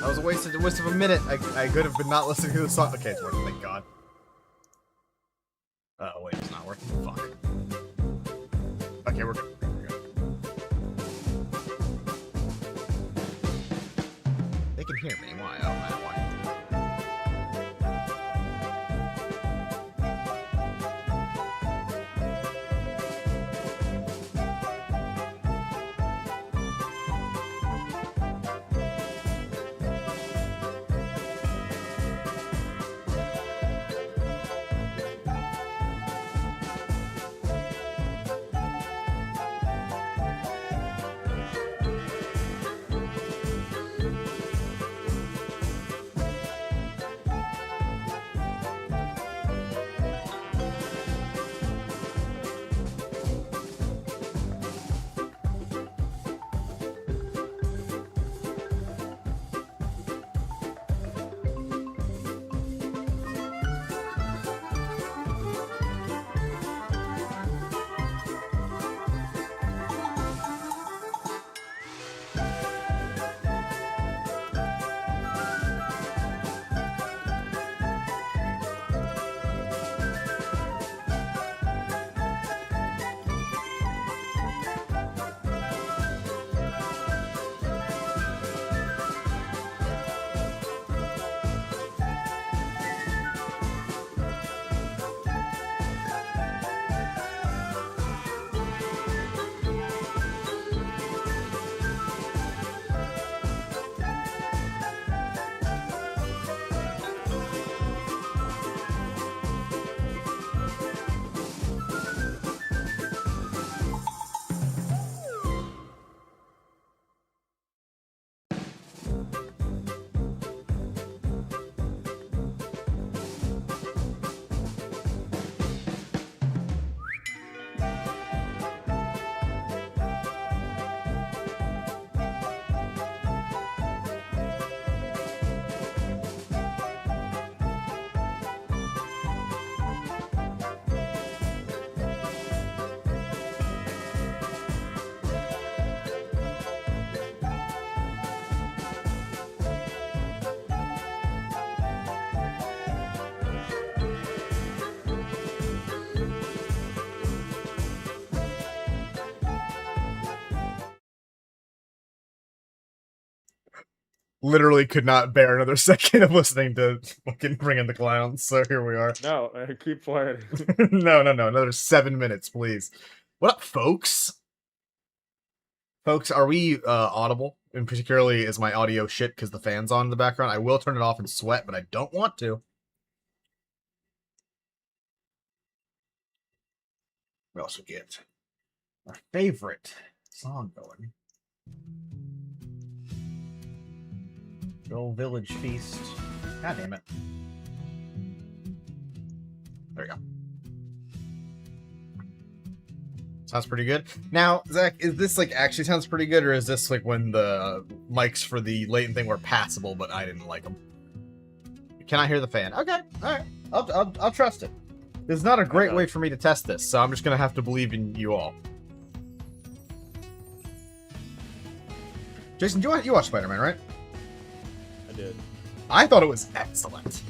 That was a waste of a minute. I could have been not listening to the song. Okay, it's working, thank God. Oh, wait, it's not working. Fuck. Okay, we're good. We're good. They can hear me. Why? Oh, man, why? Literally could not bear another second of listening to fucking Bring in the Clowns, so here we are. No, keep playing. No, another 7 minutes, please. What up, folks? Folks, are we audible? And particularly is my audio shit because the fan's on in the background? I will turn it off and sweat, but I don't want to. We also get our favorite song going. Good old Village Feast. God damn it. There we go. Sounds pretty good. Now, Zach, is this like actually sounds pretty good, or is this like when the mics for the latent thing were passable, but I didn't like them? Can I hear the fan? Okay, all right. I'll trust it. There's not a great way for me to test this, so I'm just gonna have to believe in you all. Jason, you watched Spider-Man, right? I did. I thought it was excellent.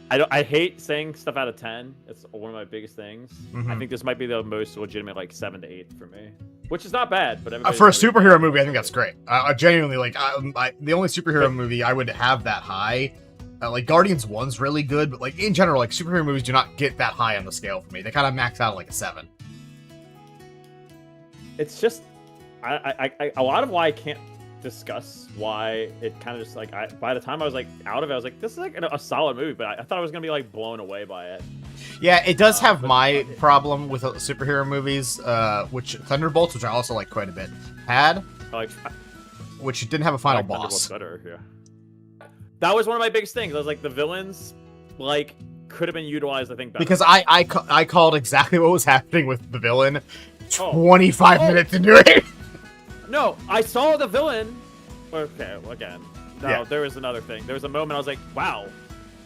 I hate saying stuff out of 10. It's one of my biggest things. Mm-hmm. I think this might be the most legitimate, like 7 to 8 for me, which is not bad. But for a superhero movie, I think that's great. I genuinely like. The only superhero movie I would have that high, like Guardians 1's really good, but like in general, like superhero movies do not get that high on the scale for me. They kind of max out at like a 7. It's just, a lot of why I can't discuss why it kind of just like by the time I was like out of it, I was like, this is like a solid movie, but I thought I was gonna be like blown away by it. Yeah, it does have my problem with superhero movies, which Thunderbolts, which I also like quite a bit, had, which didn't have a final boss. Better, yeah. That was one of my biggest things. I was like, the villains, like, could have been utilized, I think, better. Because I called exactly what was happening with the villain 25 minutes into it. No, I saw the villain. Okay, again. No, yeah. There was another thing. There was a moment I was like, wow,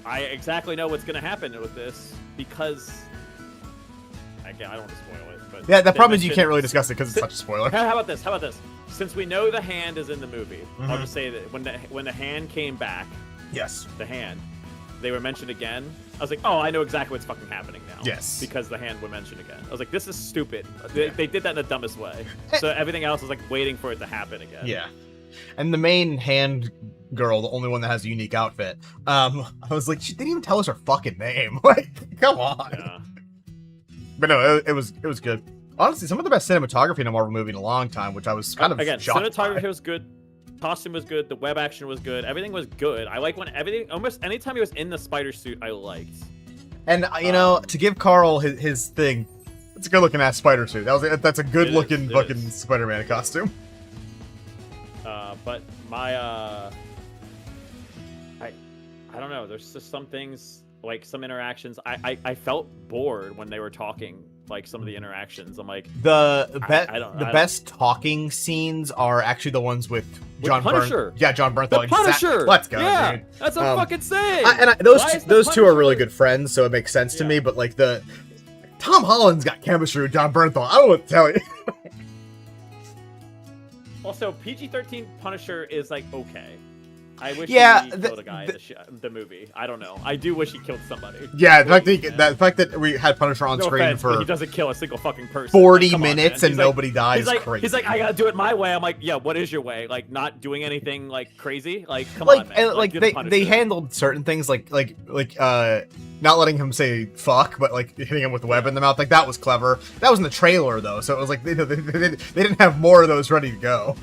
I exactly know what's going to happen with this because... Again, I don't want to spoil it. But yeah, the problem is you can't really discuss it because it's such a spoiler. How about this? since we know the hand is in the movie, I'll Mhm. just say that when the hand came back, Yes. the hand, they were mentioned again. I was like, oh, I know exactly what's fucking happening now. Yes. Because the hand were mentioned again. I was like, this is stupid. They did that in the dumbest way. So everything else was like waiting for it to happen again. Yeah. And the main hand girl, the only one that has a unique outfit, I was like, she didn't even tell us her fucking name. Like, come on. Yeah. But no, it was good. Honestly, some of the best cinematography in a Marvel movie in a long time, which I was kind of again, shocked cinematography by. was good. Costume was good. The web action was good. Everything was good. I like when everything, almost anytime he was in the spider suit, I liked. And you know, to give Carl his thing, it's a good looking ass spider suit. That's a good looking fucking Spider-Man costume. But my I don't know. There's just some things, like some interactions. I felt bored when they were talking. Like some of the interactions, I'm like, The best talking scenes are actually the ones with John Punisher. John Bernthal. The Punisher. Let's go, yeah, dude. that's what I'm fucking saying. Those two are really good friends, so it makes sense to me. But like Tom Holland's got chemistry with John Bernthal. I don't know what to tell you. Also, PG-13 Punisher is like okay. I wish he killed a guy in the movie. I don't know. I do wish he killed somebody. Yeah, the fact that we had Punisher on screen offense, for he doesn't kill a single fucking person. 40 like, minutes and nobody dies. Crazy. He's like, I gotta do it my way. I'm like, yeah, what is your way? Like, not doing anything like crazy? Like, come on, man. Like they handled certain things like not letting him say fuck, but like hitting him with the web in the mouth. Like that was clever. That was in the trailer though, so it was like they didn't have more of those ready to go.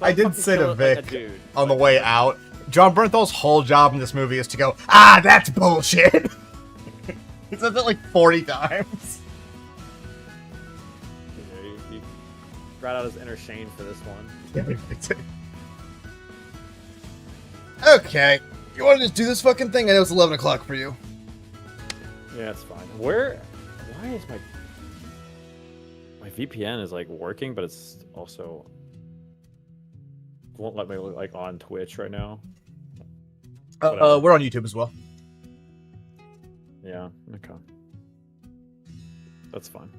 I did say to Vic on the way out, John Bernthal's whole job in this movie is to go, that's bullshit. He says it like 40 times. Yeah, he brought out his inner Shane for this one. Okay. You want to just do this fucking thing? I know it's 11 o'clock for you. Yeah, it's fine. Why is my VPN is like working, but it's also won't let me look like on Twitch right now. We're on YouTube as well. Yeah, okay. That's fine.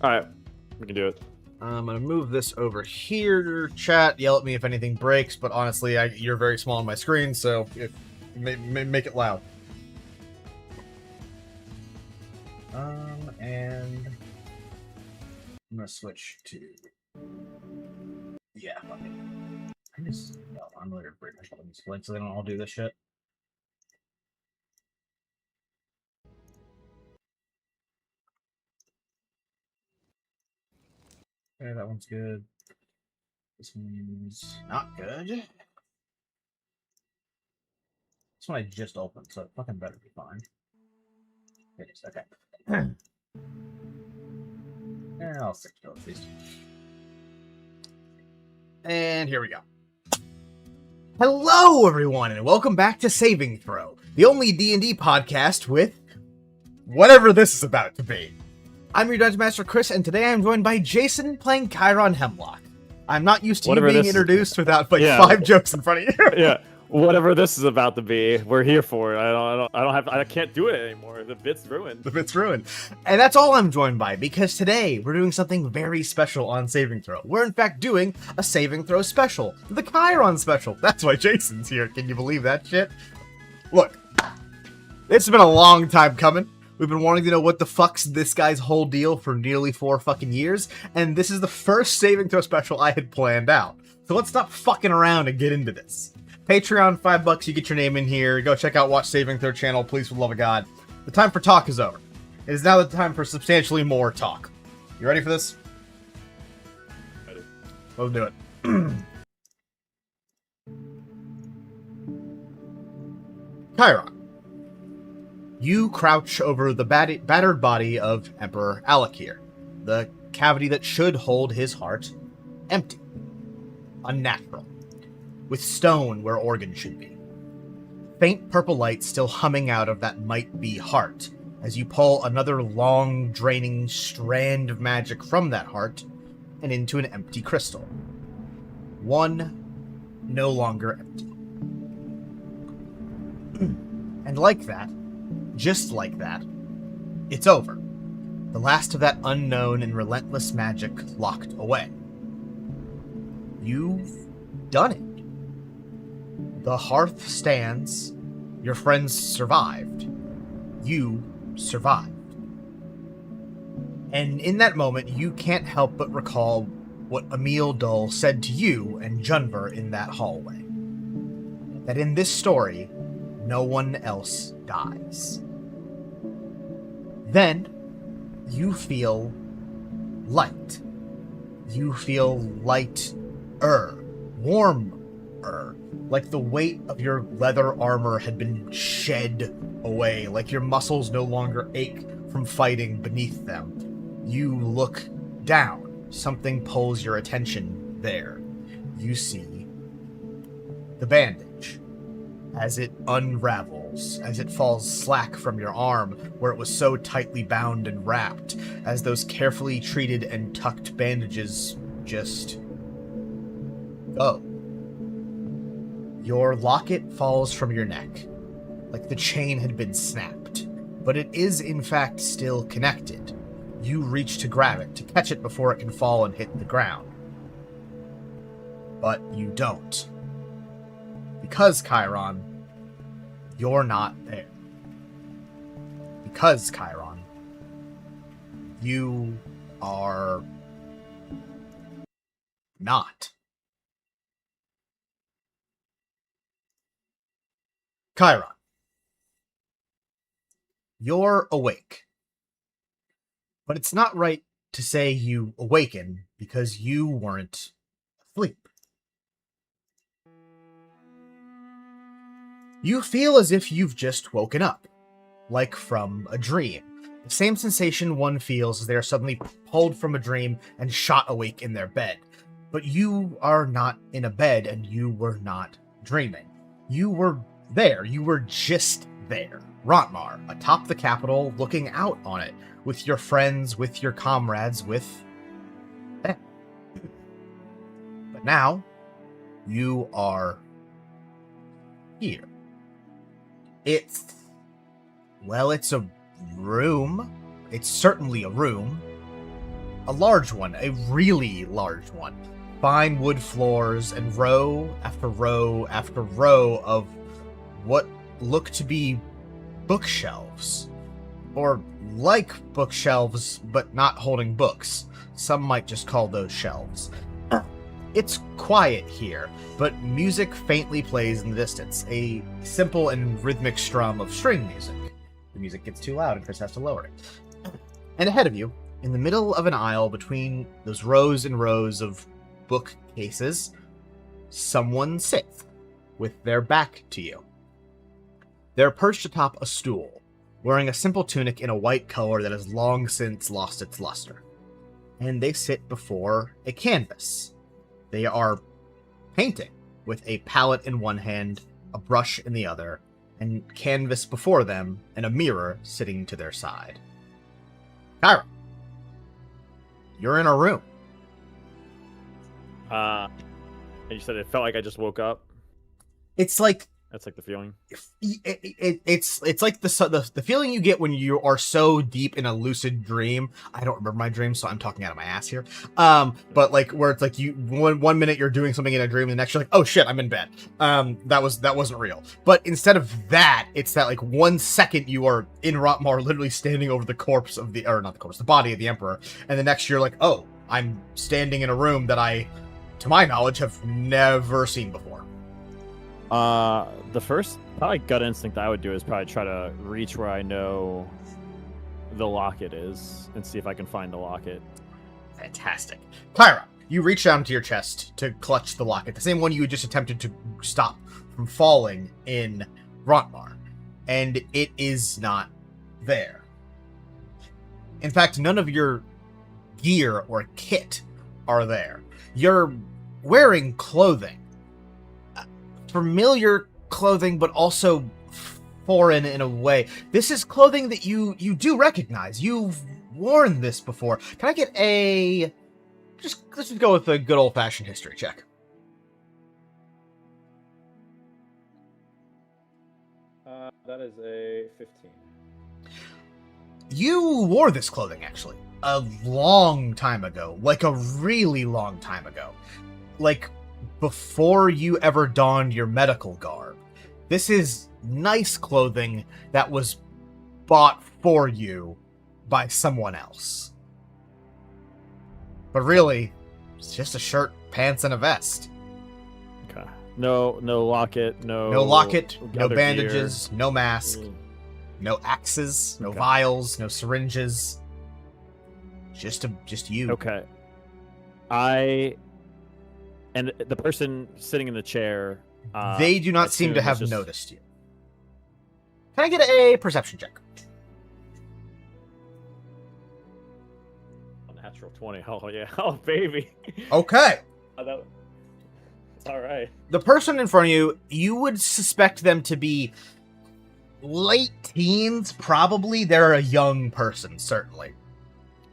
Alright, we can do it. I'm gonna move this over here. Chat, yell at me if anything breaks, but honestly, you're very small on my screen, so make it loud. And I'm gonna switch to fuck it. I'm gonna break my fucking split so they don't all do this shit. Okay, that one's good. This one's not good. This one I just opened, so it fucking better be fine. It is, okay. I'll stick to those these. And here we go. Hello, everyone, and welcome back to Saving Throw, the only D&D podcast with whatever this is about to be. I'm your Dungeon Master, Chris, and today I'm joined by Jason playing Chiron Hemlock. I'm not used to you being introduced without 5 jokes in front of you. Yeah, whatever this is about to be, we're here for it. I can't do it anymore. The bit's ruined. The bit's ruined. And that's all I'm joined by, because today we're doing something very special on Saving Throw. We're in fact doing a Saving Throw special, the Chiron special. That's why Jason's here. Can you believe that shit? Look, it's been a long time coming. We've been wanting to know what the fuck's this guy's whole deal for nearly 4 fucking years, and this is the first Saving Throw special I had planned out. So let's stop fucking around and get into this. Patreon, $5, you get your name in here. Go check out Watch Saving Throw channel, please, for the love of God. The time for talk is over. It is now the time for substantially more talk. You ready for this? Ready. Let's do it. Chiron. You crouch over the battered body of Emperor Alakir, the cavity that should hold his heart empty, unnatural, with stone where organs should be. Faint purple light still humming out of that might-be heart as you pull another long, draining strand of magic from that heart and into an empty crystal. One no longer empty. And like that, just like that, it's over. The last of that unknown and relentless magic locked away. You've done it. The hearth stands. Your friends survived. You survived. And in that moment, you can't help but recall what Emil Dull said to you and Junver in that hallway. That in this story, no one else dies. Then, you feel light. You feel lighter, warmer, like the weight of your leather armor had been shed away, like your muscles no longer ache from fighting beneath them. You look down. Something pulls your attention there. You see the bandage as it unravels, as it falls slack from your arm where it was so tightly bound and wrapped, as those carefully treated and tucked bandages just go. Your locket falls from your neck, like the chain had been snapped, but it is in fact still connected. You reach to grab it, to catch it before it can fall and hit the ground. But you don't. Because, Chiron, you're not there. Because, Chiron, you are not. Chiron, you're awake. But it's not right to say you awaken because you weren't asleep. You feel as if you've just woken up, like from a dream. The same sensation one feels as they are suddenly pulled from a dream and shot awake in their bed. But you are not in a bed and you were not dreaming. You were there. You were just there. Rontmar, atop the capital, looking out on it, with your friends, with your comrades, with them. But now, you are here. It's a room. It's certainly a room. A large one, a really large one. Fine wood floors and row after row after row of what look to be bookshelves. Or like bookshelves, but not holding books. Some might just call those shelves. It's quiet here, but music faintly plays in the distance, a simple and rhythmic strum of string music. The music gets too loud and Chris has to lower it. And ahead of you, in the middle of an aisle between those rows and rows of bookcases, someone sits, with their back to you. They're perched atop a stool, wearing a simple tunic in a white color that has long since lost its luster. And they sit before a canvas. They are painting, with a palette in one hand, a brush in the other, and canvas before them, and a mirror sitting to their side. Chiron, you're in a room. And you said it felt like I just woke up. It's like That's like the feeling. It's like the feeling you get when you are so deep in a lucid dream. I don't remember my dreams, so I'm talking out of my ass here. But like where it's like you one minute you're doing something in a dream, and the next you're like, oh shit, I'm in bed. That wasn't real. But instead of that, it's that like 1 second you are in Rontmar, literally standing over the corpse of the body of the Emperor, and the next you're like, oh, I'm standing in a room that I, to my knowledge, have never seen before. The first probably gut instinct I would do is probably try to reach where I know the locket is and see if I can find the locket. Fantastic. Chiron, you reach down to your chest to clutch the locket, the same one you just attempted to stop from falling in Rontmar, and it is not there. In fact, none of your gear or kit are there. You're wearing clothing. Familiar clothing, but also foreign in a way. This is clothing that you do recognize. You've worn this before. Can I get let's just go with a good old-fashioned history check. That is a 15. You wore this clothing, actually, a long time ago. Like a really long time ago. Like, before you ever donned your medical garb. This is nice clothing that was bought for you by someone else. But really, it's just a shirt, pants, and a vest. Okay. No locket, No locket, no other bandages, gear. no mask, no axes, no vials, no syringes. Just you. Okay. And the person sitting in the chair. They do not seem to have noticed you. Can I get a perception check? Natural 20. Oh yeah. Oh baby. Okay. It's all right. The person in front of you, you would suspect them to be late teens, probably. They're a young person, certainly.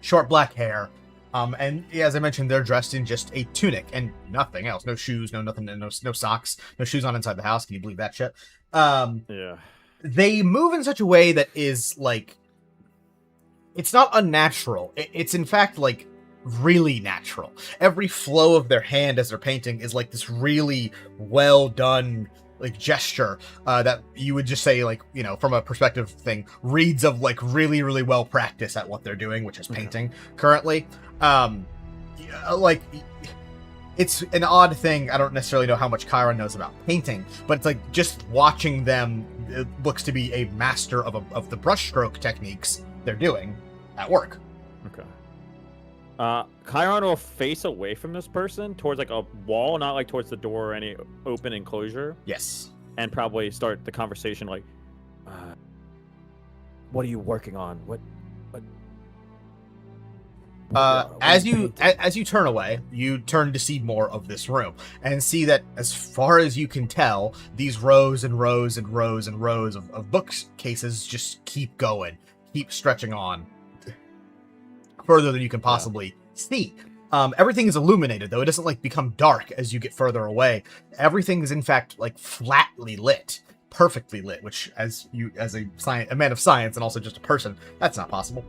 Short black hair. And as I mentioned, they're dressed in just a tunic and nothing else. No shoes, no nothing, no socks, no shoes on inside the house. Can you believe that shit? Yeah. They move in such a way that is like, it's not unnatural. It's in fact like really natural. Every flow of their hand as they're painting is like this really well done like gesture that you would just say, like, you know, from a perspective thing, reads of like really, really well practiced at what they're doing, which is painting currently. Like, it's an odd thing. I don't necessarily know how much Chiron knows about painting, but it's like just watching them, it looks to be a master of the brushstroke techniques they're doing at work. Okay. Chiron will face away from this person towards like a wall, not like towards the door or any open enclosure. Yes. And probably start the conversation like, what are you working on? As you turn away, you turn to see more of this room and see that, as far as you can tell, these rows and rows and rows and rows of bookcases just keep going, keep stretching on further than you can possibly see. Everything is illuminated, though. It doesn't like become dark as you get further away. Everything is in fact like flatly lit, perfectly lit, which as a man of science and also just a person, that's not possible.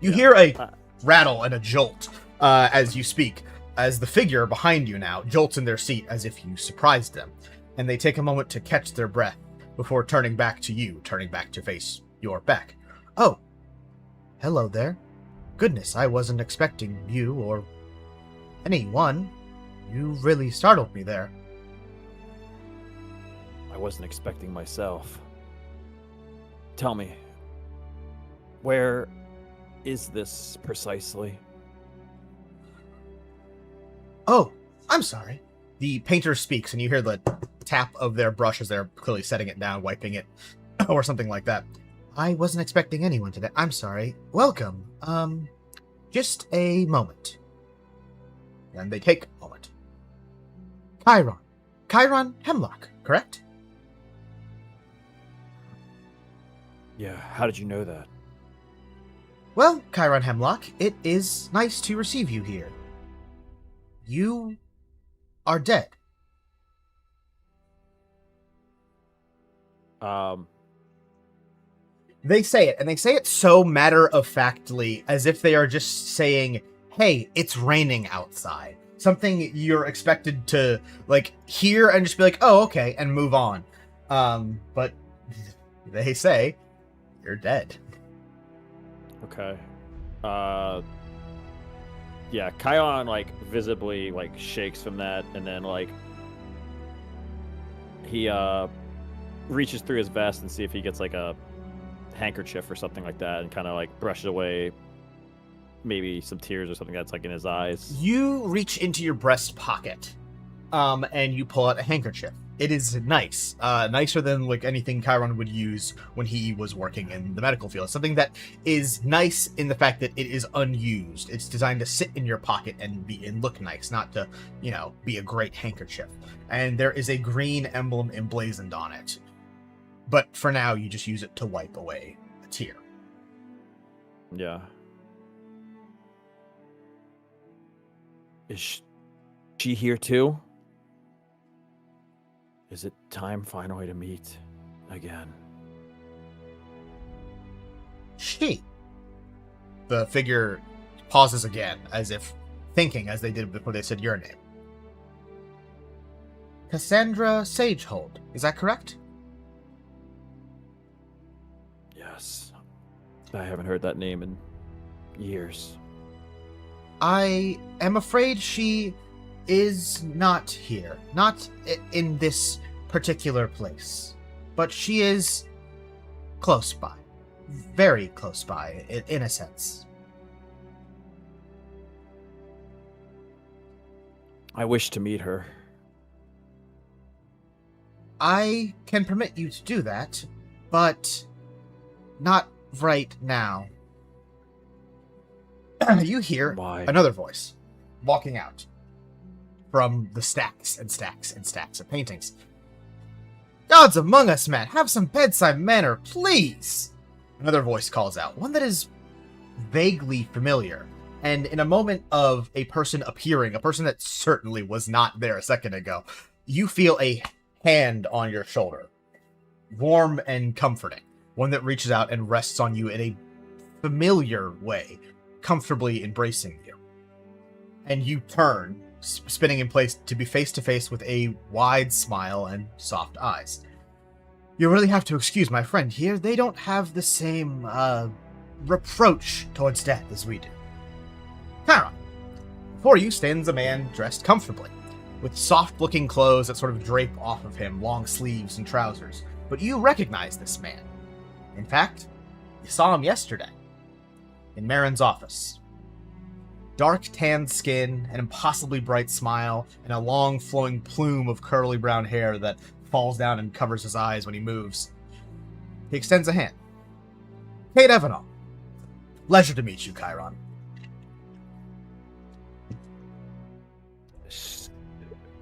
You hear a rattle and a jolt as you speak, as the figure behind you now jolts in their seat as if you surprised them, and they take a moment to catch their breath before turning back to face your back. Oh, hello there. Goodness, I wasn't expecting you or anyone. You really startled me there. I wasn't expecting myself. Tell me, where is this precisely? Oh, I'm sorry. The painter speaks, and you hear the tap of their brush as they're clearly setting it down, wiping it, or something like that. I wasn't expecting anyone today. I'm sorry. Welcome. Just a moment. And they take a moment. Chiron Hemlock, correct? Yeah, how did you know that? Well, Chiron Hemlock, it is nice to receive you here. You are dead. They say it, and they say it so matter-of-factly, as if they are just saying, hey, it's raining outside. Something you're expected to, like, hear and just be like, oh, okay, and move on. But they say, you're dead. Okay. Yeah, Chiron, like, visibly, like, shakes from that, and then, like, he, reaches through his vest and see if he gets, like, a handkerchief or something like that, and kind of, like, brushes away maybe some tears or something that's, like, in his eyes. You reach into your breast pocket, and you pull out a handkerchief. It is nice, nicer than like anything Chiron would use when he was working in the medical field. Something that is nice in the fact that it is unused. It's designed to sit in your pocket and look nice, not to, you know, be a great handkerchief. And there is a green emblem emblazoned on it. But for now, you just use it to wipe away a tear. Yeah. Is she here too? Is it time finally to meet again? She. The figure pauses again, as if thinking as they did before they said your name. Cassandra Sagehold, is that correct? Yes. I haven't heard that name in years. I am afraid she is not here. Not in this particular place. But she is close by. Very close by, in a sense. I wish to meet her. I can permit you to do that, but not right now. You hear Why? another voice walking out from the stacks and stacks and stacks of paintings. Gods among us, man, have some bedside manner, please! Another voice calls out, one that is vaguely familiar. And in a moment of a person appearing, a person that certainly was not there a second ago, you feel a hand on your shoulder. Warm and comforting. One that reaches out and rests on you in a familiar way, comfortably embracing you. And you turn, spinning in place to be face to face with a wide smile and soft eyes. You really have to excuse my friend here. They don't have the same, reproach towards death as we do. Chiron. Before you stands a man dressed comfortably, with soft-looking clothes that sort of drape off of him, long sleeves and trousers. But you recognize this man. In fact, you saw him yesterday, in Marin's office. Dark tanned skin, an impossibly bright smile, and a long flowing plume of curly brown hair that falls down and covers his eyes when he moves. He extends a hand. Kate Evanol. Pleasure to meet you, Chiron.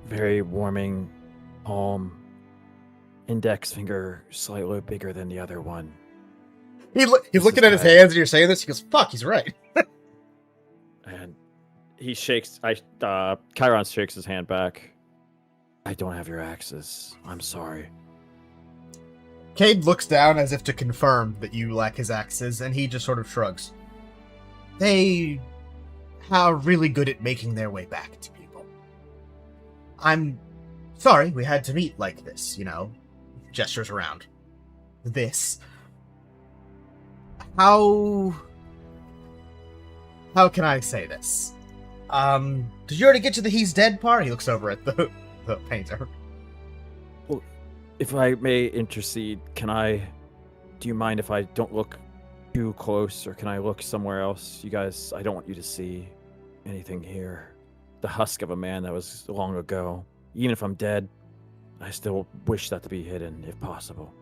Very warming palm, index finger slightly bigger than the other one. He's looking at his hands and you're saying this, he goes, fuck, he's right. And he shakes, Chiron shakes his hand back. I don't have your axes. I'm sorry. Cade looks down as if to confirm that you lack his axes, and he just sort of shrugs. They are really good at making their way back to people. I'm sorry we had to meet like this, you know. Gestures around. This. How can I say this? Did you already get to the he's dead part? He looks over at the painter. Well, if I may intercede, do you mind if I don't look too close, or can I look somewhere else? You guys, I don't want you to see anything here. The husk of a man that was long ago. Even if I'm dead, I still wish that to be hidden, if possible.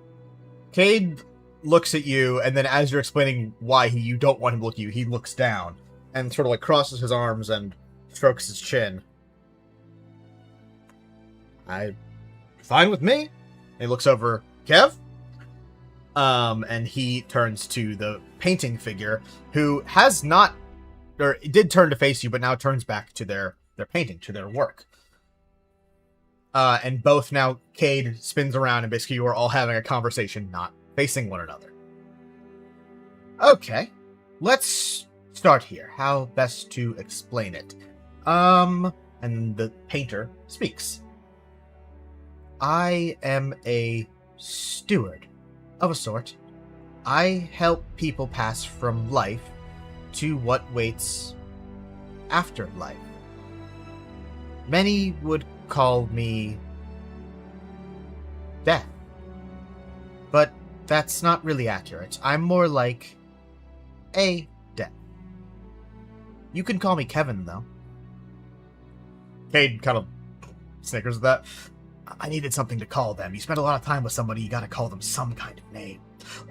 Cade looks at you, and then as you're explaining why you don't want him to look at you, he looks down and sort of like crosses his arms and strokes his chin. Fine with me. And he looks over, Kev? And he turns to the painting figure, who has not, or did turn to face you, but now turns back to their painting, to their work. And both now, Cade spins around, and basically you are all having a conversation, not facing one another. Okay, let's start here. How best to explain it? And the painter speaks. I am a steward, of a sort. I help people pass from life to what waits after life. Many would call me death. But that's not really accurate. I'm more like a death. You can call me Kevin, though. Cade kind of snickers at that. I needed something to call them. You spend a lot of time with somebody, you gotta call them some kind of name.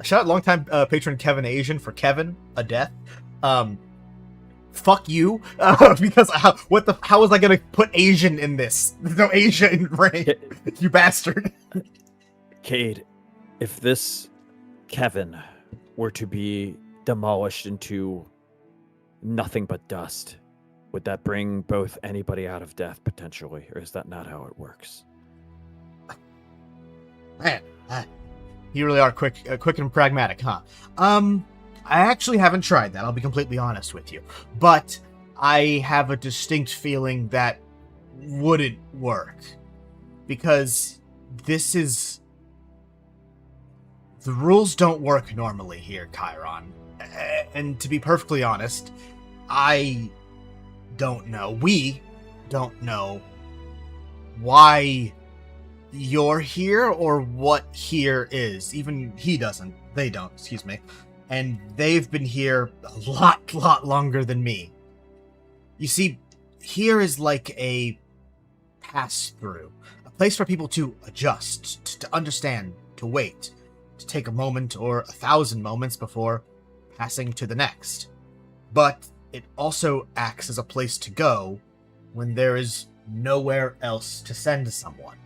Shout out longtime patron Kevin Asian for Kevin, a death. Fuck you, because how was I gonna put Asian in this? There's no Asia in Ray, you bastard. Cade, if this Kevin were to be demolished into nothing but dust, would that bring both anybody out of death potentially, or is that not how it works? Man, you really are quick and pragmatic, huh? I actually haven't tried that, I'll be completely honest with you. But I have a distinct feeling that wouldn't work. Because this is... The rules don't work normally here, Chiron. And to be perfectly honest, I don't know. We don't know why you're here or what here is. Even he doesn't. They don't, excuse me. And they've been here a lot longer than me. You see, here is like a pass-through. A place for people to adjust, to understand, to wait, to take a moment or 1,000 moments before passing to the next. But it also acts as a place to go when there is nowhere else to send someone.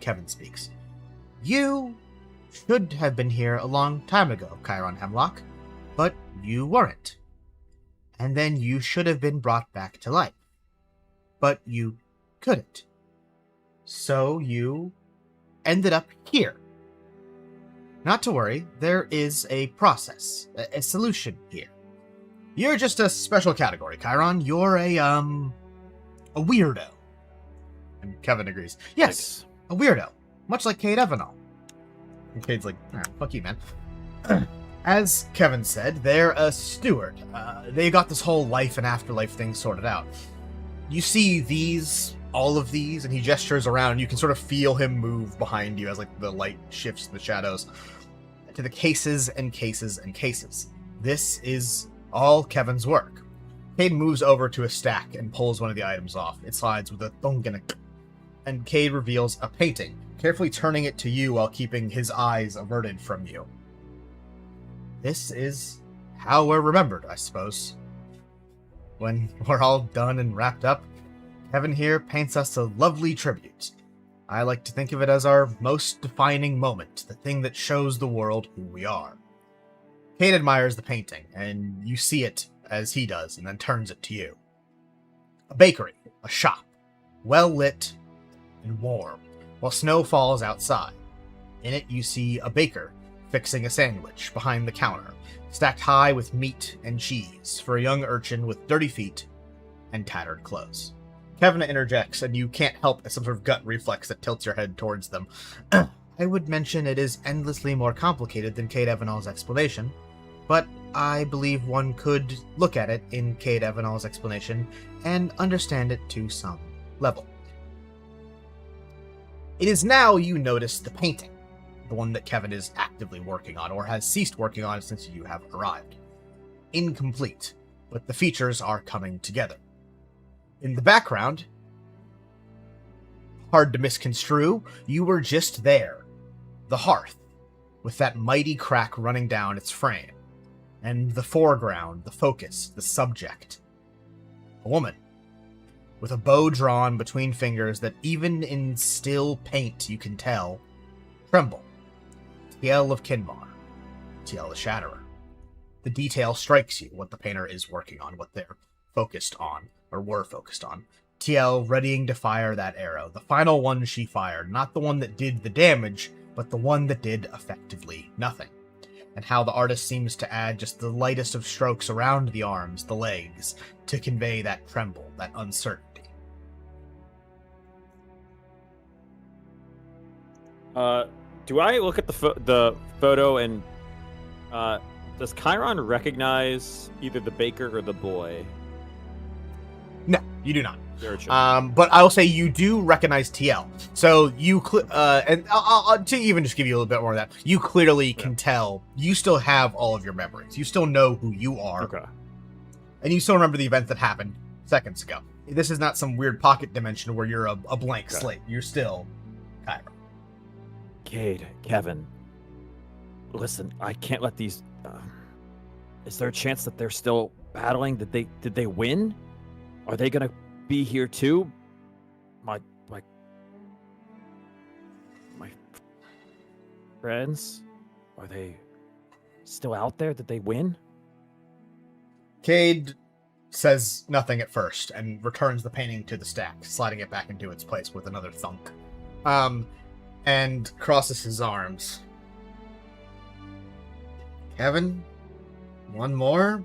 Kevin speaks. You should have been here a long time ago, Chiron Hemlock, but you weren't. And then you should have been brought back to life. But you couldn't. So you ended up here. Not to worry, there is a process, a solution here. You're just a special category, Chiron. You're a weirdo. And Kevin agrees. Yes, a weirdo. Much like Cade Evanol. And Cade's like, fuck you, man. As Kevin said, they're a steward. They got this whole life and afterlife thing sorted out. You see these, all of these, and he gestures around, and you can sort of feel him move behind you as like the light shifts the shadows to the cases and cases and cases. This is all Kevin's work. Cade moves over to a stack and pulls one of the items off. It slides with a thunganik, and Cade reveals a painting, carefully turning it to you while keeping his eyes averted from you. This is how we're remembered, I suppose. When we're all done and wrapped up, Kevin here paints us a lovely tribute. I like to think of it as our most defining moment, the thing that shows the world who we are. Cade admires the painting, and you see it as he does, and then turns it to you. A bakery, a shop, well lit and warm, while snow falls outside. In it you see a baker fixing a sandwich behind the counter, stacked high with meat and cheese for a young urchin with dirty feet and tattered clothes. Kevin interjects, and you can't help some sort of gut reflex that tilts your head towards them. I would mention it is endlessly more complicated than Cade Evanol's explanation, but I believe one could look at it in Cade Evanol's explanation and understand it to some level. It is now you notice the painting, the one that Kevin is actively working on, or has ceased working on since you have arrived. Incomplete, but the features are coming together. In the background, hard to misconstrue, you were just there. The hearth, with that mighty crack running down its frame. And the foreground, the focus, the subject. A woman, with a bow drawn between fingers that even in still paint you can tell, tremble. Tiel of Kinmar, Tiel the Shatterer. The detail strikes you, what the painter is working on, what they're focused on, or were focused on. Tiel readying to fire that arrow, the final one she fired, not the one that did the damage, but the one that did effectively nothing. And how the artist seems to add just the lightest of strokes around the arms, the legs, to convey that tremble, that uncertainty. Do I look at the photo and does Chiron recognize either the baker or the boy? No, you do not. But I will say you do recognize TL. So you and I'll to even just give you a little bit more of that. You clearly can tell. You still have all of your memories. You still know who you are. Okay. And you still remember the event that happened seconds ago. This is not some weird pocket dimension where you're a blank slate. You're still Chiron. Cade, Kevin, listen, I can't let these. Is there a chance that they're still battling? Did they win? Are they gonna be here too? My friends, are they still out there? Did they win? Cade says nothing at first and returns the painting to the stack, sliding it back into its place with another thunk. And crosses his arms. Kevin, One more.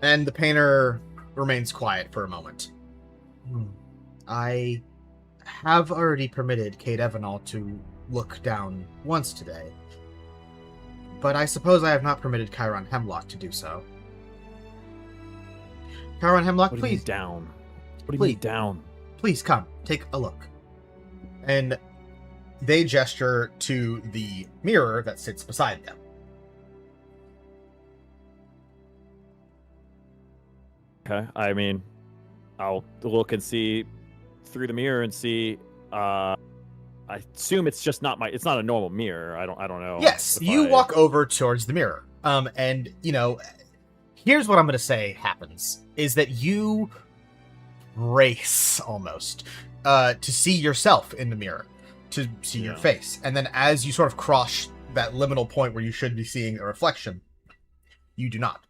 And the painter remains quiet for a moment. I have already permitted Kate Evanall to look down once today. But I suppose I have not permitted Chiron Hemlock to do so. Chiron Hemlock, What do you mean please. down? What do you mean down? Please come, take a look. And they gesture to the mirror that sits beside them. Okay, I mean, I'll look and see through the mirror and see. I assume it's just not it's not a normal mirror. I don't know. Yes, you walk over towards the mirror. And here's what I'm going to say happens is that you race almost to see yourself in the mirror, to see your face. And then as you sort of cross that liminal point where you should be seeing a reflection, you do not.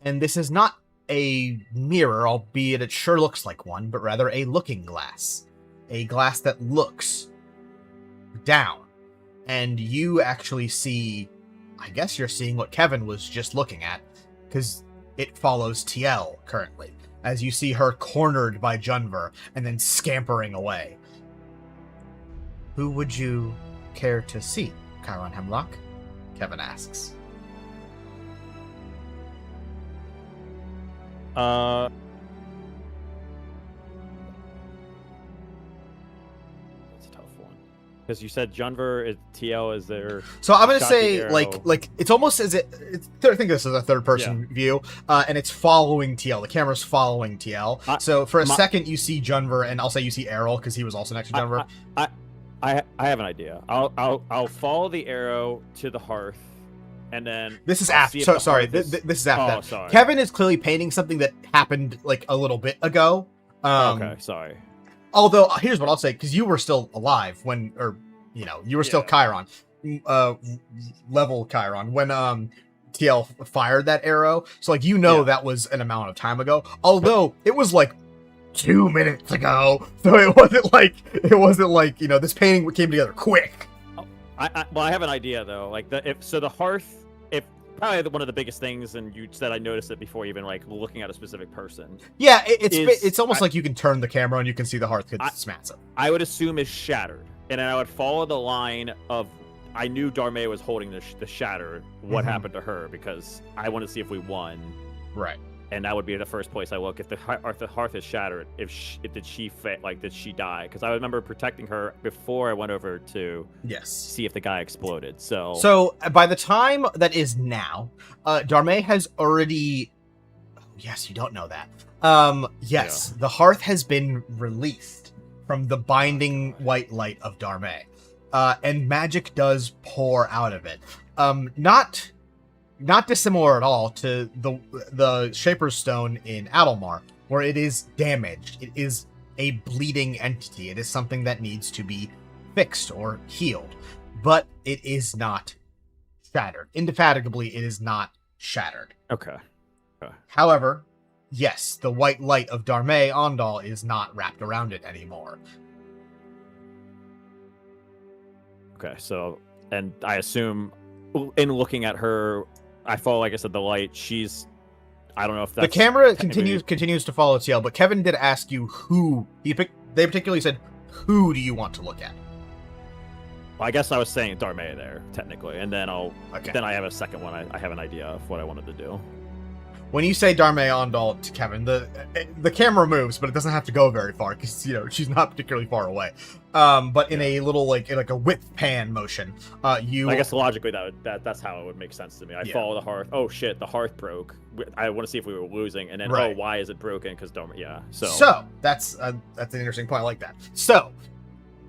And this is not a mirror, albeit it sure looks like one, but rather a looking glass. A glass that looks down. And you actually see, I guess you're seeing what Kevin was just looking at, because it follows TL currently, as you see her cornered by Junver and then scampering away. Who would you care to see, Chiron Hemlock? Kevin asks. That's a tough one. Because you said Junver, TL is there. So I'm gonna say like it's almost as think of this as a third person view, and it's following TL. The camera's following TL. So for a second you see Junver, and I'll say you see Errol because he was also next to Junver. I have an idea. I'll follow the arrow to the hearth. And then this is after. So sorry, this is after. Sorry. Kevin is clearly painting something that happened like a little bit ago. Okay, sorry. Although here's what I'll say, because you were still alive when, you were still Chiron, level Chiron when TL fired that arrow. So like that was an amount of time ago. Although it was like 2 minutes ago, so it wasn't like this painting came together quick. I have an idea though. Like the hearth, probably one of the biggest things, and you said I noticed it before even like looking at a specific person. Yeah, it's almost like you can turn the camera and you can see the hearth because it's massive. I would assume is shattered, and I would follow the line of. I knew Darmay was holding the shatter. What happened to her? Because I want to see if we won. Right. And that would be the first place I look. If the hearth is shattered, did she die? Because I remember protecting her before I went over to see if the guy exploded. So by the time that is now, Darmay has already. Yes, you don't know that. The hearth has been released from the binding white light of Darmay, and magic does pour out of it. Not dissimilar at all to the Shaper's Stone in Adelmar, where it is damaged. It is a bleeding entity. It is something that needs to be fixed or healed. But it is not shattered. Indefatigably, it is not shattered. Okay. However, yes, the white light of Darmay Ondal is not wrapped around it anymore. Okay, so, and I assume in looking at her, I follow, like I said, the light. I don't know if that's... The camera continues to follow TL, but Kevin did ask you who... They particularly said, who do you want to look at? Well, I guess I was saying Darmay there, technically, and then then I have a second one. I have an idea of what I wanted to do. When you say Darmay Ondal to Kevin, the camera moves, but it doesn't have to go very far because she's not particularly far away. But in a little like a whip pan motion, I guess logically that's how it would make sense to me. I follow the hearth. Oh shit, the hearth broke. I want to see if we were losing, and then why is it broken? Because Darmay, So that's an interesting point. I like that. So,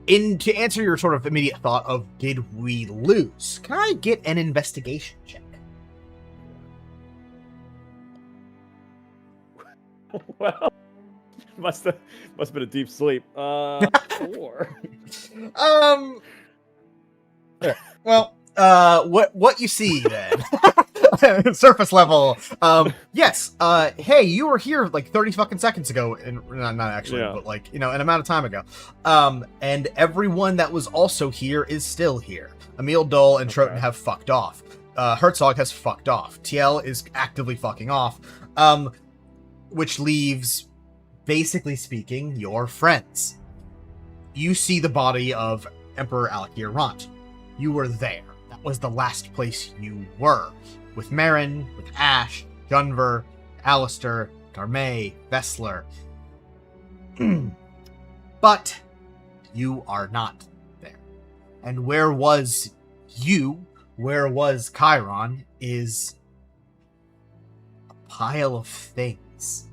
to answer your sort of immediate thought of did we lose? Can I get an investigation check? Well, must have been a deep sleep. 4. Well, what you see then? Surface level. Yes. Hey, you were here like 30 fucking seconds ago, and not actually, but like an amount of time ago. And everyone that was also here is still here. Emil Dull and Troten have fucked off. Herzog has fucked off. TL is actively fucking off, which leaves, basically speaking, your friends. You see the body of Emperor Alakir Ront. You were there. That was the last place you were. With Marin, with Ash, Gunver, Alistair, Darmay, Vessler. But you are not there. And where was you, where was Chiron, is a pile of things.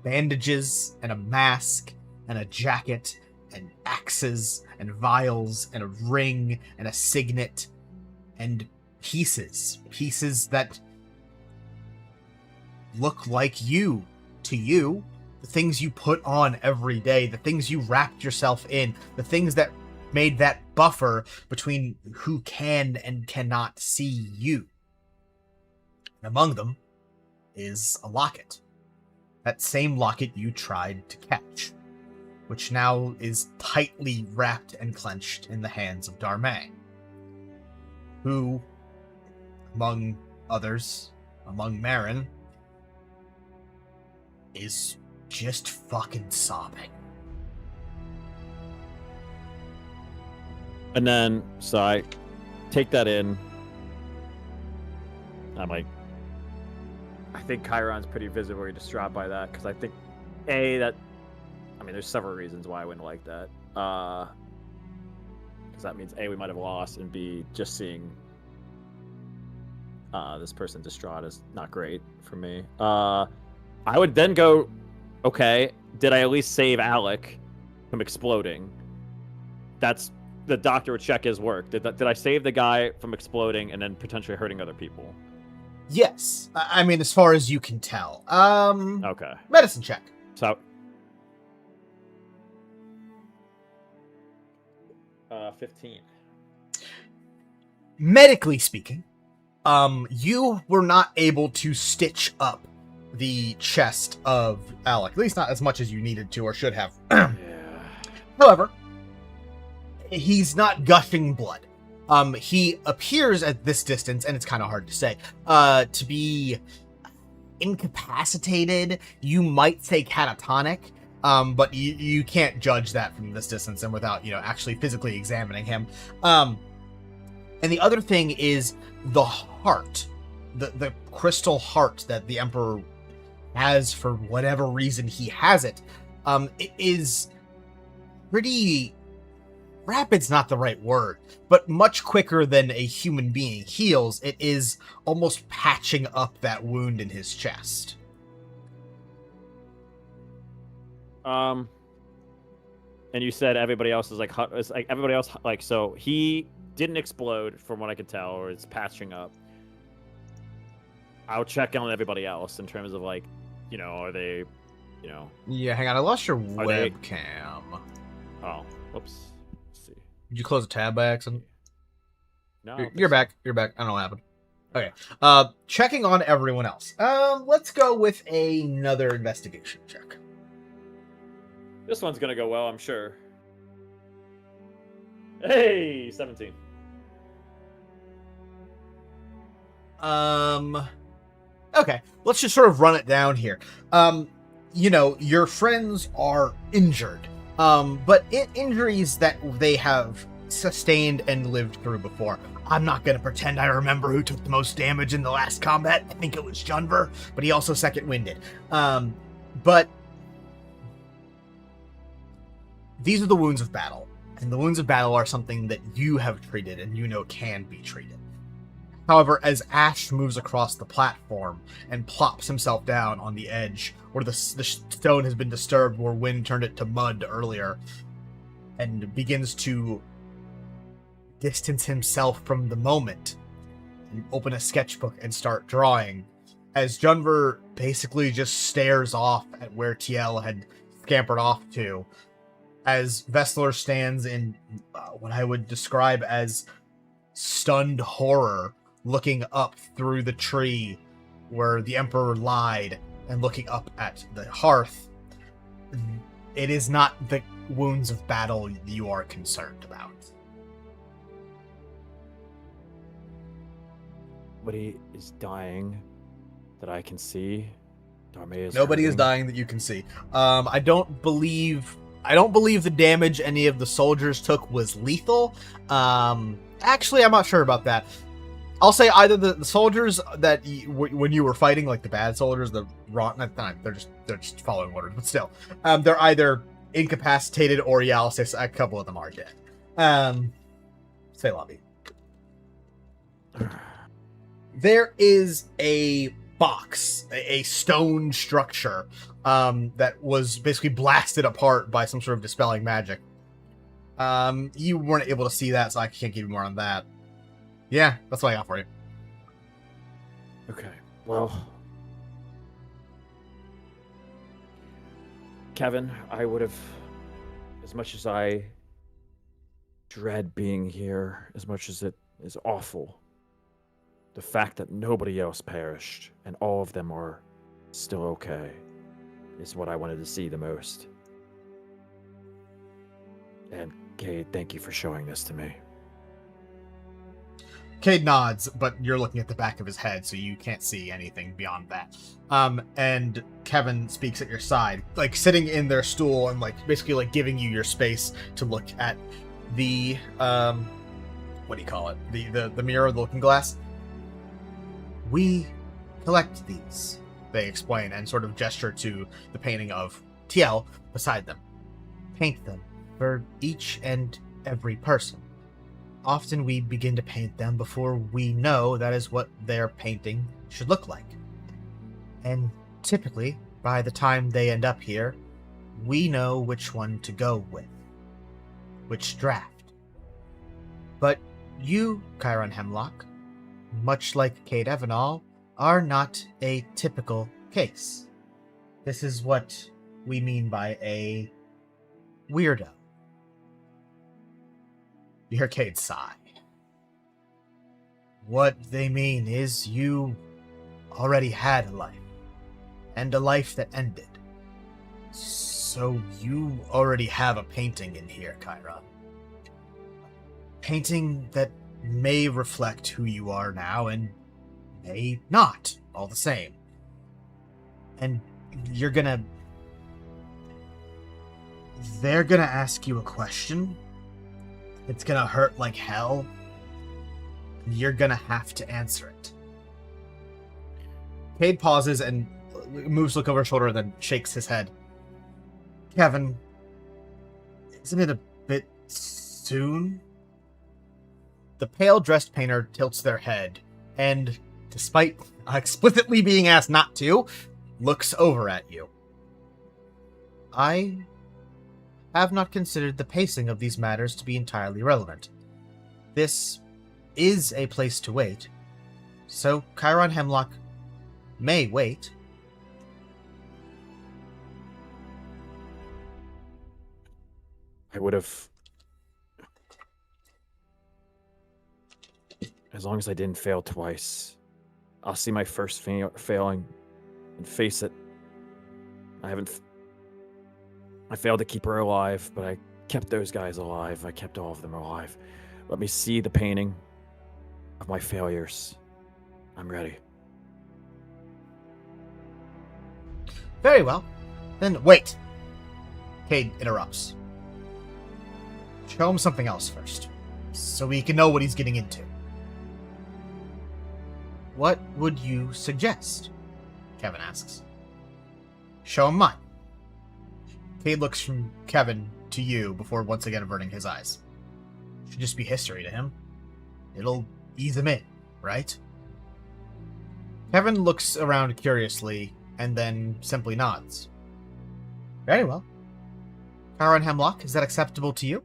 Bandages and a mask and a jacket and axes and vials and a ring and a signet and pieces that look like you to you, the things you put on every day, the things you wrapped yourself in, the things that made that buffer between who can and cannot see you. And among them is a locket. That same locket you tried to catch, which now is tightly wrapped and clenched in the hands of Darmay, who, among others, among Marin, is just fucking sobbing. And then, so I take that in. I'm like, I think Chiron's pretty visibly distraught by that, because I think, there's several reasons why I wouldn't like that. Because that means, A, we might have lost, and B, just seeing this person distraught is not great for me. I would then go, okay, did I at least save Alec from exploding? That's, the doctor would check his work. Did I save the guy from exploding and then potentially hurting other people? Yes. I mean, as far as you can tell. Okay. Medicine check. So, 15. Medically speaking, you were not able to stitch up the chest of Alec, at least not as much as you needed to or should have. Yeah. However, he's not gushing blood. He appears at this distance, and it's kind of hard to say, to be incapacitated. You might say catatonic, but you can't judge that from this distance and without, actually physically examining him. And the other thing is the heart, the crystal heart that the Emperor has, for whatever reason he has it. It is pretty... rapid's not the right word, but much quicker than a human being heals. It is almost patching up that wound in his chest. And you said everybody else is like everybody else, like, so he didn't explode from what I could tell, or it's patching up. I'll check on everybody else in terms of, like, are they, Yeah, hang on, I lost your Are they- webcam. Oh, whoops. Let's see. Did you close a tab by accident? No, I don't think You're so. back. You're back. I don't know what happened. Okay. Checking on everyone else. Let's go with another investigation check. This one's gonna go well, I'm sure. Hey, 17. Okay, let's just sort of run it down here. Your friends are injured, but injuries that they have sustained and lived through before. I'm not going to pretend I remember who took the most damage in the last combat. I think it was Junver, but he also second-winded. But these are the wounds of battle, and the wounds of battle are something that you have treated and can be treated. However, as Ash moves across the platform and plops himself down on the edge, where the stone has been disturbed, where wind turned it to mud earlier, and begins to distance himself from the moment, and open a sketchbook and start drawing, as Junver basically just stares off at where TL had scampered off to, as Vessler stands in what I would describe as stunned horror, looking up through the tree where the Emperor lied and looking up at the hearth. It is not the wounds of battle you are concerned about. nobody is dying that I can see. Darme is Nobody is hurting. dying that you can see. I don't believe the damage any of the soldiers took was lethal. Actually, I'm not sure about that. I'll say either the soldiers that when you were fighting, like the bad soldiers, the wrong, they're just following orders, but still, they're either incapacitated or I'll say a couple of them are dead. Say lobby. There is a box, a stone structure, that was basically blasted apart by some sort of dispelling magic. You weren't able to see that, so I can't give you more on that. Yeah, that's what I got for you. Okay, well, Kevin, I would have, as much as I dread being here, as much as it is awful, the fact that nobody else perished and all of them are still okay is what I wanted to see the most. And Cade, thank you for showing this to me. Cade nods, but you're looking at the back of his head, so you can't see anything beyond that. And Kevin speaks at your side, like sitting in their stool and like basically like giving you your space to look at the what do you call it? The mirror, the looking glass. We collect these, they explain, and sort of gesture to the painting of TL beside them. Paint them for each and every person. Often we begin to paint them before we know that is what their painting should look like. And typically, by the time they end up here, we know which one to go with. Which draft. But you, Chiron Hemlock, much like Cade Evanol, are not a typical case. This is what we mean by a weirdo. You hear Cade sigh. What they mean is you already had a life, and a life that ended. So you already have a painting in here, Chiron. Painting that may reflect who you are now, and may not, all the same. And they're gonna ask you a question. It's gonna hurt like hell. You're gonna have to answer it. Cade pauses and moves to look over his shoulder, then shakes his head. Kevin, isn't it a bit soon? The pale-dressed painter tilts their head, and, despite explicitly being asked not to, looks over at you. I have not considered the pacing of these matters to be entirely relevant. This is a place to wait, so Chiron Hemlock may wait. I would have... As long as I didn't fail twice, I'll see my first failing and face it. I failed to keep her alive, but I kept those guys alive. I kept all of them alive. Let me see the painting of my failures. I'm ready. Very well. Then wait. Cade interrupts. Show him something else first, so he can know what he's getting into. What would you suggest? Kevin asks. Show him mine. Cade looks from Kevin to you before once again averting his eyes. Should just be history to him. It'll ease him in, right? Kevin looks around curiously and then simply nods. Very well. Chiron Hemlock, is that acceptable to you?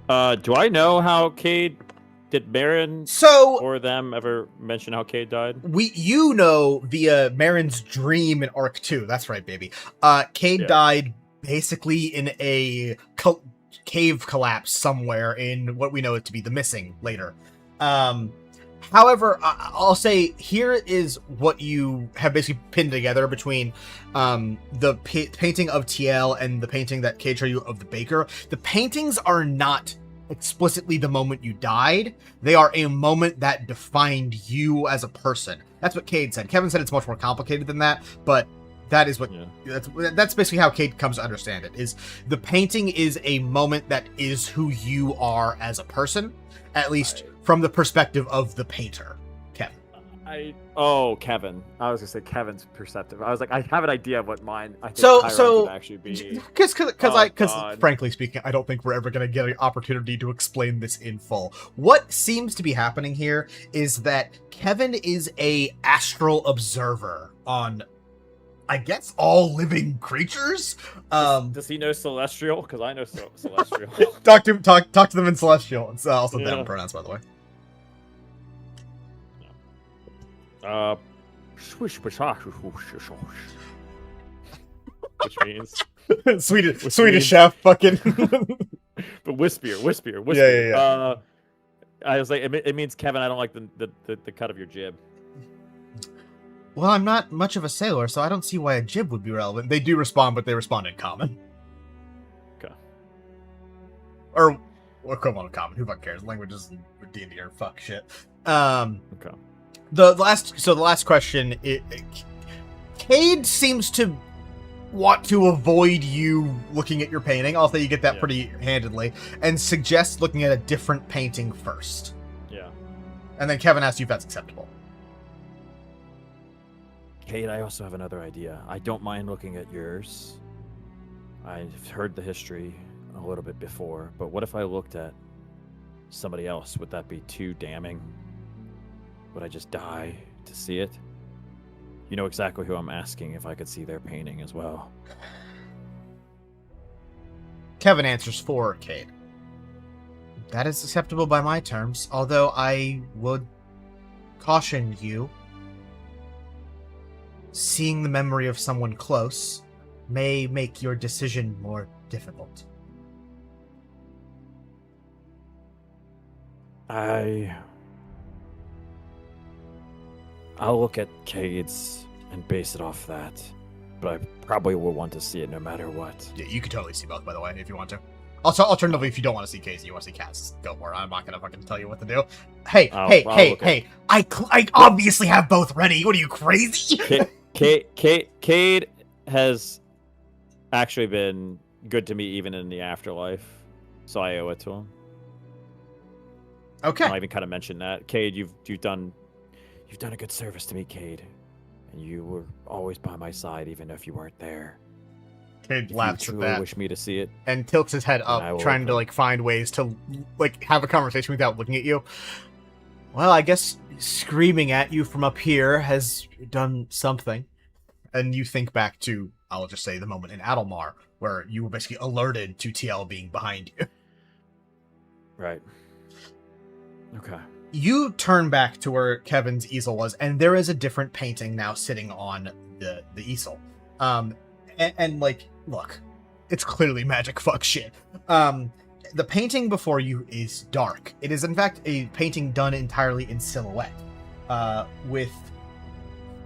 Do I know how Cade... Did Marin or them ever mention how Cade died? You know via Marin's dream in Arc 2. That's right, baby. Cade died basically in a cave collapse somewhere in what we know it to be the Missing later. However, I'll say here is what you have basically pinned together between the painting of TL and the painting that Cade showed you of the Baker. The paintings are not explicitly the moment you died. They are a moment that defined you as a person. That's what Cade said. Kevin said it's much more complicated than that, but that is what that's basically how Cade comes to understand it. Is the painting is a moment that is who you are as a person, at least from the perspective of the painter, Kevin. Kevin. I was gonna say Kevin's perceptive. I was like, I have an idea of what mine. I think Chiron's would actually be. Because frankly speaking, I don't think we're ever gonna get an opportunity to explain this in full. What seems to be happening here is that Kevin is a astral observer on, I guess, all living creatures. Does he know Celestial? Because I know Celestial. talk to them in Celestial. It's also them pronouns, by the way. Which means Swedish chef, fucking. But Wispier. Yeah. I was like, it means Kevin. I don't like the cut of your jib. Well, I'm not much of a sailor, so I don't see why a jib would be relevant. They do respond, but they respond in common. Okay. Or equivalent of common. Who fuck cares? Languages in D&D are fuck shit. Okay. The last question. Cade seems to want to avoid you looking at your painting. I'll say you get that pretty handedly, and suggests looking at a different painting first. Yeah. And then Kevin asks you if that's acceptable. Cade, I also have another idea. I don't mind looking at yours. I've heard the history a little bit before, but what if I looked at somebody else? Would that be too damning? Would I just die to see it? You know exactly who I'm asking if I could see their painting as well. Kevin answers for Cade. That is acceptable by my terms, although I would caution you. Seeing the memory of someone close may make your decision more difficult. I'll look at Cade's and base it off that, but I probably will want to see it no matter what. Yeah, you could totally see both, by the way, if you want to. Also, alternatively, if you don't want to see Casey, you want to see Cass, go for it. I'm not gonna fucking tell you what to do. Hey, I obviously have both ready. What are you, crazy? Cade has actually been good to me even in the afterlife, so I owe it to him. Okay. I even kind of mentioned that. Cade, you've done a good service to me, Cade. And you were always by my side, even if you weren't there. Cade laughs at that. Wish me to see it. And tilts his head up, trying to, find ways to, have a conversation without looking at you. Well, I guess screaming at you from up here has done something. And you think back to, I'll just say, the moment in Adelmar, where you were basically alerted to TL being behind you. Right. Okay. You turn back to where Kevin's easel was, and there is a different painting now sitting on the easel. Look, it's clearly magic fuck shit. The painting before you is dark. It is, in fact, a painting done entirely in silhouette, with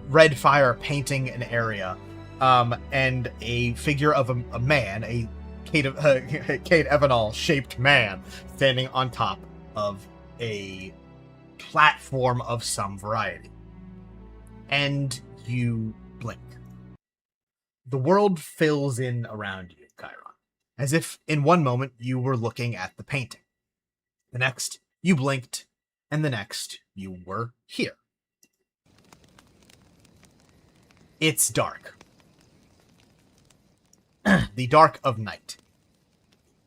red fire painting an area, and a figure of a man, a Cade Evanol-shaped man, standing on top of a platform of some variety. And you blink. The world fills in around you, Chiron, as if in one moment you were looking at the painting. The next, you blinked, and the next, you were here. It's dark. The dark of night.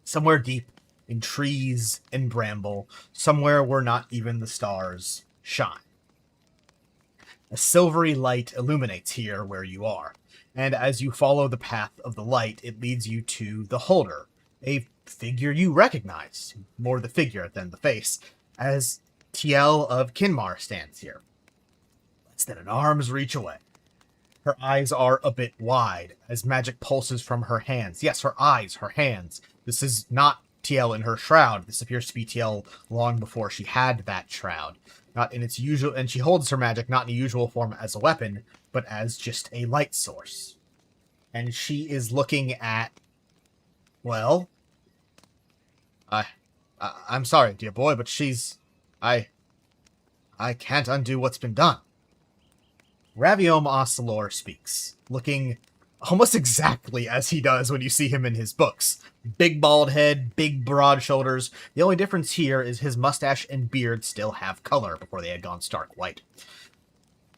Somewhere deep in trees and bramble, somewhere where not even the stars shine. A silvery light illuminates here where you are, and as you follow the path of the light, it leads you to the holder, a figure you recognize, more the figure than the face, as TL of Kinmar stands here, less than an arm's reach away. Her eyes are a bit wide, as magic pulses from her hands. Yes, her eyes, her hands. This is not TL in her shroud. This appears to be TL long before she had that shroud. Not in its usual, and she holds her magic not in a usual form as a weapon, but as just a light source. And she is looking at, well, I'm sorry, dear boy, but I can't undo what's been done. Raviom Oscillor speaks, looking almost exactly as he does when you see him in his books. Big bald head, big broad shoulders. The only difference here is his mustache and beard still have color before they had gone stark white.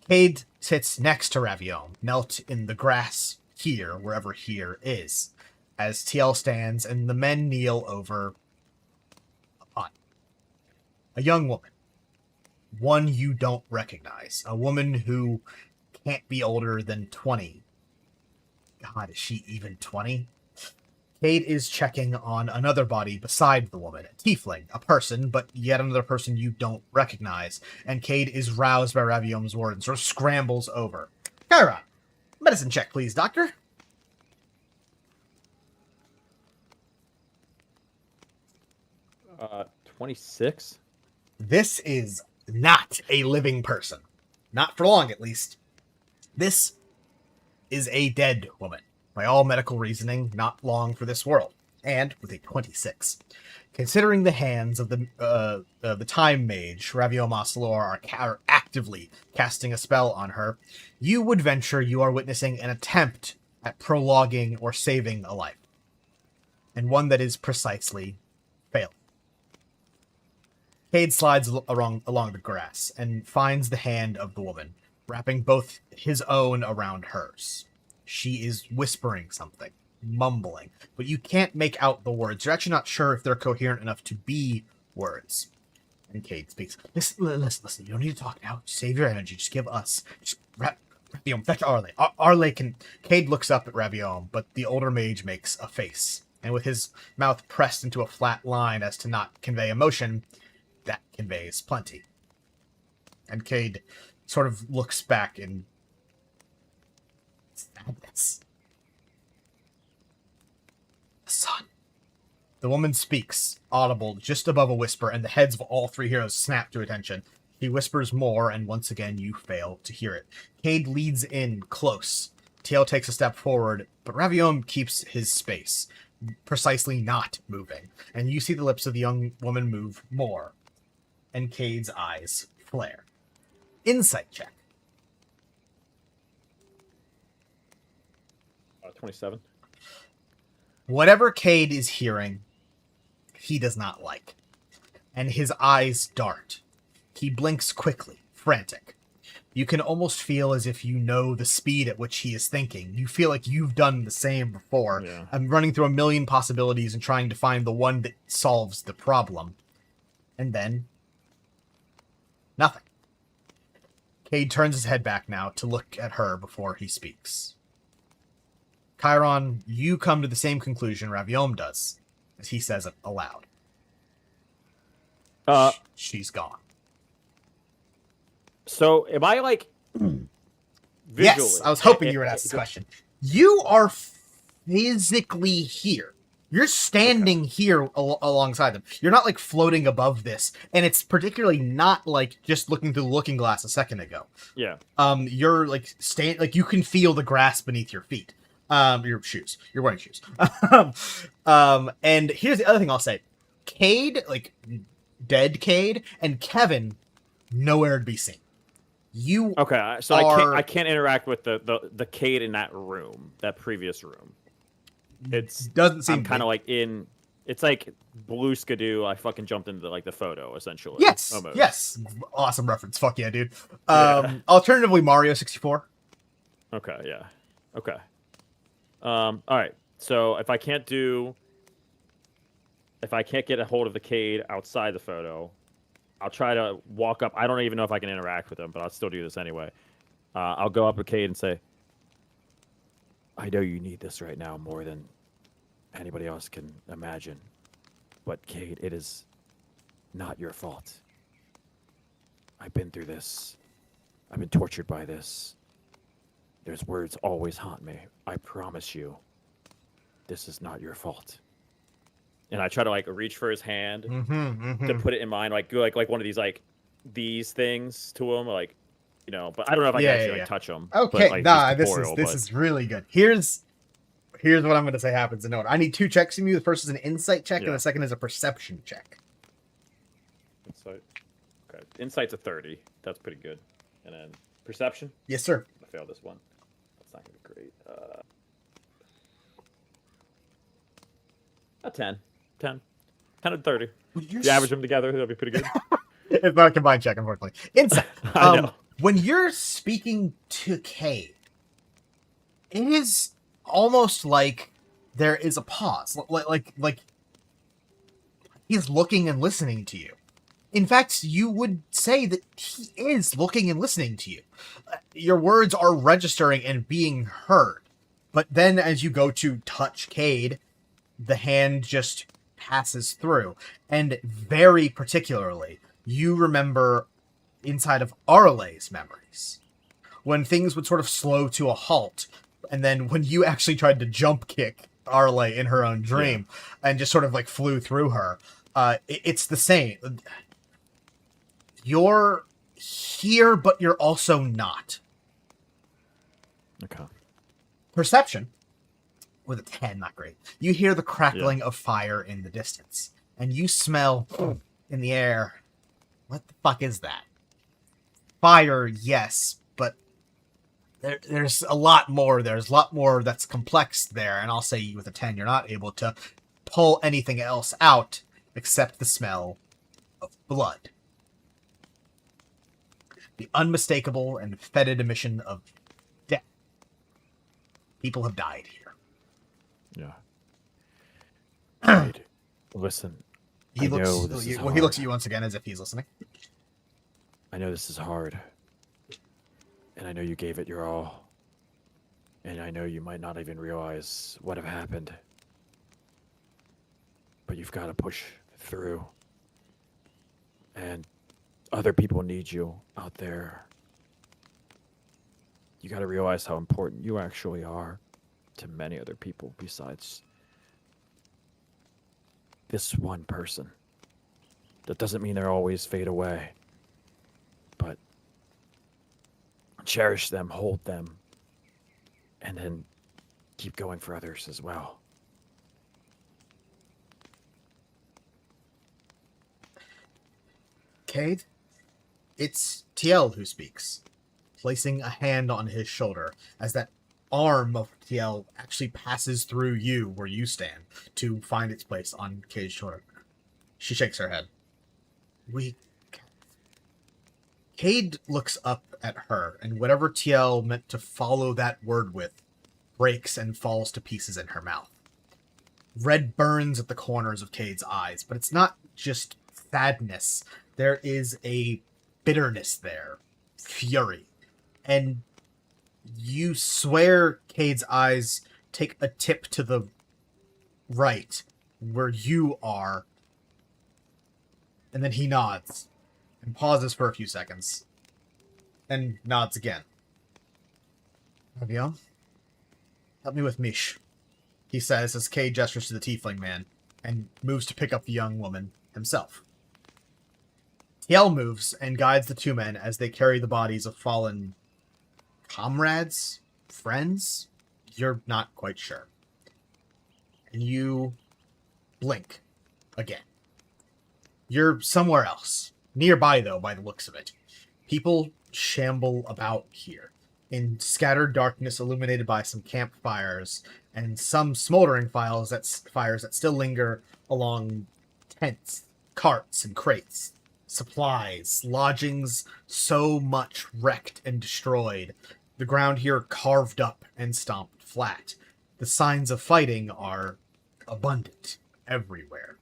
Cade sits next to Raviom, knelt in the grass here, wherever here is, as TL stands and the men kneel over a pot. A young woman. One you don't recognize. A woman who can't be older than 20. God, is she even 20? Cade is checking on another body beside the woman, a tiefling, a person, but yet another person you don't recognize. And Cade is roused by Raviom's word and sort of scrambles over. Chiron, medicine check, please, doctor. 26. This is not a living person. Not for long, at least. This is a dead woman. By all medical reasoning, not long for this world. And with a 26. Considering the hands of the time mage, Raviom Oscillor, are actively casting a spell on her, you would venture you are witnessing an attempt at prologuing or saving a life. And one that is precisely failing. Cade slides along the grass and finds the hand of the woman, wrapping both his own around hers. She is whispering something, mumbling, but you can't make out the words. You're actually not sure if they're coherent enough to be words. And Cade speaks. Listen. You don't need to talk now. Save your energy. Just give us. Just Raviom, fetch Arle. Arle can... Cade looks up at Raviom, but the older mage makes a face. And with his mouth pressed into a flat line as to not convey emotion, that conveys plenty. And Cade sort of looks back in sadness. Son. The woman speaks, audible just above a whisper, and the heads of all three heroes snap to attention. He whispers more, and once again you fail to hear it. Cade leads in close. TL takes a step forward, but Raviom keeps his space, precisely not moving. And you see the lips of the young woman move more. And Cade's eyes flare. Insight check. 27. Whatever Cade is hearing, he does not like. And his eyes dart. He blinks quickly, frantic. You can almost feel as if you know the speed at which he is thinking. You feel like you've done the same before. Yeah. I'm running through a million possibilities and trying to find the one that solves the problem. And then... nothing. Cade turns his head back now to look at her before he speaks. Chiron, you come to the same conclusion Raviom does, as he says it aloud. She's gone. So, am I, like... visually? Yes, I was hoping you would ask this question. You are physically here. You're standing here alongside them. You're not, like, floating above this, and it's particularly not, like, just looking through the looking glass a second ago. Yeah. You're, like, you can feel the grass beneath your feet. Your shoes. You're wearing shoes. And here's the other thing I'll say. Cade, like, dead Cade, and Kevin, nowhere to be seen. You okay, so I can't interact with the Cade in that room, that previous room. It's doesn't seem I'm kind of like in. It's like Blue Skidoo. I fucking jumped into like the photo essentially. Yes, almost. Yes, awesome reference. Fuck yeah, dude. Alternatively, Mario 64. Okay, yeah, okay. All right. So if I can't get a hold of the Cade outside the photo, I'll try to walk up. I don't even know if I can interact with him, but I'll still do this anyway. I'll go up to Cade and say, I know you need this right now more than anybody else can imagine. But Cade, it is not your fault. I've been through this. I've been tortured by this. There's words always haunt me. I promise you, this is not your fault. And I try to like reach for his hand to put it in mine, like do like one of these things to him, like, you know. But I don't know if I can actually touch him. Okay, but, like, this is really good. Here's what I'm going to say happens in order. I need 2 checks from you. The first is an insight check, and the second is a perception check. Insight's a 30. That's pretty good. And then perception. Yes, sir. I failed this one. That's not gonna be great. A 10. 10. 10 and 30. If you average them together, that'll be pretty good. It's not a combined check, unfortunately. Insight. I know. When you're speaking to Cade, it is almost like there is a pause. Like he's looking and listening to you. In fact, you would say that he is looking and listening to you. Your words are registering and being heard. But then as you go to touch Cade, the hand just passes through. And very particularly, you remember inside of Arle's memories, when things would sort of slow to a halt, and then when you actually tried to jump kick Arle in her own dream, and just sort of like flew through her, it's the same. You're here, but you're also not. Okay. Perception, with a 10, not great. You hear the crackling of fire in the distance, and you smell in the air. What the fuck is that? Fire, yes, but there's a lot more. There's a lot more that's complex there, and I'll say with a 10, you're not able to pull anything else out except the smell of blood. The unmistakable and fetid emission of death. People have died here. Yeah. Wait, listen. He looks at you once again as if he's listening. I know this is hard. And I know you gave it your all. And I know you might not even realize what have happened. But you've got to push through. And other people need you out there. You got to realize how important you actually are to many other people besides this one person. That doesn't mean they'll always fade away. But cherish them, hold them, and then keep going for others as well. Cade? It's TL who speaks, placing a hand on his shoulder as that arm of TL actually passes through you where you stand to find its place on Cade's shoulder. She shakes her head. Cade looks up at her, and whatever TL meant to follow that word with breaks and falls to pieces in her mouth. Red burns at the corners of Cade's eyes, but it's not just sadness. There is a bitterness there, fury, and you swear Cade's eyes take a tip to the right, where you are, and then he nods, and pauses for a few seconds, and nods again. Ravion, help me with Mish, he says as Cade gestures to the tiefling man, and moves to pick up the young woman himself. TL moves and guides the two men as they carry the bodies of fallen comrades? Friends? You're not quite sure. And you blink again. You're somewhere else. Nearby, though, by the looks of it. People shamble about here, in scattered darkness illuminated by some campfires and some smoldering fires that still linger along tents, carts, and crates. Supplies, lodgings, so much wrecked and destroyed. The ground here carved up and stomped flat. The signs of fighting are abundant everywhere.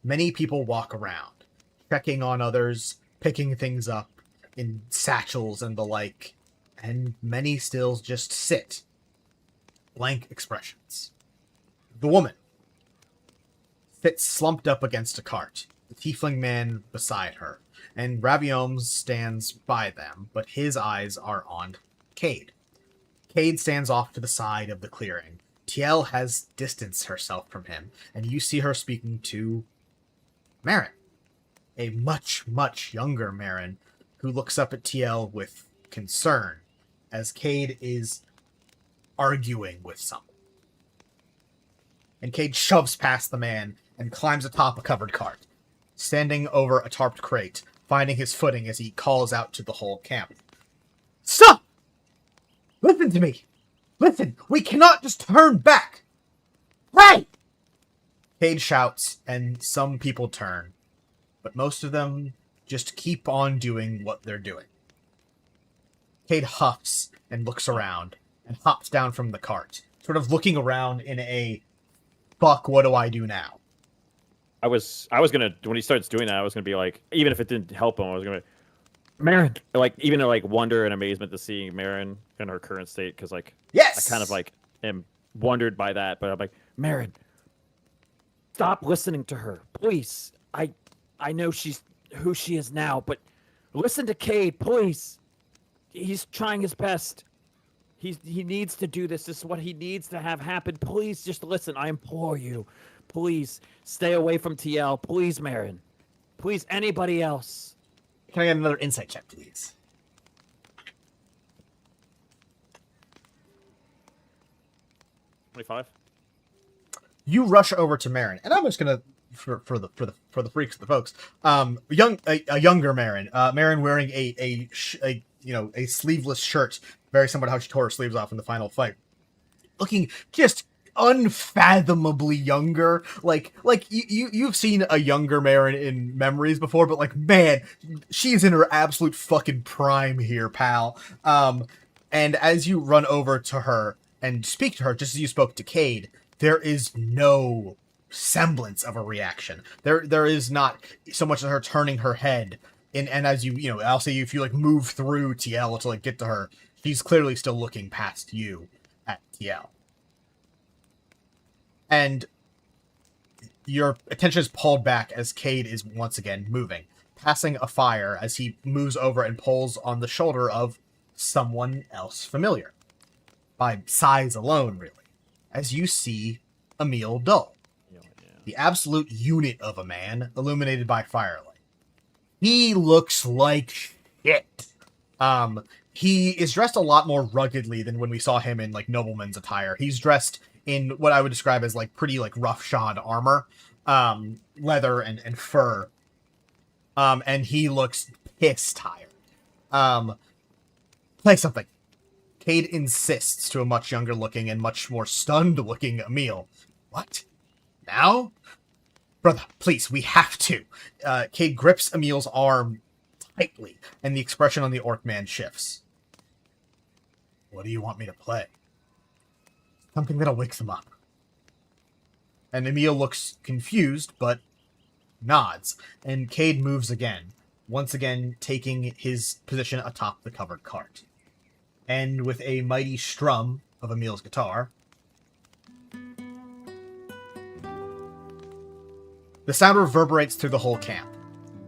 Many people walk around, checking on others, picking things up in satchels and the like, and many still just sit. Blank expressions. The woman sits slumped up against a cart, the tiefling man beside her, and Raviom stands by them, but his eyes are on Cade. Cade stands off to the side of the clearing. TL has distanced herself from him, and you see her speaking to Marin, a much, much younger Marin, who looks up at TL with concern, as Cade is arguing with someone. And Cade shoves past the man and climbs atop a covered cart. Standing over a tarped crate, finding his footing as he calls out to the whole camp. Stop! Listen to me! Listen, we cannot just turn back! Hey! Cade shouts, and some people turn, but most of them just keep on doing what they're doing. Cade huffs and looks around, and hops down from the cart, sort of looking around in a, fuck, what do I do now? I was gonna, when he starts doing that, I was gonna be like, even if it didn't help him, I was gonna be, Marin, like, even like wonder and amazement to see Marin in her current state, because like, Yes! I kind of like am wondered by that, but I'm like, Marin, stop listening to her, please. I know she's who she is now, but listen to Cade, please. He's trying his best. He needs to do this. This is what he needs to have happen. Please just listen. I implore you. Please stay away from TL. Please, Marin. Please, anybody else. Can I get another insight check, please? 25. You rush over to Marin, and I'm just gonna for the freaks, the folks, a younger Marin, Marin wearing a sleeveless shirt, very similar to how she tore her sleeves off in the final fight, looking just unfathomably younger. Like you've seen a younger Marin in memories before, but like, man, she's in her absolute fucking prime here, pal. And as you run over to her and speak to her, just as you spoke to Cade, there is no semblance of a reaction. There is not so much as her turning her head. And as I'll say, if you like move through TL to like get to her, she's clearly still looking past you at TL. And your attention is pulled back as Cade is once again moving, passing a fire as he moves over and pulls on the shoulder of someone else familiar. By size alone, really. As you see Emil Dull, the absolute unit of a man, illuminated by firelight. He looks like shit. He is dressed a lot more ruggedly than when we saw him in like nobleman's attire. He's dressed in what I would describe as like pretty like roughshod armor, leather and fur. And he looks piss tired. Play something. Cade insists to a much younger looking and much more stunned looking Emil. What? Now? Brother, please, we have to. Cade grips Emil's arm tightly, and the expression on the orc man shifts. What do you want me to play? Something that'll wake them up. And Emil looks confused, but nods, and Cade moves again, once again taking his position atop the covered cart. And with a mighty strum of Emil's guitar, the sound reverberates through the whole camp.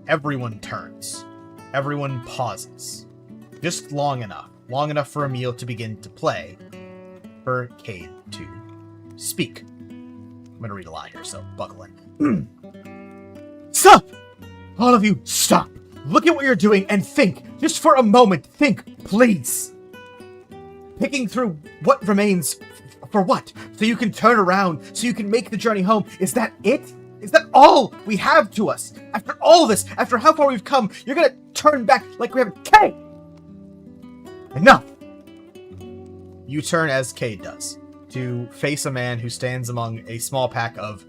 Everyone turns. Everyone pauses. Just long enough for Emil to begin to play, for Cade to speak. I'm going to read a line here, so buckle in. Stop! All of you, stop! Look at what you're doing and think. Just for a moment, think, please. Picking through what remains, for what? So you can turn around, so you can make the journey home. Is that it? Is that all we have to us? After all this, after how far we've come, you're gonna turn back like we haven't. Cade! Enough! You turn as Cade does, to face a man who stands among a small pack of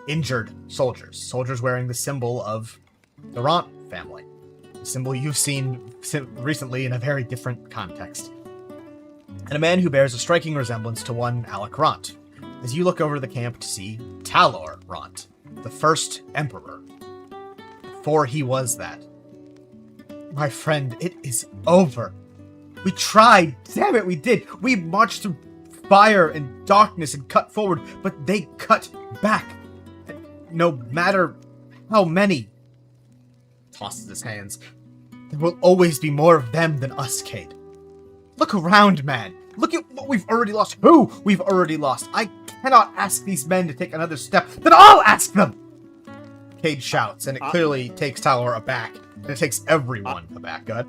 injured soldiers. Soldiers wearing the symbol of the Ront family. A symbol you've seen recently in a very different context. And a man who bears a striking resemblance to one Alec Ront, as you look over the camp to see Talor Ront, the first emperor. Before he was that. My friend, it is over. We tried. Damn it, we did. We marched through fire and darkness and cut forward, but they cut back. No matter how many. Tosses his hands. There will always be more of them than us, Cade. Look around, man. Look at what we've already lost. Who we've already lost. I cannot ask these men to take another step. Then I'll ask them! Cade shouts, and it clearly takes Talor aback. And it takes everyone aback. Go ahead.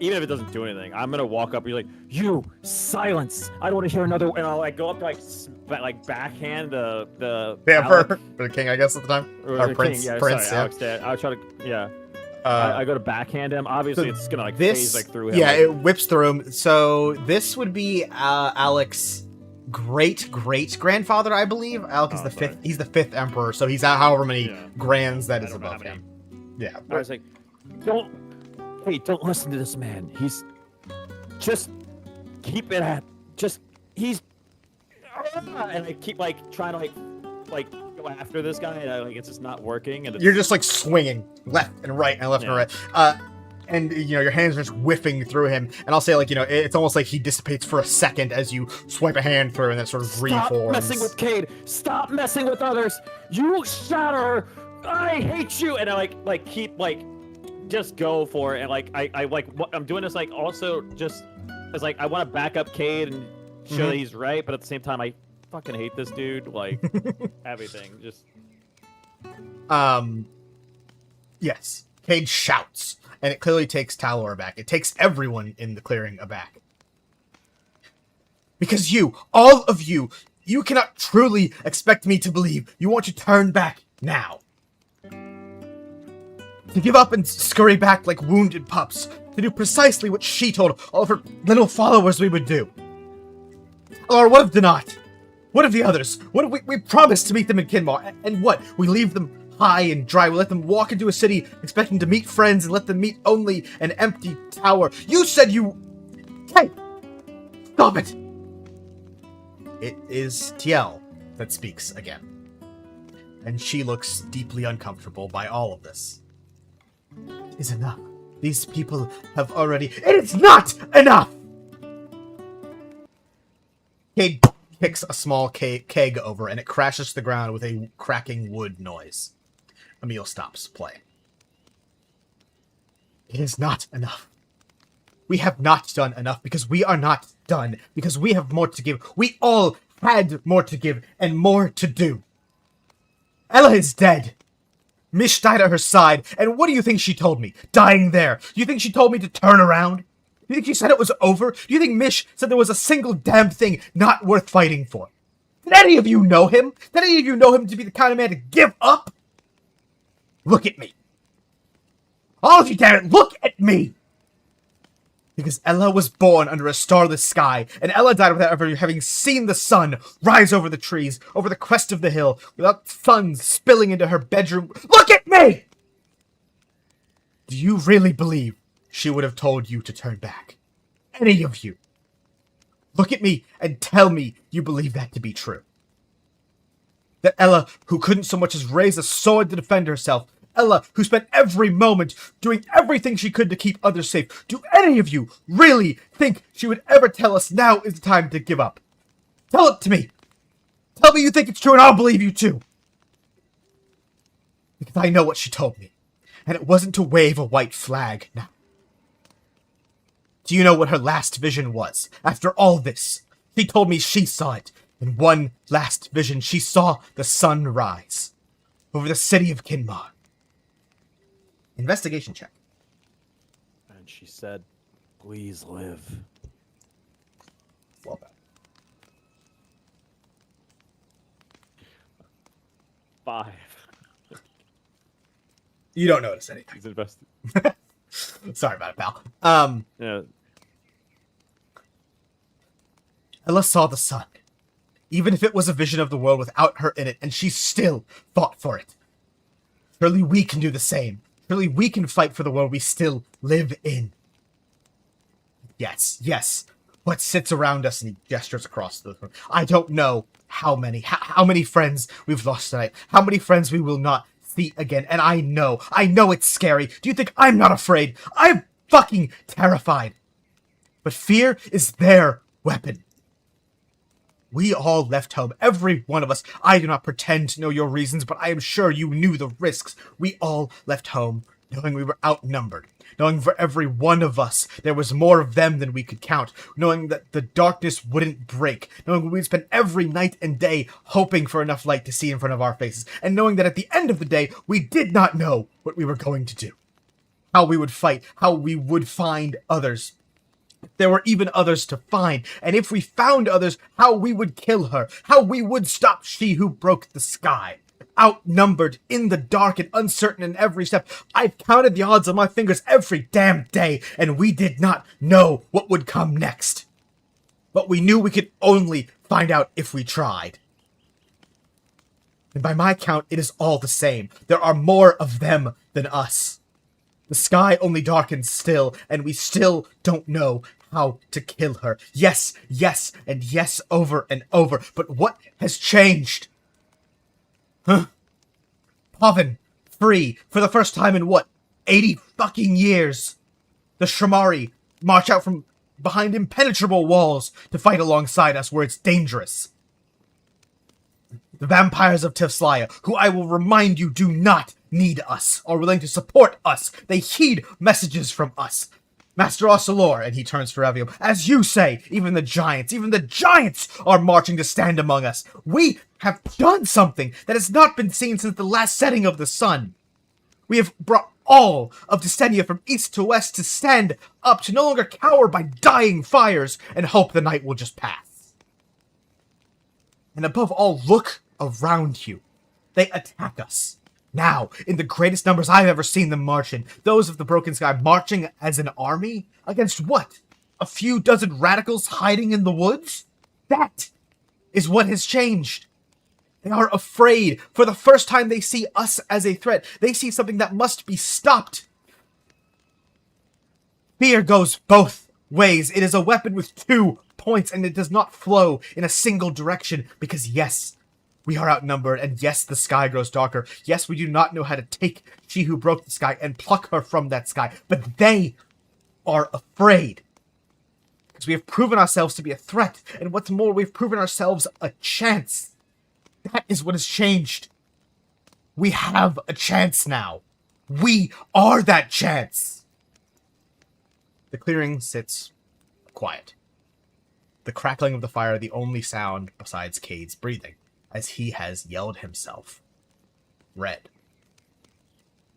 Even if it doesn't do anything, I'm gonna walk up and be like, "You silence! I don't want to hear another." And I'll like go up to like backhand the for the king, I guess at the time. Or Or the prince. king, yeah, Prince. sorry, Yeah. Alex, I'll try to I go to backhand him. Obviously, it's gonna like phase like through him. Yeah, it whips through him. So this would be Alec's great grandfather, I believe. Alec is the fifth. He's the fifth emperor, so he's however many grands that is above him. Yeah. I was like, don't listen to this man. He's just keep it at he's and I keep like trying to like go after this guy, and it's just not working. And you're just like swinging left and right and left and right. And your hands are just whiffing through him. And I'll say it's almost like he dissipates for a second as you swipe a hand through, and then sort of reforms. Stop messing with Cade. Stop messing with others. You shatter. I hate you. And I like keep just go for it. And I'm doing this also just as I want to back up Cade and show that he's right, but at the same time I fucking hate this dude. Everything just. Yes. Cade shouts, and it clearly takes Talor aback. It takes everyone in the clearing aback. Because all of you cannot truly expect me to believe you want to turn back now. To give up and scurry back like wounded pups. To do precisely what she told all of her little followers we would do. Or what of Donat? What of the others? What if we promised to meet them in Kinmar, and what? We leave them high and dry. We let them walk into a city expecting to meet friends and let them meet only an empty tower. You said you... Hey! Stop it! It is Tiel that speaks again. And she looks deeply uncomfortable by all of this. It is enough. These people have already... It is not enough! Cade kicks a small keg over, and it crashes to the ground with a cracking wood noise. Emil stops playing. It is not enough. We have not done enough because we are not done. Because we have more to give. We all had more to give and more to do. Ella is dead. Mish died at her side, and what do you think she told me? Dying there. Do you think she told me to turn around? Do you think she said it was over? Do you think Mish said there was a single damn thing not worth fighting for? Did any of you know him? Did any of you know him to be the kind of man to give up? Look at me. All of you, damn it, look at me! Because Ella was born under a starless sky, and Ella died without ever having seen the sun rise over the trees, over the crest of the hill, without sun spilling into her bedroom. Look at me! Do you really believe she would have told you to turn back? Any of you? Look at me and tell me you believe that to be true. That Ella, who couldn't so much as raise a sword to defend herself, Ella, who spent every moment doing everything she could to keep others safe, do any of you really think she would ever tell us now is the time to give up? Tell it to me! Tell me you think it's true and I'll believe you too! Because I know what she told me, and it wasn't to wave a white flag now. Do you know what her last vision was? After all this, she told me she saw it. In one last vision, she saw the sun rise over the city of Kinmar. Investigation check. And she said, please live. Well done. 5. You don't notice anything. He's invested. Sorry about it, pal. Yeah. Ella saw the sun, even if it was a vision of the world without her in it, and she still fought for it. Surely we can do the same. Surely we can fight for the world we still live in. Yes. What sits around us, and he gestures across the room. I don't know how many friends we've lost tonight, how many friends we will not see again, and I know it's scary. Do you think I'm not afraid? I'm fucking terrified. But fear is their weapon. We all left home, every one of us. I do not pretend to know your reasons, but I am sure you knew the risks. We all left home, knowing we were outnumbered, knowing for every one of us there was more of them than we could count, knowing that the darkness wouldn't break, knowing we'd spend every night and day hoping for enough light to see in front of our faces, and knowing that at the end of the day, we did not know what we were going to do, how we would fight, how we would find others. There were even others to find, and if we found others, how we would kill her, how we would stop she who broke the sky. outnumbered, in the dark and uncertain in every step. I've counted the odds on my fingers every damn day, and we did not know what would come next. But we knew we could only find out if we tried. And by my count, it is all the same. There are more of them than us. The sky only darkens still, and we still don't know how to kill her. Yes, yes, and yes, over and over. But what has changed? Huh? Pavan, free, for the first time in what, 80 fucking years? The Shamari march out from behind impenetrable walls to fight alongside us where it's dangerous. The vampires of Tifslaya, who I will remind you do not need us, are willing to support us. They heed messages from us. Master Ocelor, and he turns to Ravium, as you say, even the giants are marching to stand among us. We have done something that has not been seen since the last setting of the sun. We have brought all of Destenia from east to west to stand up, to no longer cower by dying fires and hope the night will just pass. And above all, look around you. They attack us. Now, in the greatest numbers I've ever seen them march in, those of the Broken Sky marching as an army? Against what? A few dozen radicals hiding in the woods? That is what has changed. They are afraid. For the first time, they see us as a threat. They see something that must be stopped. Fear goes both ways. It is a weapon with 2 points, and it does not flow in a single direction, because yes, we are outnumbered, and yes, the sky grows darker. Yes, we do not know how to take she who broke the sky and pluck her from that sky, but they are afraid. Because we have proven ourselves to be a threat, and what's more, we've proven ourselves a chance. That is what has changed. We have a chance now. We are that chance. The clearing sits quiet. The crackling of the fire, the only sound besides Cade's breathing, as he has yelled himself red.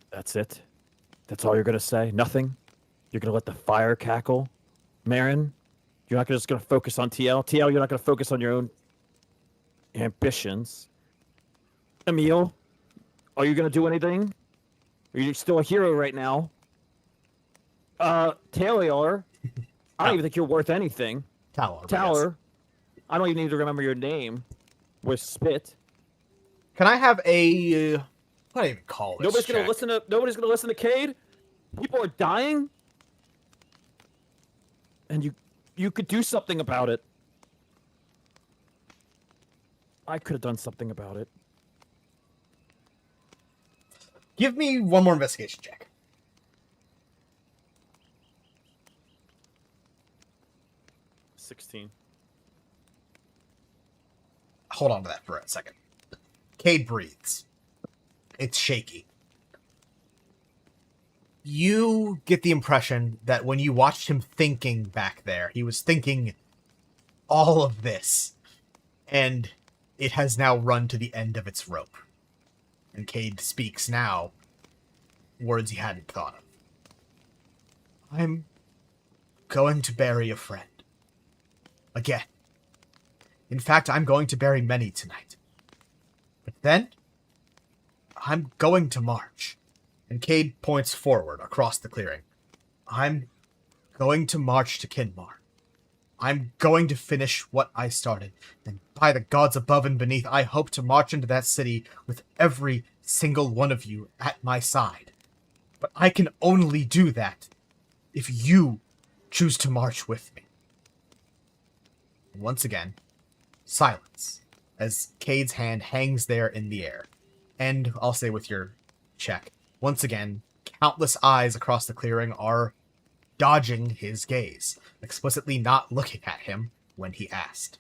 That's it? That's all you're going to say? Nothing? You're going to let the fire cackle? Marin, you're not just going to focus on TL? TL, you're not going to focus on your own ambitions? Emil, are you going to do anything? Are you still a hero right now? Taylor, I don't even think you're worth anything. Taylor, I don't even need to remember your name. With spit. Can I have a what do I even call this? Nobody's gonna listen to Cade? People are dying? And you could do something about it. I could have done something about it. Give me one more investigation check. 16. Hold on to that for a second. Cade breathes. It's shaky. You get the impression that when you watched him thinking back there, he was thinking all of this, and it has now run to the end of its rope. And Cade speaks now words he hadn't thought of. I'm going to bury a friend. Again. In fact, I'm going to bury many tonight. But then, I'm going to march. And Cade points forward across the clearing. I'm going to march to Kinmar. I'm going to finish what I started. And by the gods above and beneath, I hope to march into that city with every single one of you at my side. But I can only do that if you choose to march with me. And once again, silence, as Cade's hand hangs there in the air. And I'll say with your check, once again, countless eyes across the clearing are dodging his gaze, explicitly not looking at him when he asked.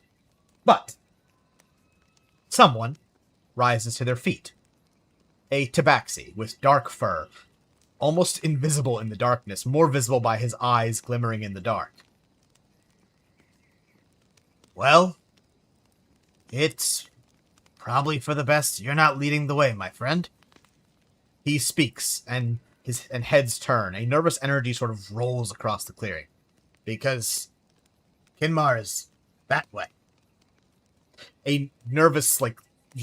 But someone rises to their feet. A tabaxi with dark fur, almost invisible in the darkness, more visible by his eyes glimmering in the dark. Well, it's probably for the best you're not leading the way, my friend. He speaks, and his heads turn. A nervous energy sort of rolls across the clearing. Because Kinmar is that way. A nervous,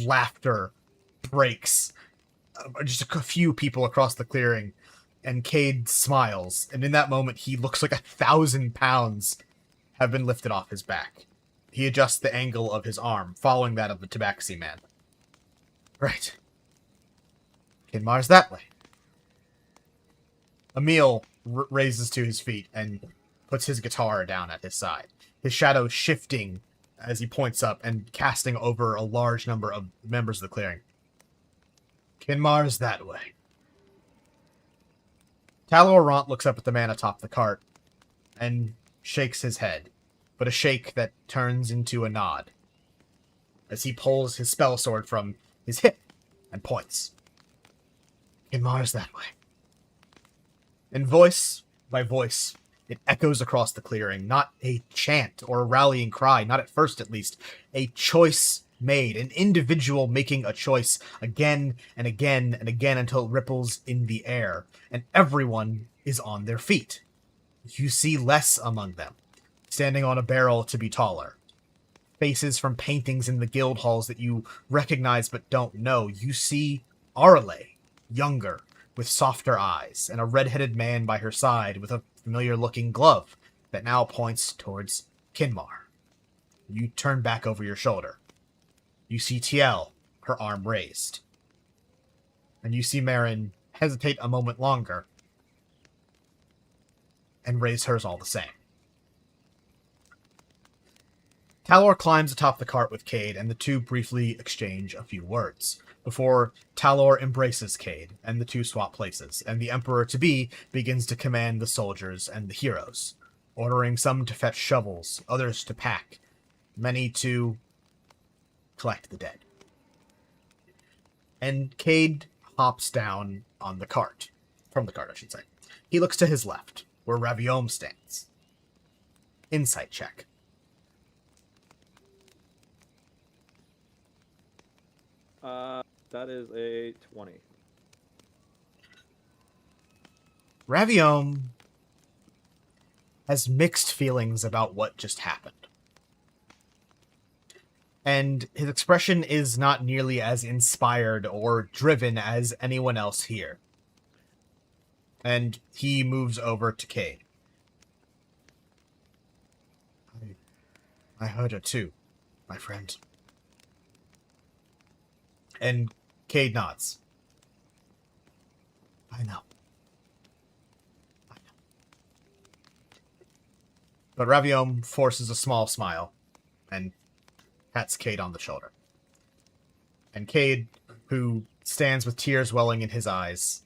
laughter breaks. Just a few people across the clearing, and Cade smiles, and in that moment he looks like 1,000 pounds have been lifted off his back. He adjusts the angle of his arm, following that of the Tabaxi man. Right. Kinmar's that way. Emil raises to his feet and puts his guitar down at his side, his shadow shifting as he points up and casting over a large number of members of the clearing. Kinmar's that way. Talorant looks up at the man atop the cart and shakes his head, but a shake that turns into a nod as he pulls his spell sword from his hip and points. Kinmar's that way. And voice by voice, it echoes across the clearing, not a chant or a rallying cry, not at first at least, a choice made, an individual making a choice again and again and again until it ripples in the air, and everyone is on their feet. You see less among them, standing on a barrel to be taller. Faces from paintings in the guild halls that you recognize but don't know. You see Arle, younger, with softer eyes, and a red-headed man by her side with a familiar-looking glove that now points towards Kinmar. You turn back over your shoulder. You see Tiel, her arm raised. And you see Marin hesitate a moment longer and raise hers all the same. Talor climbs atop the cart with Cade, and the two briefly exchange a few words, before Talor embraces Cade, and the two swap places, and the Emperor-to-be begins to command the soldiers and the heroes, ordering some to fetch shovels, others to pack, many to collect the dead. And Cade hops down on the cart, from the cart, I should say. He looks to his left, where Raviome stands. Insight check. That is a 20. Raviome has mixed feelings about what just happened. And his expression is not nearly as inspired or driven as anyone else here. And he moves over to Cade. I heard her too, my friend. And Cade nods. I know. But Raviome forces a small smile and pats Cade on the shoulder. And Cade, who stands with tears welling in his eyes,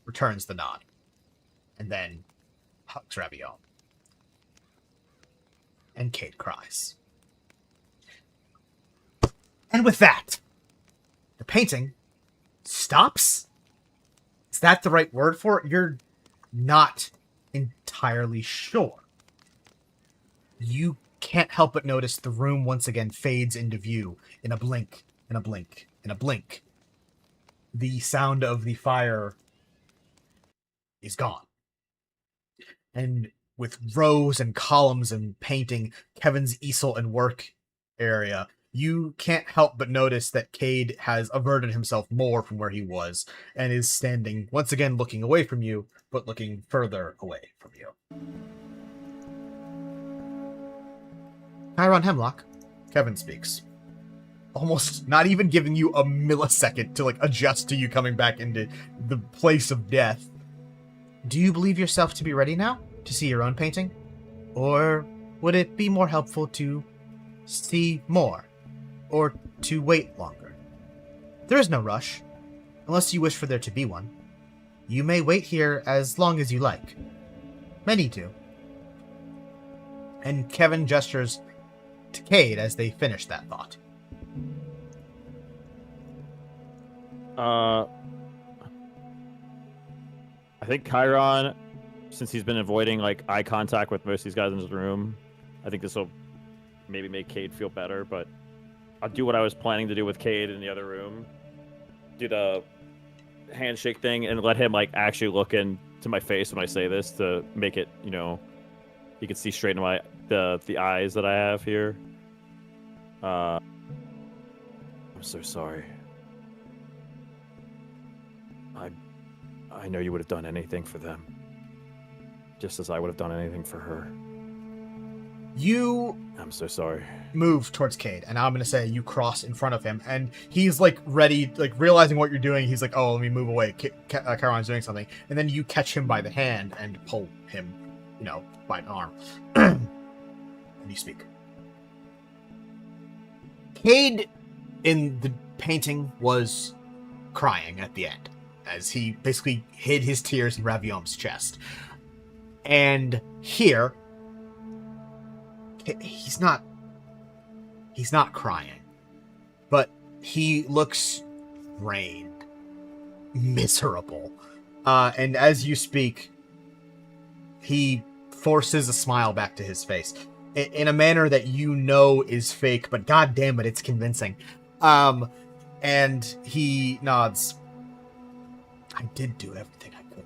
returns the nod. And then hugs Raviome. And Cade cries. And with that, the painting stops? Is that the right word for it? You're not entirely sure. You can't help but notice the room once again fades into view in a blink, in a blink, in a blink. The sound of the fire is gone. And with rows and columns and painting Kevin's easel and work area, you can't help but notice that Cade has averted himself more from where he was and is standing, once again looking away from you, but looking further away from you. Chiron Hemlock, Kevin speaks. Almost not even giving you a millisecond to adjust to you coming back into the place of death. Do you believe yourself to be ready now to see your own painting? Or would it be more helpful to see more? Or to wait longer? There is no rush, unless you wish for there to be one. You may wait here as long as you like. Many do. And Kevin gestures to Cade as they finish that thought. I think Chiron, since he's been avoiding eye contact with most of these guys in his room, I think this will maybe make Cade feel better, but I'll do what I was planning to do with Cade in the other room. Do the handshake thing and let him actually look into my face when I say this to make it, he can see straight into the eyes that I have here. I'm so sorry. I know you would have done anything for them. Just as I would have done anything for her. You I'm so sorry. move towards Cade, and I'm going to say you cross in front of him, and he's, like, ready, like, realizing what you're doing. He's like, oh, let me move away. Chiron's doing something. And then you catch him by the hand and pull him, by an arm. And you speak. Cade, in the painting, was crying at the end, as he basically hid his tears in Raviom's chest. And here, he's not crying, but he looks drained, miserable. And as you speak, he forces a smile back to his face in a manner that is fake, but god damn it, it's convincing. And he nods. I did do everything I could.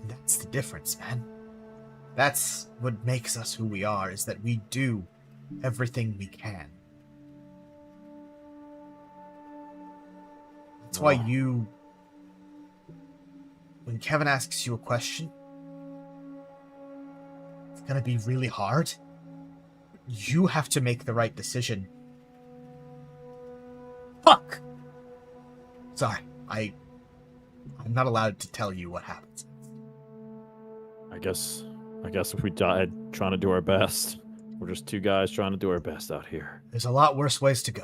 And that's the difference, man. That's what makes us who we are, is that we do everything we can. That's why when Kevin asks you a question, it's gonna be really hard. You have to make the right decision. Fuck! Sorry, I'm not allowed to tell you what happens. I guess if we died trying to do our best, we're just two guys trying to do our best out here. There's a lot worse ways to go.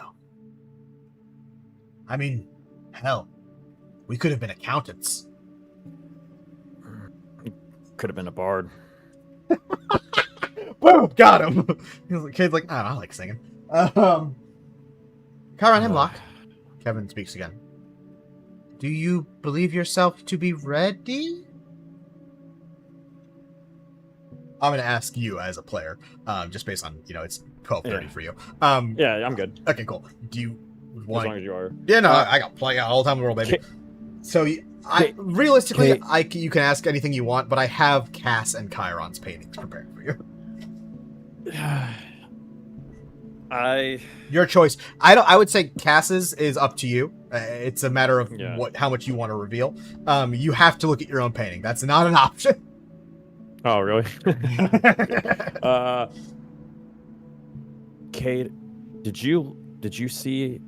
I mean, hell, we could have been accountants. Could have been a bard. Boom! Got him! Kid's like, I like singing. Chiron Hemlock. Kevin speaks again. Do you believe yourself to be ready? I'm going to ask you as a player, just based on, it's 12:30 for you. Yeah, I'm good. Okay, cool. Do you want... As long as you are. Yeah, no, I got all the time in the world, baby. So, realistically, you can ask anything you want, but I have Cass and Chiron's paintings prepared for you. Your choice. I would say Cass's is up to you. It's a matter of how much you want to reveal. You have to look at your own painting. That's not an option. Oh, really? Cade, did you see?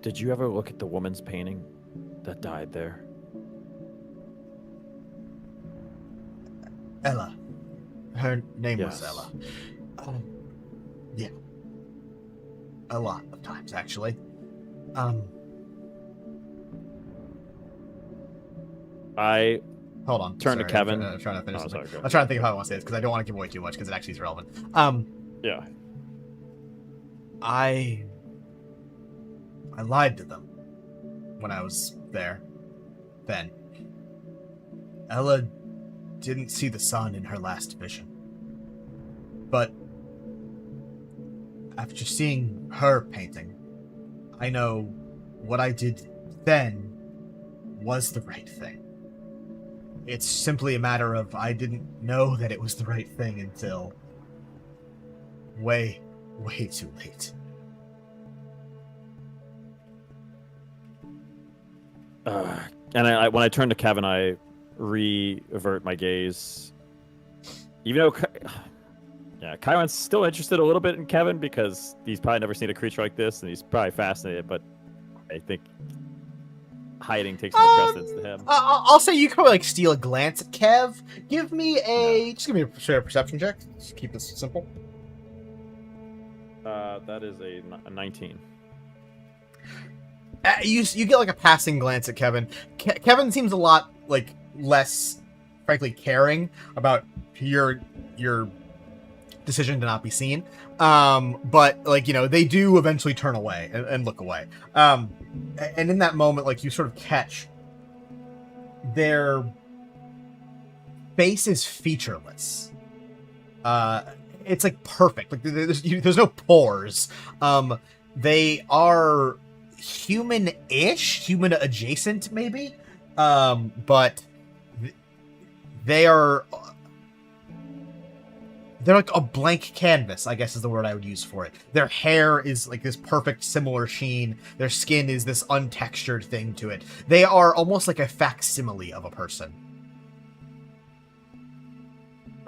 Did you ever look at the woman's painting that died there? Ella. Her name was Ella. Yeah. A lot of times, actually. Hold on. Turn to Kevin. I'm trying to finish. Sorry, I'm trying to think of how I want to say this because I don't want to give away too much because it actually is relevant. Yeah. I lied to them when I was there. Then Ella didn't see the sun in her last vision, but after seeing her painting, I know what I did then was the right thing. It's simply a matter of I didn't know that it was the right thing until way, way too late. And when I turn to Kevin, I re-avert my gaze. Even though, Chiron's still interested a little bit in Kevin because he's probably never seen a creature like this, and he's probably fascinated, but I think hiding takes more precedence to him. I'll say you can probably steal a glance at Kev. Give me a perception check. Just keep this simple. That is a 19. You get a passing glance at Kevin. Kevin seems a lot less, frankly, caring about your decision to not be seen. But they do eventually turn away and look away. And in that moment, you sort of catch their face is featureless. It's perfect. There's no pores. They are human-ish, human adjacent, maybe. But they are they're like a blank canvas, I guess is the word I would use for it. Their hair is like this perfect similar sheen. Their skin is this untextured thing to it. They are almost like a facsimile of a person.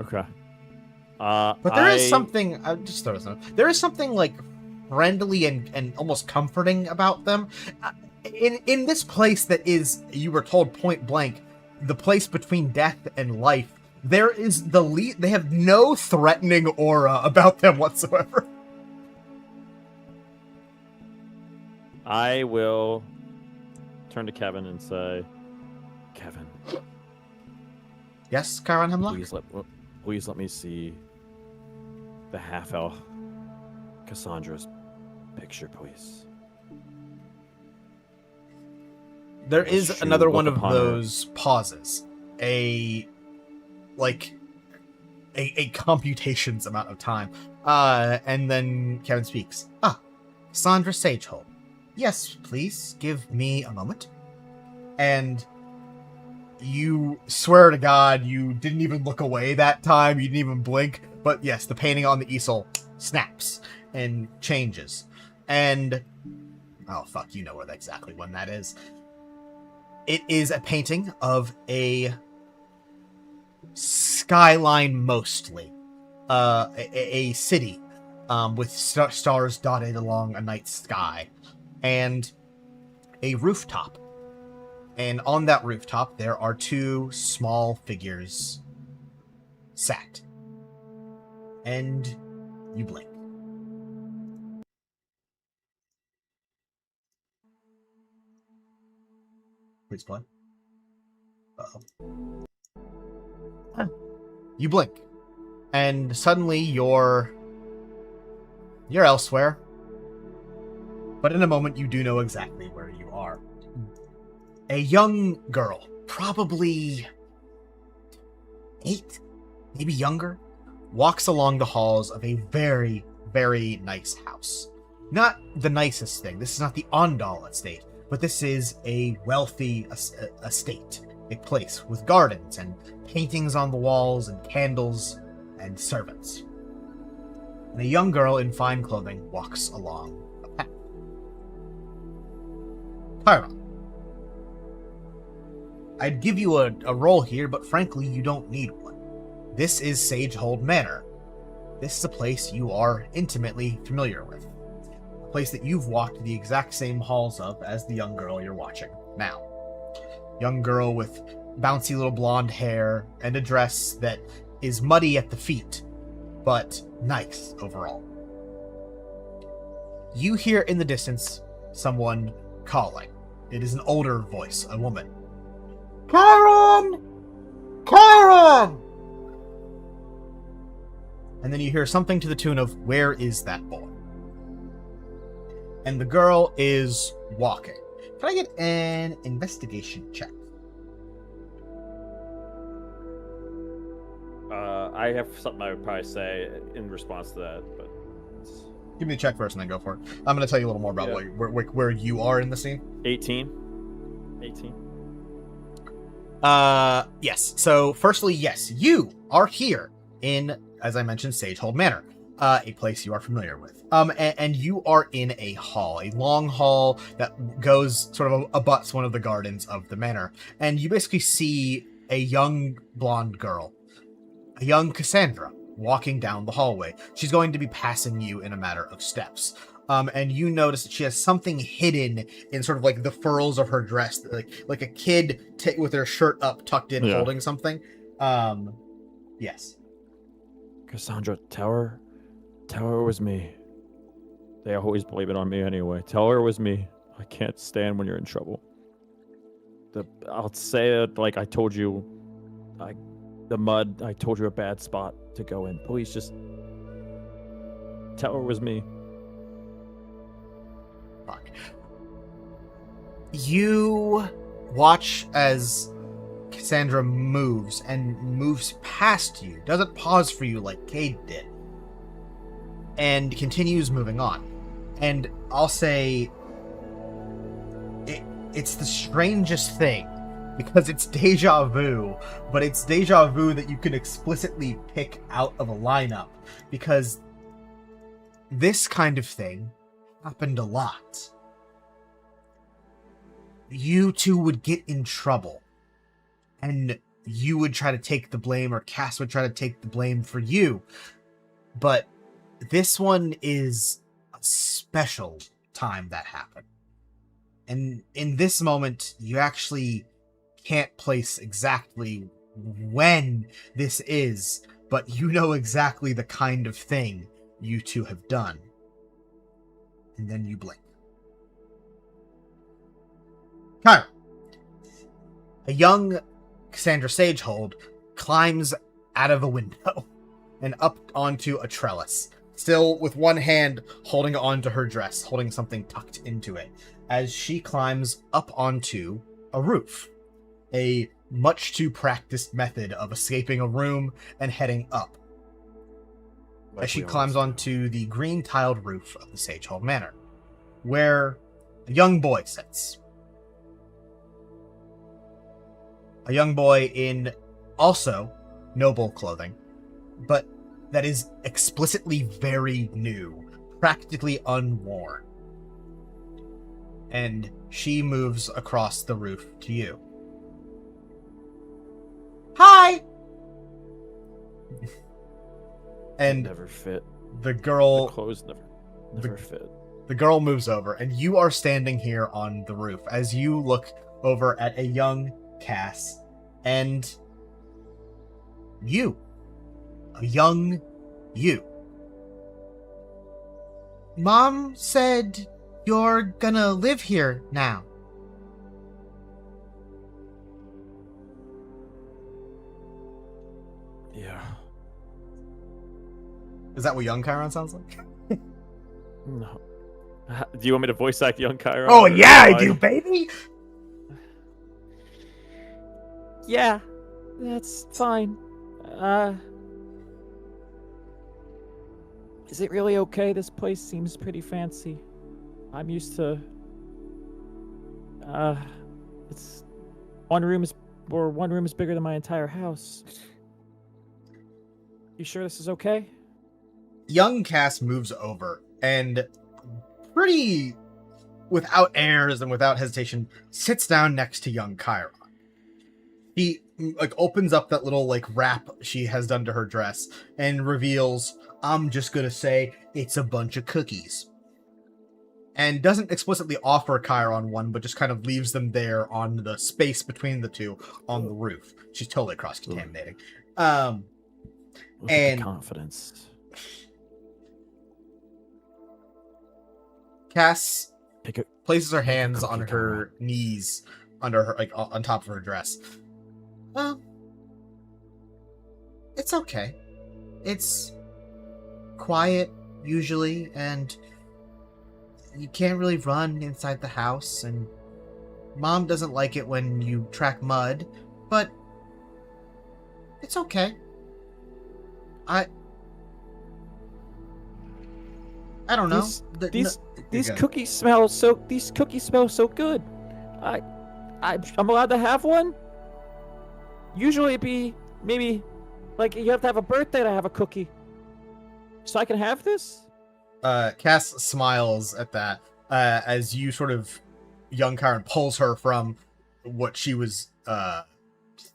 Okay. But there is something, just throw this out. There is something like friendly and almost comforting about them. In this place that is, you were told point blank, the place between death and life, there is they have no threatening aura about them whatsoever. I will turn to Kevin and say, Kevin. Yes, Chiron Hemlock? Please let me see the half-elf Cassandra's picture, please. There is another one of those pauses. A computations amount of time. And then Kevin speaks. Cassandra Sagehold. Yes, please, give me a moment. And you swear to God you didn't even look away that time, you didn't even blink, but yes, the painting on the easel snaps and changes. And oh fuck, you know where exactly when that is. It is a painting of a skyline mostly. A city with stars dotted along a night sky. And a rooftop. And on that rooftop, there are two small figures sat. And you blink. Please play. Uh-oh. You blink. And suddenly you're elsewhere. But in a moment, you do know exactly where you are. A young girl, probably 8, maybe younger, walks along the halls of a very, very nice house. Not the nicest thing. This is not the Ondal estate, but this is a wealthy estate. A place with gardens and paintings on the walls and candles and servants. And a young girl in fine clothing walks along a path. Chiron. I'd give you a role here, but frankly, you don't need one. This is Sagehold Manor. This is a place you are intimately familiar with. A place that you've walked the exact same halls of as the young girl you're watching now. Young girl with bouncy little blonde hair and a dress that is muddy at the feet, but nice overall. You hear in the distance someone calling. It is an older voice, a woman. Chiron! Chiron! And then you hear something to the tune of, where is that boy? And the girl is walking. Can I get an investigation check? I have something I would probably say in response to that, but... Give me the check first and then go for it. I'm going to tell you a little more about where you are in the scene. 18. Yes. So, firstly, yes, you are here in, as I mentioned, Sagehold Manor, a place you are familiar with. And you are in a hall, a long hall that goes sort of abuts one of the gardens of the manor. And you basically see a young blonde girl, a young Cassandra, walking down the hallway. She's going to be passing you in a matter of steps. And you notice that she has something hidden in sort of like the furls of her dress, like a kid with her shirt up, tucked in, holding something. Yes. Cassandra, tell her it was me. They always blame it on me anyway. Tell her it was me. I can't stand when you're in trouble. I'll say it like I told you. The mud, I told you a bad spot to go in. Please just tell her it was me. Fuck. You watch as Cassandra moves past you. Doesn't pause for you like Cade did. And continues moving on. And I'll say it's the strangest thing because it's deja vu, but it's deja vu that you can explicitly pick out of a lineup, because this kind of thing happened a lot. You two would get in trouble, and you would try to take the blame, or Cass would try to take the blame for you, but this one is a special time that happened. And in this moment, you actually can't place exactly when this is, but you know exactly the kind of thing you two have done. And then you blink. Chiron. A young Cassandra Sagehold climbs out of a window and up onto a trellis, still with one hand holding onto her dress, holding something tucked into it, as she climbs up onto a roof. A much too practiced method of escaping a room and heading up. As she climbs onto the green-tiled roof of the Sagehold Manor, where a young boy sits. A young boy in also noble clothing, but that is explicitly very new, practically unworn. And she moves across the roof to you. Hi! And never fit. The girl... The clothes never fit. The girl moves over, and you are standing here on the roof as you look over at a young Cass, and you. A young you. Mom said you're gonna live here now. Yeah. Is that what young Chiron sounds like? No. Do you want me to voice act young Chiron? Oh yeah, I do, baby! Yeah, that's fine. Is it really okay? This place seems pretty fancy. I'm used to... It's... One room is bigger than my entire house. You sure this is okay? Young Cass moves over and pretty without airs and without hesitation sits down next to young Chiron. He opens up that little wrap she has done to her dress and reveals, I'm just gonna say it's a bunch of cookies. And doesn't explicitly offer Chiron one, but just kind of leaves them there on the space between the two on the roof. She's totally cross-contaminating. Look at and the confidence. Cass places her hands cookie, on her knees under her, on top of her dress. Well, it's okay. It's quiet, usually, and you can't really run inside the house, and Mom doesn't like it when you track mud, but it's okay. I don't know. These cookies smell so good. I'm allowed to have one? Usually it'd be maybe you have to have a birthday to have a cookie. So I can have this? Cass smiles at that, as you sort of, young Chiron pulls her from what she was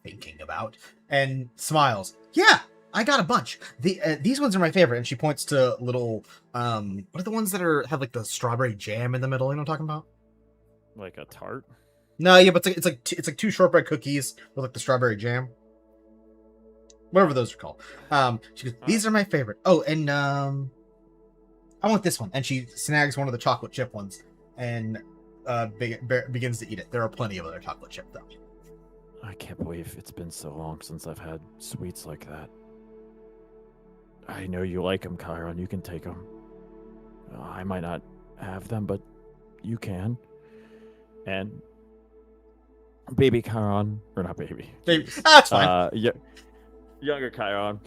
thinking about, and smiles. Yeah, I got a bunch. These ones are my favorite, and she points to little, what are the ones that have the strawberry jam in the middle? You know what I'm talking about? Like a tart? No, yeah, but it's like two shortbread cookies with the strawberry jam. Whatever those are called. She goes, these are my favorite. Oh, and I want this one. And she snags one of the chocolate chip ones and begins to eat it. There are plenty of other chocolate chip, though. I can't believe it's been so long since I've had sweets like that. I know you like them, Chiron. You can take them. I might not have them, but you can. And baby Chiron, or not baby. That's fine. Younger Chiron.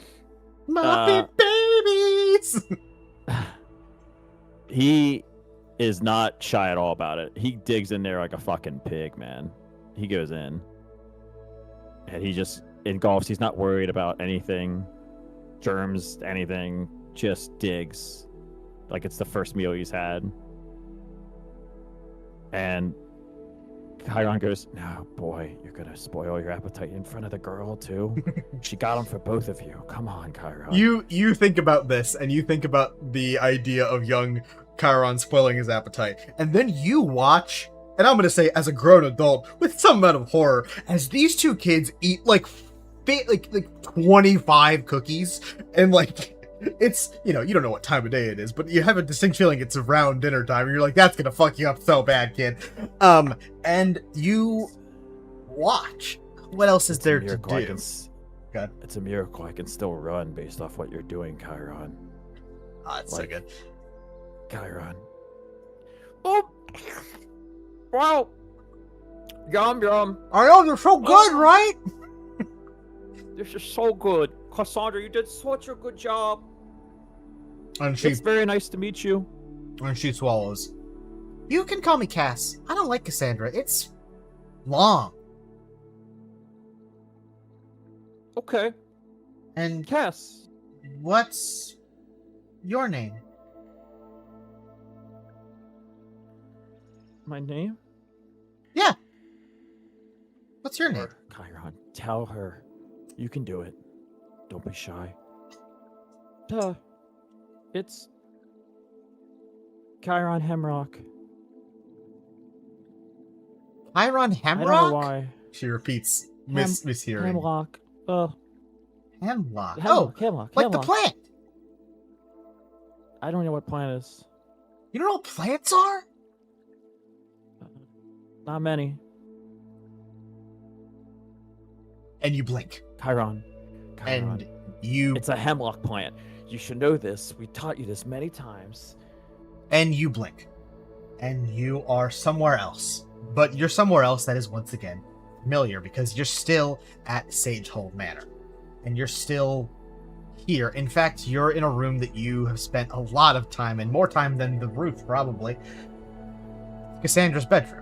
Muppet babies! He is not shy at all about it. He digs in there like a fucking pig, man. He goes in. And he just engulfs. He's not worried about anything, germs, anything. Just digs, like it's the first meal he's had. And Chiron goes, "No, boy, you're gonna spoil your appetite in front of the girl too. She got him for both of you. Come on, Chiron." You think about this, and you think about the idea of young Chiron spoiling his appetite, and then you watch, and I'm gonna say as a grown adult with some amount of horror, as these two kids eat like 25 cookies, and like it's, you know, you don't know what time of day it is, but you have a distinct feeling it's around dinner time, and you're like, that's gonna fuck you up so bad, kid. And you watch. What else is there to do? It's a miracle I can still run based off what you're doing, Chiron. Ah, it's so good. Chiron. Oh! Wow! Yum, yum. I know, they're so good, right? This is so good. Cassandra, you did such a good job. And It's very nice to meet you. And she swallows. You can call me Cass. I don't like Cassandra. It's long. Okay. And Cass. what's your name? My name? Yeah. What's your name? Chiron, tell her. You can do it. Don't be shy. Duh. It's Chiron Hemrock. Chiron I Hemrock? don't know why. She repeats, mishearing. Hemlock. Hemlock. Hemlock. Like the plant. I don't know what plant is. You don't know what plants are? Not many. And you blink. Chiron. And you... It's a hemlock plant. You should know this. We taught you this many times. And you blink. And you are somewhere else. But you're somewhere else that is once again familiar, because you're still at Sagehold Manor. And you're still here. In fact, you're in a room that you have spent a lot of time, and more time than the roof, probably. Cassandra's bedroom.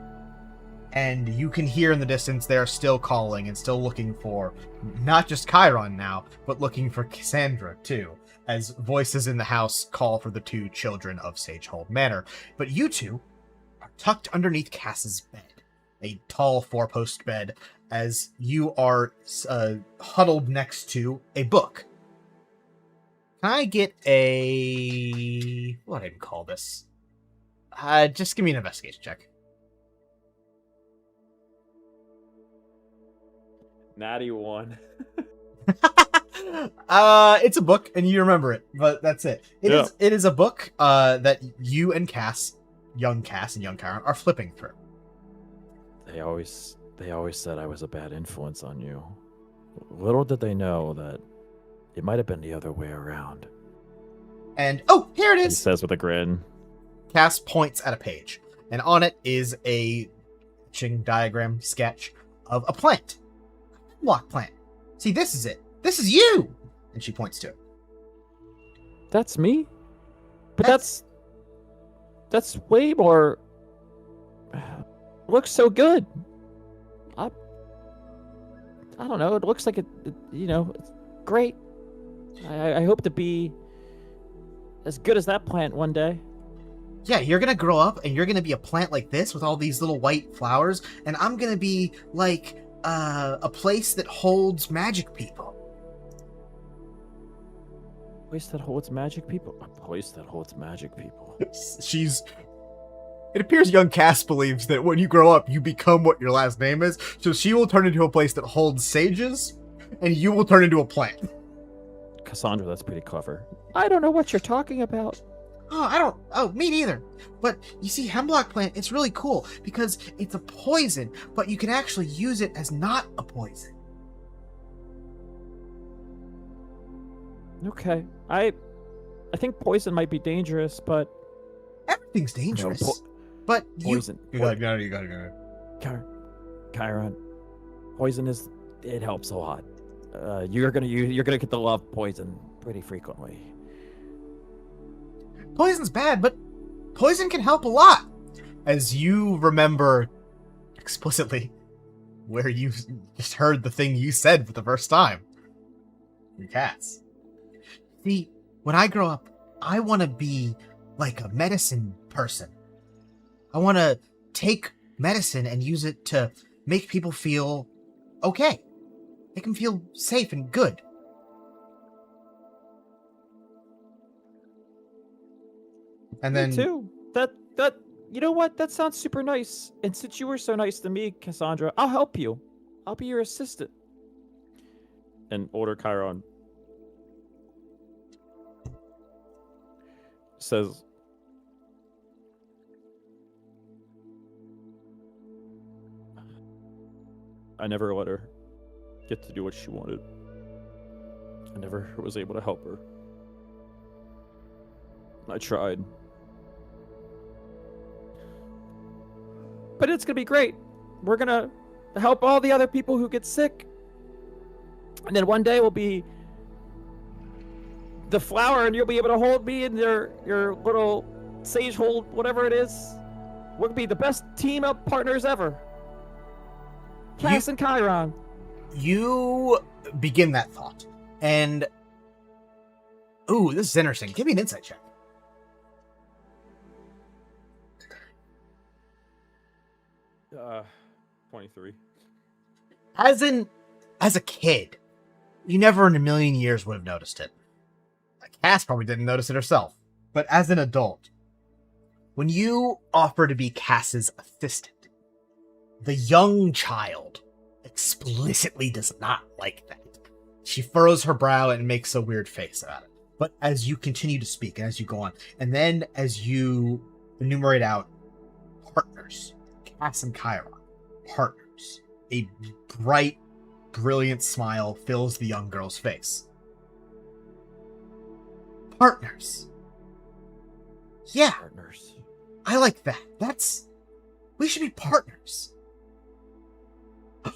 And you can hear in the distance they are still calling and still looking for not just Chiron now, but looking for Cassandra too, as voices in the house call for the two children of Sagehold Manor. But you two are tucked underneath Cass's bed, a tall four-post bed, as you are huddled next to a book. Can I get a... what do I even call this? Just give me an investigation check. Natty 1. It's a book, and you remember it, but that's it. It is a book that you and Cass, young Cass and young Chiron, are flipping through. They always said I was a bad influence on you. Little did they know that it might have been the other way around. And, oh, here it is! He says with a grin. Cass points at a page, and on it is a diagram sketch of a plant. Hemlock plant. See, this is it. This is you! And she points to it. That's me? But that's way more... looks so good. I don't know. It looks like it's great. I hope to be as good as that plant one day. Yeah, you're gonna grow up and you're gonna be a plant like this with all these little white flowers, and I'm gonna be like a place that holds magic people. A place that holds magic people? A place that holds magic people. It appears young Cass believes that when you grow up, you become what your last name is, so she will turn into a place that holds sages, and you will turn into a plant. Cassandra, that's pretty clever. I don't know what you're talking about. Oh, me neither. But you see, hemlock plant, it's really cool because it's a poison, but you can actually use it as not a poison. Okay. I think poison might be dangerous, but everything's dangerous. But poison. You got it. Chiron, poison it helps a lot. You're gonna get the love poison pretty frequently. Poison's bad, but poison can help a lot. As you remember explicitly, where you just heard the thing you said for the first time. Your cats. See, when I grow up, I want to be like a medicine person. I want to take medicine and use it to make people feel okay. Make them feel safe and good. And Me then too. That you know what? That sounds super nice. And since you were so nice to me, Cassandra, I'll help you. I'll be your assistant. And older Chiron says, I never let her get to do what she wanted. I never was able to help her. I tried. But it's gonna be great. We're gonna help all the other people who get sick. And then one day we'll be the flower and you'll be able to hold me in your little sage hold, whatever it is. We'll be the best team of partners ever. Cass and Chiron. You begin that thought, and ooh, this is interesting. Give me an insight check. 23. As a kid, you never in a million years would have noticed it. Cass probably didn't notice it herself. But as an adult, When you offer to be Cass's assistant, the young child explicitly does not like that. She furrows her brow and makes a weird face about it. But as you continue to speak and as you go on, and then as you enumerate out partners, Cass and Chiron, partners, a bright, brilliant smile fills the young girl's face. Partners. Yeah, Partners. I like that. We should be partners. You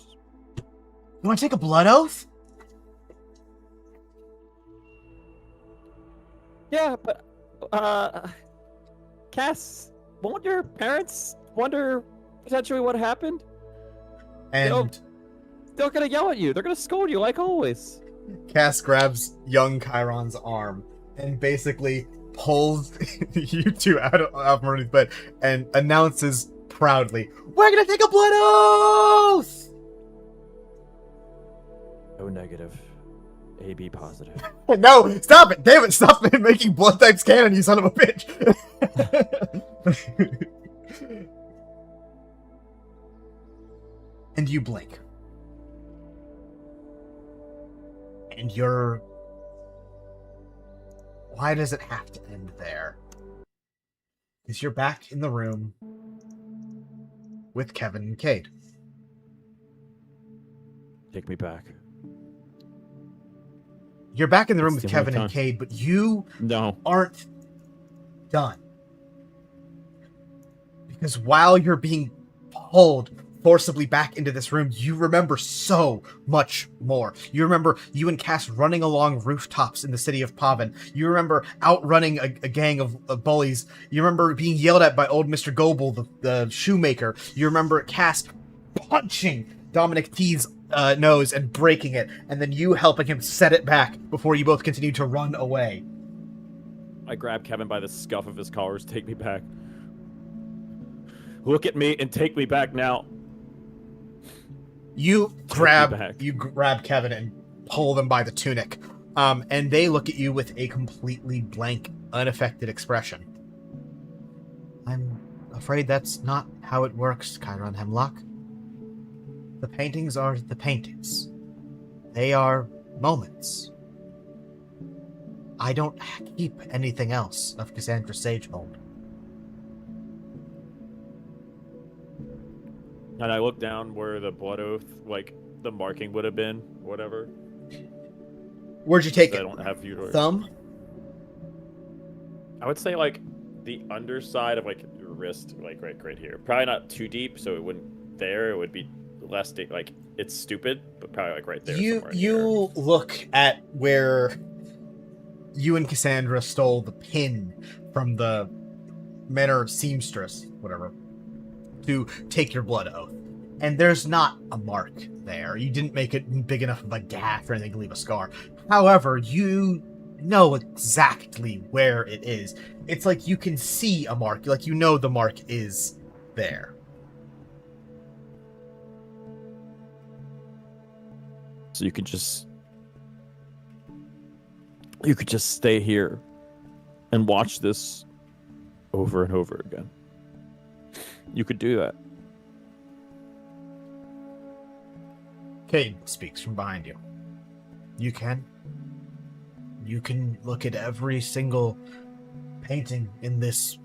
want to take a blood oath? Yeah, but Cass, won't your parents wonder potentially what happened? and They're gonna yell at you. They're gonna scold you like always. Cass grabs young Chiron's arm and basically pulls you two out of Marie's bed and announces proudly, "We're gonna take a blood oath!" O negative. AB positive. No, stop it! Damn it, stop making blood types canon, you son of a bitch! And you blink. And you're... Why does it have to end there? Because you're back in the room with Kevin and Cade. Take me back. You're back in the room That's with the only Kevin and time. Cade, but you No. aren't done. Because while you're being pulled forcibly back into this room, you remember so much more. You remember you and Cass running along rooftops in the city of Pavin. You remember outrunning a gang of bullies. You remember being yelled at by old Mr. Goebel, the shoemaker. You remember Cass punching Dominic T's nose and breaking it, and then you helping him set it back before you both continue to run away. I grab Kevin by the scuff of his collars. Take me back. Look at me and take me back now. You me grab back. Kevin and pull them by the tunic, and they look at you with a completely blank, unaffected expression. I'm afraid that's not how it works, Chiron Hemlock. The paintings are the paintings. They are moments. I don't keep anything else of Cassandra Sagehold. And I look down where the blood oath, like the marking would have been, whatever. Where'd you take I it? don't have feudal. Thumb? I would say like the underside of like your wrist, like right here. Probably not too deep, so it wouldn't there. It would be less deep. Like it's stupid, but probably like right there. You look at where you and Cassandra stole the pin from the manor seamstress, whatever, to take your blood oath. And there's not a mark there. You didn't make it big enough of a gaff or anything to leave a scar. However, you know exactly where it is. It's like you can see a mark. Like, you know the mark is there. So you could just stay here and watch this over and over again. You could do that. Cade speaks from behind you. You can. You can look at every single painting in this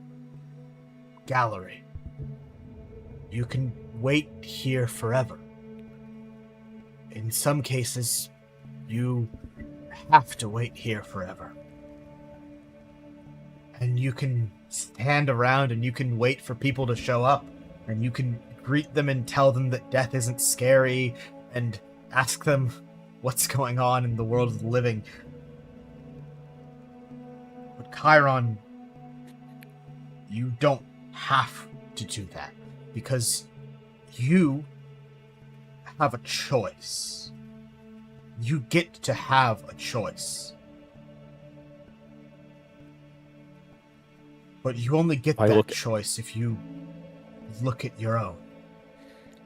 gallery. You can wait here forever. In some cases, you have to wait here forever. And you can stand around and you can wait for people to show up. And you can greet them and tell them that death isn't scary and ask them what's going on in the world of the living. But Chiron, you don't have to do that because you have a choice. You get to have a choice. But you only get that choice if you look at your own.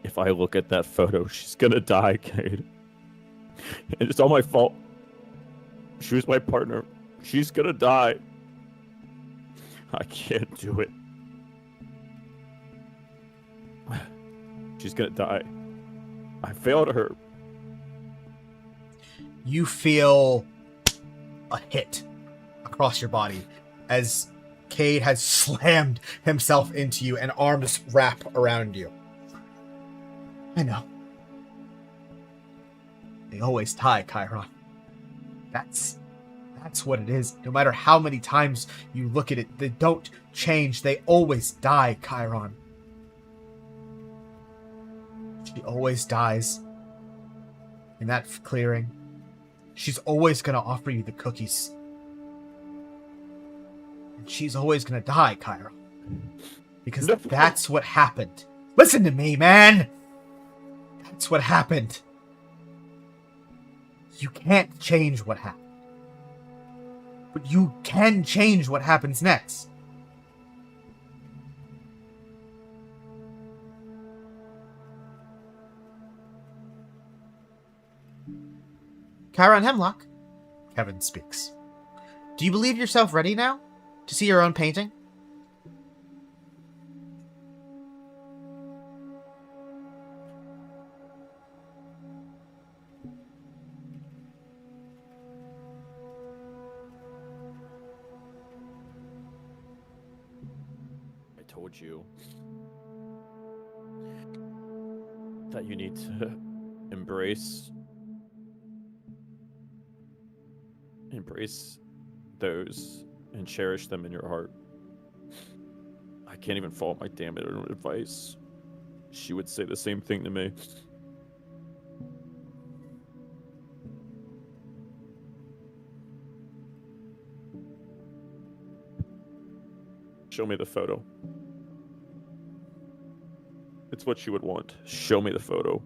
If I look at that photo, she's gonna die, Cade. And it's all my fault. She was my partner. She's gonna die. I can't do it. She's gonna die. I failed her. You feel a hit across your body as Cade has slammed himself into you and arms wrap around you. I know. They always die, Chiron. That's what it is. No matter how many times you look at it, they don't change. They always die, Chiron. She always dies in that clearing. She's always going to offer you the cookies. And she's always going to die, Chiron. Because that's what happened. Listen to me, man! That's what happened. You can't change what happened. But you can change what happens next. Chiron Hemlock, Kevin speaks. Do you believe yourself ready now to see your own painting? I told you that you need to embrace those and cherish them in your heart. I can't even follow my damn advice. She would say the same thing to me. Show me the photo. It's what she would want. Show me the photo.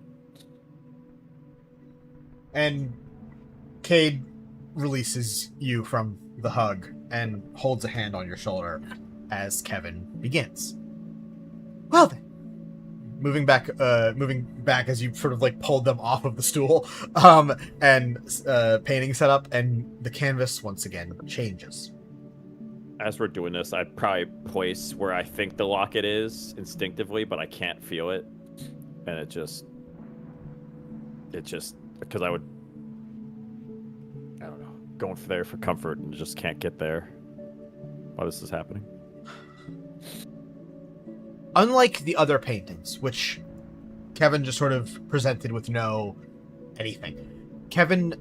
And Cade releases you from the hug and holds a hand on your shoulder as Kevin begins. Well then, moving back as you sort of like pulled them off of the stool, and painting set up, and the canvas once again changes. As we're doing this, I'd probably place where I think the locket is instinctively, but I can't feel it, and it just because I don't know, going for there for comfort and just can't get there while this is happening. Unlike the other paintings, which Kevin just sort of presented with no anything, Kevin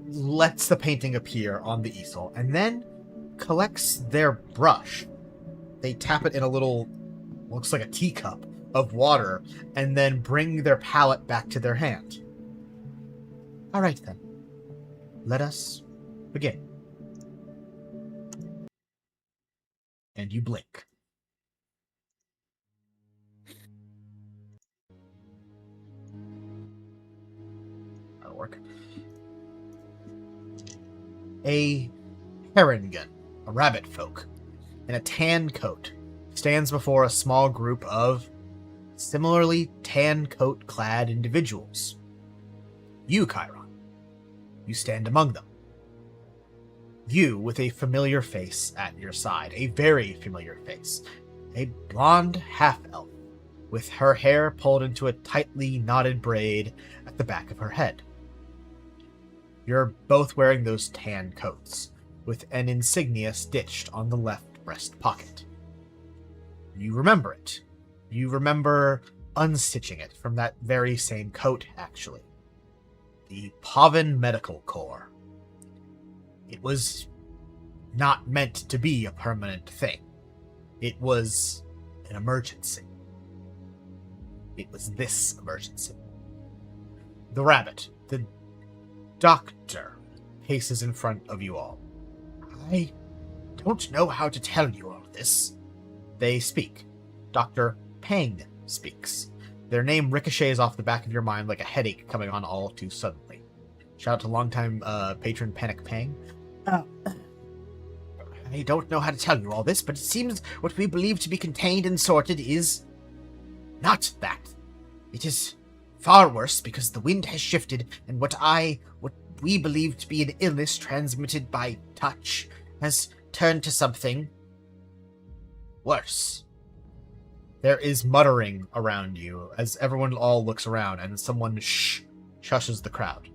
lets the painting appear on the easel and then collects their brush. They tap it in a little, looks like a teacup of water, and then bring their palette back to their hand. All right then, let us begin. And you blink. that'll work. A herongan, a rabbit folk, in a tan coat, stands before a small group of similarly tan coat-clad individuals. You, Chiron, you stand among them. You with a familiar face at your side, a very familiar face, a blonde half-elf, with her hair pulled into a tightly knotted braid at the back of her head. You're both wearing those tan coats, with an insignia stitched on the left breast pocket. You remember it. You remember unstitching it from that very same coat, actually. The Pavan Medical Corps. It was not meant to be a permanent thing. It was an emergency. It was this emergency. The rabbit, the doctor, paces in front of you all. I don't know how to tell you all this. They speak. Dr. Pang speaks. Their name ricochets off the back of your mind like a headache coming on all too suddenly. Shout out to longtime patron Panic Pang. I don't know how to tell you all this, but it seems what we believe to be contained and sorted is not that. It is far worse because the wind has shifted, and what we believe to be an illness transmitted by touch has turned to something worse. There is muttering around you as everyone all looks around, and someone shushes the crowd.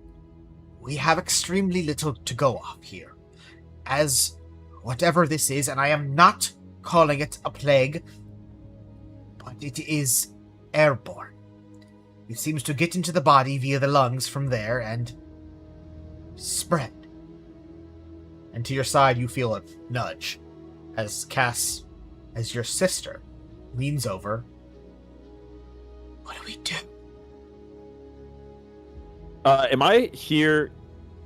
We have extremely little to go off here. As whatever this is, and I am not calling it a plague, but it is airborne. It seems to get into the body via the lungs from there and spread. And to your side, you feel a nudge as Cass, as your sister, leans over. What do we do? Am I here?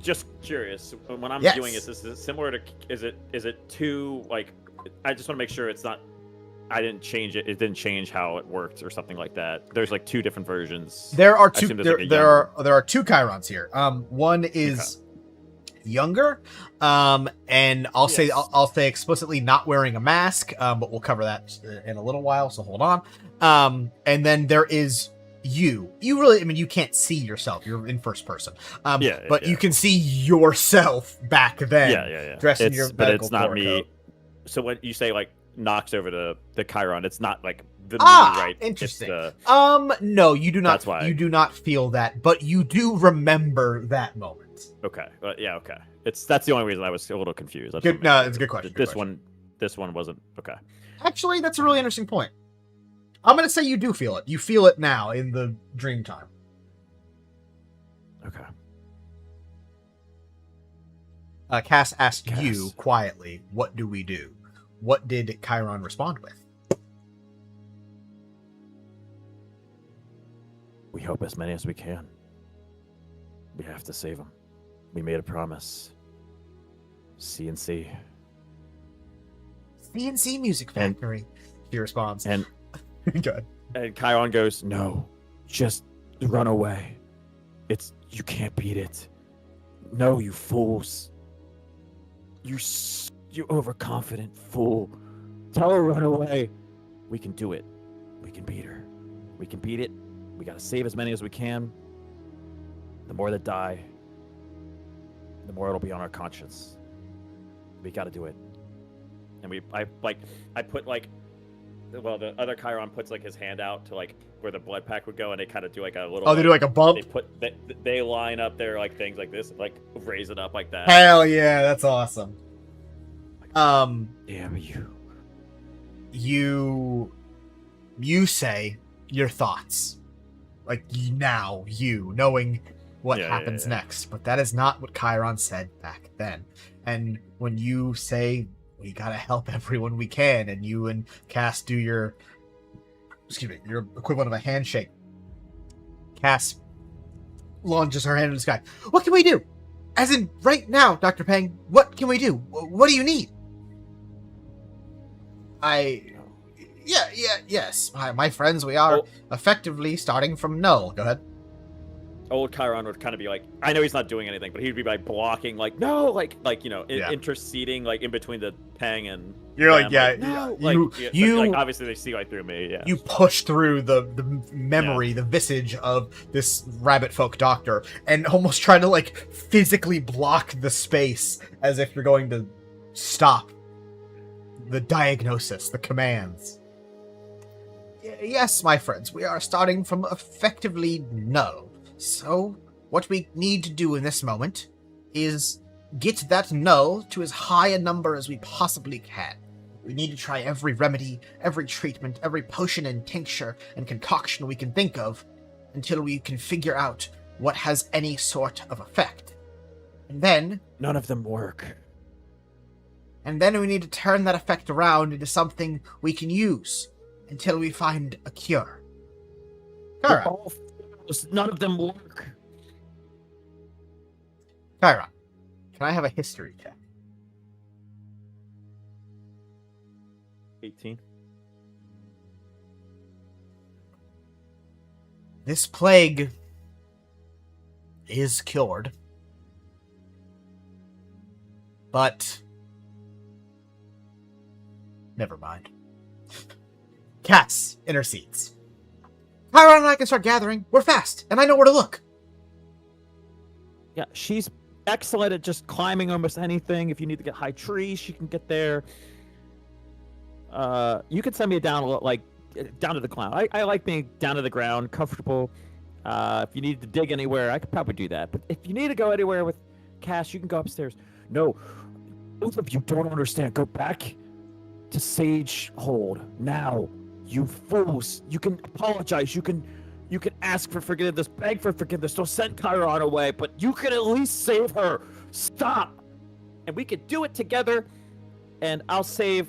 Just curious. When I'm Yes. doing this, is it similar to? Is it two? Like, I just want to make sure it's not. I didn't change it. It didn't change how it worked or something like that. There's like two different versions. There are I two. assume there's, There, like, a there are two Chirons here. One is younger, and I'll say Yes. I'll say explicitly not wearing a mask. But we'll cover that in a little while. So hold on. And then there is you. You really, I mean, you can't see yourself. You're in first person. But you can see yourself back then. Yeah. Dressed in your but medical it's not corps me. coat. So when you say like knocks over the Chiron, it's not like the me, right? It's Interesting. the- No, you do not. That's why. You do not feel that, but you do remember that moment. okay. Yeah. Okay. That's the only reason I was a little confused. I just Good. wanna make No, sure. it's a good question. This one wasn't okay. Actually, that's a really interesting point. I'm going to say you do feel it. You feel it now in the dream time. Okay. Cass asked Cass. you quietly, what do we do? What did Chiron respond with? We help as many as we can. We have to save them. We made a promise. CNC. CNC Music Factory. He responds. And Good. and Chiron goes, "No, just run away. You can't beat it. No, you fools. You overconfident fool. Tell her run away. We can do it. We can beat her. We can beat it. We gotta save as many as we can. The more that die, the more it'll be on our conscience. We gotta do it." And I put like, well, the other Chiron puts like his hand out to like where the blood pack would go, and they kind of do like a little. Oh, they do like a bump? They line up their like things like this, like raise it up like that. Hell yeah, that's awesome. Damn you. You say your thoughts. Like now, you knowing what happens next. But that is not what Chiron said back then. And when you say we gotta help everyone we can, and you and Cass do your equivalent of a handshake. Cass launches her hand in the sky. What can we do? As in, right now, Dr. Pang, what can we do? What do you need? Yes. My friends, we are effectively starting from null. Go ahead. old Chiron would kind of be like, I know he's not doing anything, but he'd be like blocking, like no, like Yeah. interceding, like in between the Peng and You're like, them, yeah, no, you like obviously they see right through me, yeah. you push through the memory, the visage of this rabbit folk doctor, and almost try to like physically block the space as if you're going to stop the diagnosis, the commands. Yes, my friends, we are starting from effectively null. So, what we need to do in this moment is get that null to as high a number as we possibly can. We need to try every remedy, every treatment, every potion and tincture and concoction we can think of until we can figure out what has any sort of effect. And then... None of them work. And then we need to turn that effect around into something we can use until we find a cure. Chiron. None of them work. Chiron, can I have a history check? 18. This plague is cured. But... never mind. Cass intercedes. Chiron and I can start gathering. We're fast, and I know where to look. Yeah, she's excellent at just climbing almost anything. If you need to get high trees, she can get there. You could send me down down to the ground. I like being down to the ground, comfortable. If you need to dig anywhere, I could probably do that. But if you need to go anywhere with Cass, you can go upstairs. No, both of you don't understand. Go back to Sage Hold now. You fools! You can apologize. You can ask for forgiveness, beg for forgiveness. Don't send Chiron away, but you can at least save her. Stop, and we could do it together. And I'll save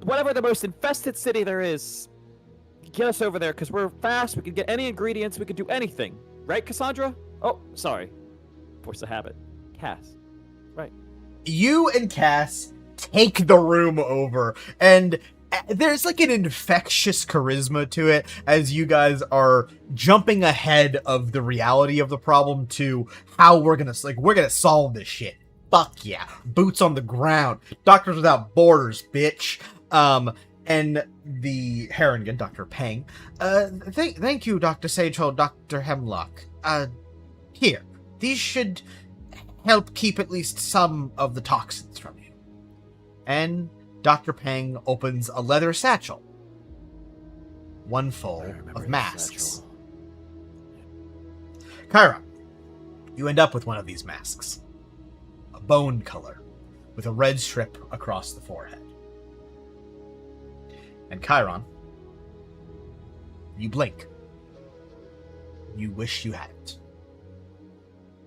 whatever the most infested city there is. Get us over there because we're fast. We can get any ingredients. We can do anything, right, Cassandra? Oh, sorry, force of habit. Cass, right? You and Cass take the room over, and there's like an infectious charisma to it as you guys are jumping ahead of the reality of the problem to how we're gonna solve this shit. Fuck yeah. Boots on the ground. Doctors Without Borders, bitch. And the Haringen, Dr. Peng. Thank you, Dr. Sagehold, Dr. Hemlock. Here. These should help keep at least some of the toxins from you. And Dr. Peng opens a leather satchel. One full of masks. Chiron, you end up with one of these masks. A bone color, with a red strip across the forehead. And Chiron, you blink. You wish you hadn't.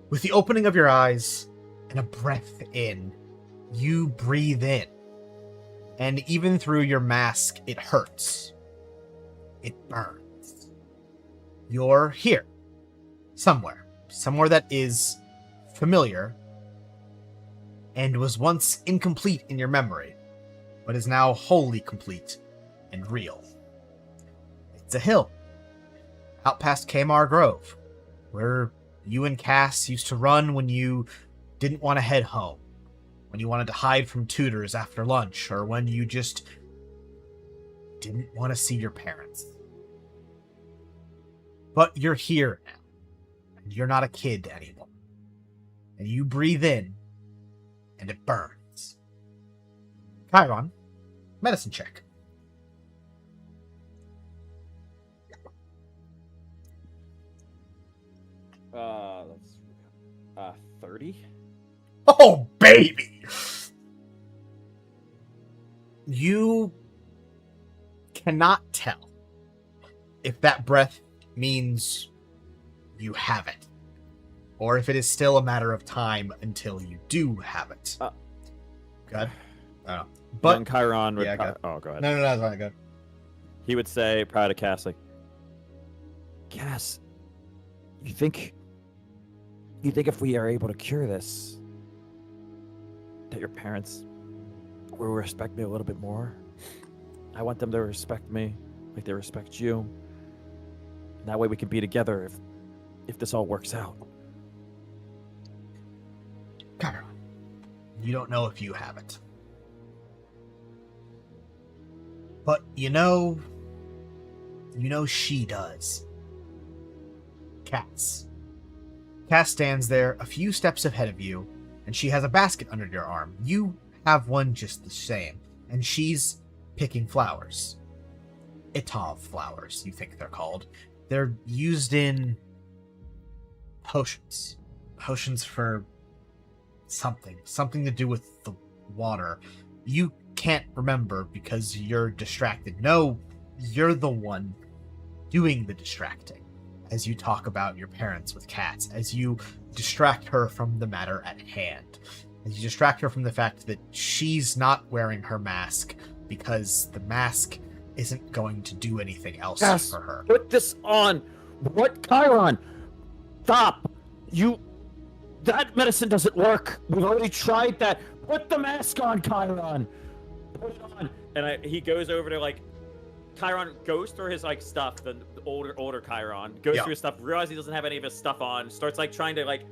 With the opening of your eyes and a breath in, you breathe in. And even through your mask, it hurts. It burns. You're here. Somewhere. Somewhere that is familiar and was once incomplete in your memory, but is now wholly complete and real. It's a hill. Out past Kamar Grove, where you and Cass used to run when you didn't want to head home. When you wanted to hide from tutors after lunch, or when you just didn't want to see your parents. But you're here now, and you're not a kid anymore. And you breathe in, and it burns. Chiron, medicine check. That's 30. Oh, baby! You cannot tell if that breath means you have it, or if it is still a matter of time until you do have it. Good. Oh. But Young Chiron would... Yeah, go. Oh, go ahead. No, that's fine. Good. He would say, proud of Cass, like, Cass, you think if we are able to cure this, that your parents will respect me a little bit more? I want them to respect me like they respect you. And that way we can be together if this all works out. Chiron, you don't know if you have it. But you know she does. Cass. Cass stands there a few steps ahead of you, and she has a basket under your arm. You have one just the same, and she's picking flowers. Itov flowers, you think they're called. They're used in potions. Potions for something to do with the water. You can't remember because you're distracted. No, you're the one doing the distracting as you talk about your parents with Cass, as you distract her from the matter at hand, as you distract her from the fact that she's not wearing her mask because the mask isn't going to do anything else for her. Put this on. What, Chiron? Stop. That medicine doesn't work. We've already tried that. Put the mask on, Chiron. Put it on. And he goes over to, like, Chiron goes through his, like, stuff, the older Chiron, goes through his stuff, realizes he doesn't have any of his stuff on, starts, like, trying to, like,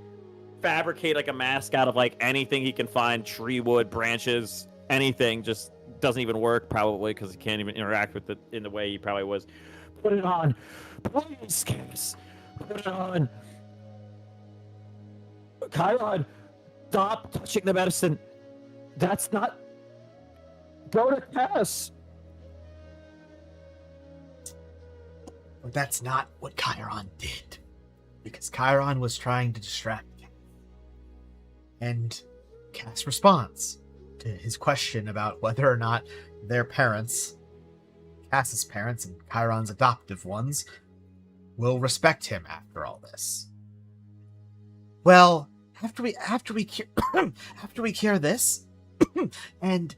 fabricate, like, a mask out of, like, anything he can find, tree wood, branches, anything, just doesn't even work, probably, because he can't even interact with it in the way he probably was. Put it on. Please, Cass. Put it on. Chiron, stop touching the medicine. That's not... Go to Cass. But that's not what Chiron did. Because Chiron was trying to distract him. And Cass responds to his question about whether or not their parents, Cass's parents and Chiron's adoptive ones, will respect him after all this. Well, after we cure this, and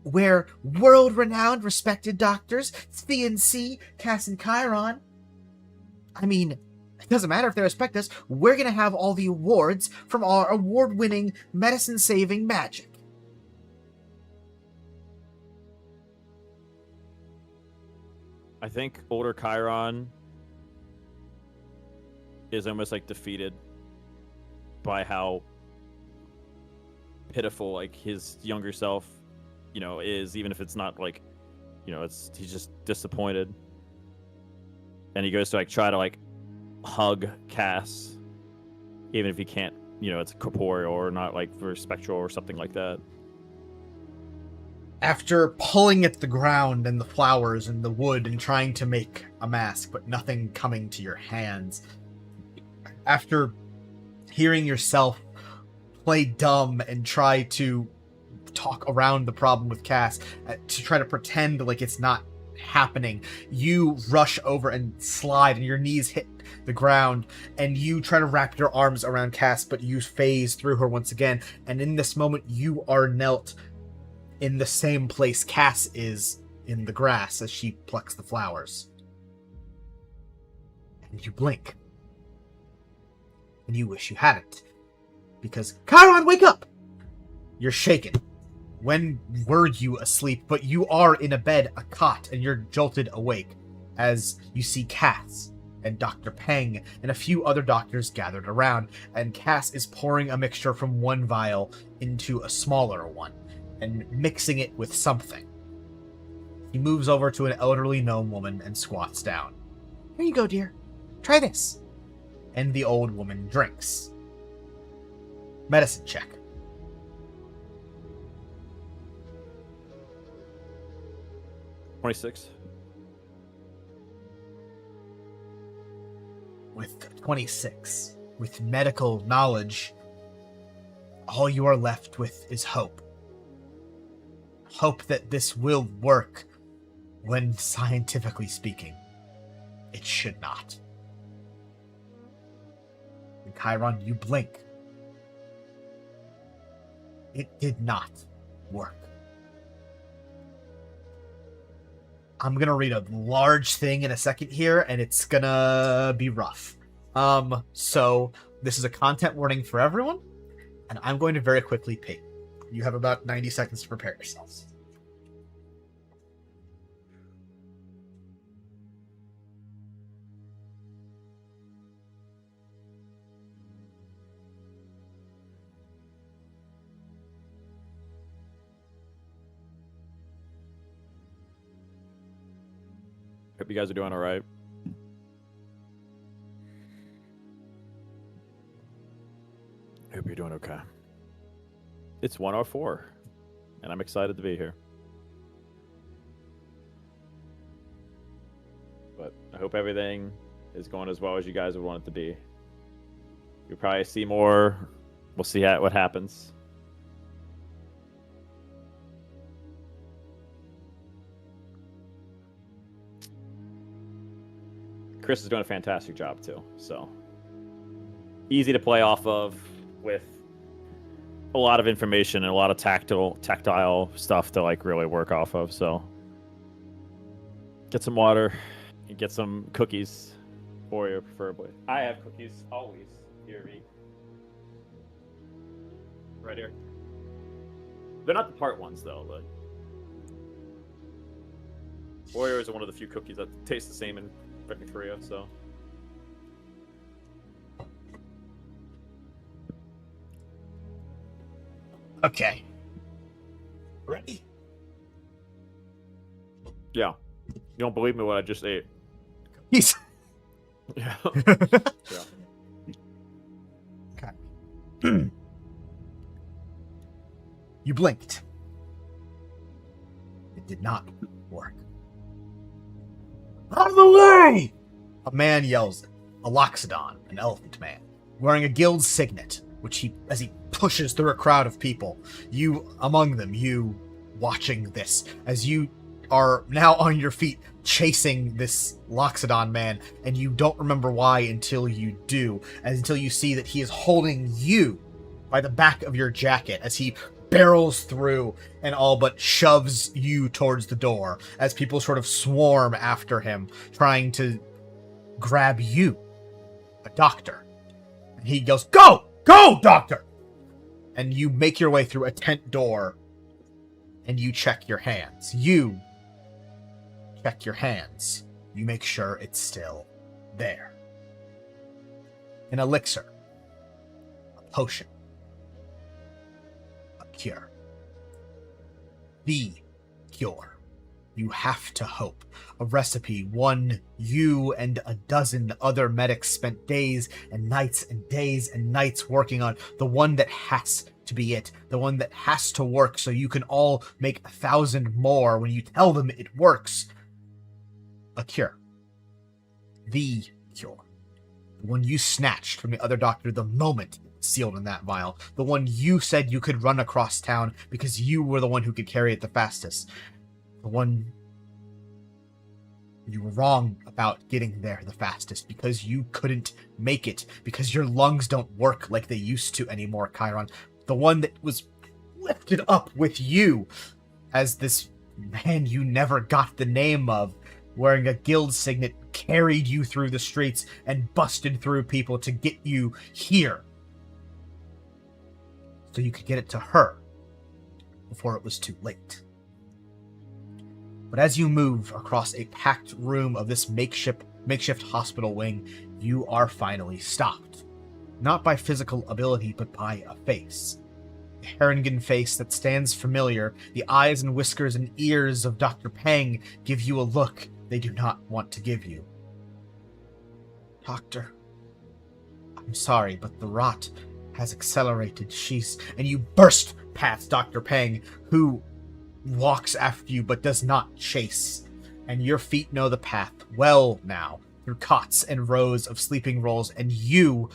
where world-renowned, respected doctors, CNC, Cass and Chiron, I mean, it doesn't matter if they respect us, we're gonna have all the awards from our award-winning, medicine-saving magic. I think older Chiron is almost, like, defeated by how pitiful, like, his younger self, you know, is, even if it's not, like, you know, he's just disappointed. And he goes to, like, try to, like, hug Cass, even if he can't, you know, it's corporeal or not, like, very spectral or something like that. After pulling at the ground and the flowers and the wood and trying to make a mask, but nothing coming to your hands, after hearing yourself play dumb and try to talk around the problem with Cass, to try to pretend like it's not happening, you rush over and slide and your knees hit the ground and you try to wrap your arms around Cass, but you phase through her once again, and in this moment you are knelt in the same place Cass is in the grass as she plucks the flowers. And you blink. And you wish you hadn't. Because, Chiron, wake up! You're shaken. When were you asleep? But you are in a bed, a cot, and you're jolted awake as you see Cass and Dr. Peng and a few other doctors gathered around, and Cass is pouring a mixture from one vial into a smaller one and mixing it with something. He moves over to an elderly gnome woman and squats down. Here you go, dear. Try this. And the old woman drinks. Medicine check. $26. With 26, with medical knowledge, all you are left with is hope. Hope that this will work when, scientifically speaking, it should not. And Chiron, you blink. It did not work. I'm gonna read a large thing in a second here, and it's gonna be rough. So this is a content warning for everyone, and I'm going to very quickly pee. You have about 90 seconds to prepare yourselves. Hope you guys are doing all right. Hope you're doing okay. It's 1:04, and I'm excited to be here. But I hope everything is going as well as you guys would want it to be. You'll probably see more. We'll see what happens. Chris is doing a fantastic job too, so easy to play off of with a lot of information and a lot of tactile stuff to like really work off of. So get some water and get some cookies for you, preferably. I have cookies always. Here, V. Right here. They're not the part ones though, but Oreos are one of the few cookies that taste the same in freaking Korea, so. Okay. Ready? Yeah. You don't believe me what I just ate. He's Yeah. Yeah. okay. You blinked. It did not work. Out of the way! A man yells it. A Loxodon, an elephant man, wearing a guild signet, as he pushes through a crowd of people. You among them, you watching this, as you are now on your feet chasing this Loxodon man, and you don't remember why until you do, until you see that he is holding you by the back of your jacket as he barrels through and all but shoves you towards the door as people sort of swarm after him, trying to grab you, a doctor. And he goes, "Go! Go, doctor!" And you make your way through a tent door and you check your hands. You check your hands. You make sure it's still there. An elixir, a potion, a cure. The cure. You have to hope. A recipe one you and a dozen other medics spent days and nights working on. The one that has to be it. The one that has to work so you can all make 1,000 more when you tell them it works. A cure. The cure. The one you snatched from the other doctor the moment it was sealed in that vial. The one you said you could run across town because you were the one who could carry it the fastest. The one you were wrong about getting there the fastest because you couldn't make it, because your lungs don't work like they used to anymore, Chiron. The one that was lifted up with you as this man you never got the name of, wearing a guild signet, carried you through the streets and busted through people to get you here. So you could get it to her before it was too late. But as you move across a packed room of this makeshift hospital wing, you are finally stopped. Not by physical ability, but by a face. The Haringen face that stands familiar, the eyes and whiskers and ears of Dr. Peng give you a look they do not want to give you. Doctor, I'm sorry, but the rot has accelerated. And you burst past Dr. Peng, who walks after you but does not chase, and your feet know the path well now, through cots and rows of sleeping rolls, and you,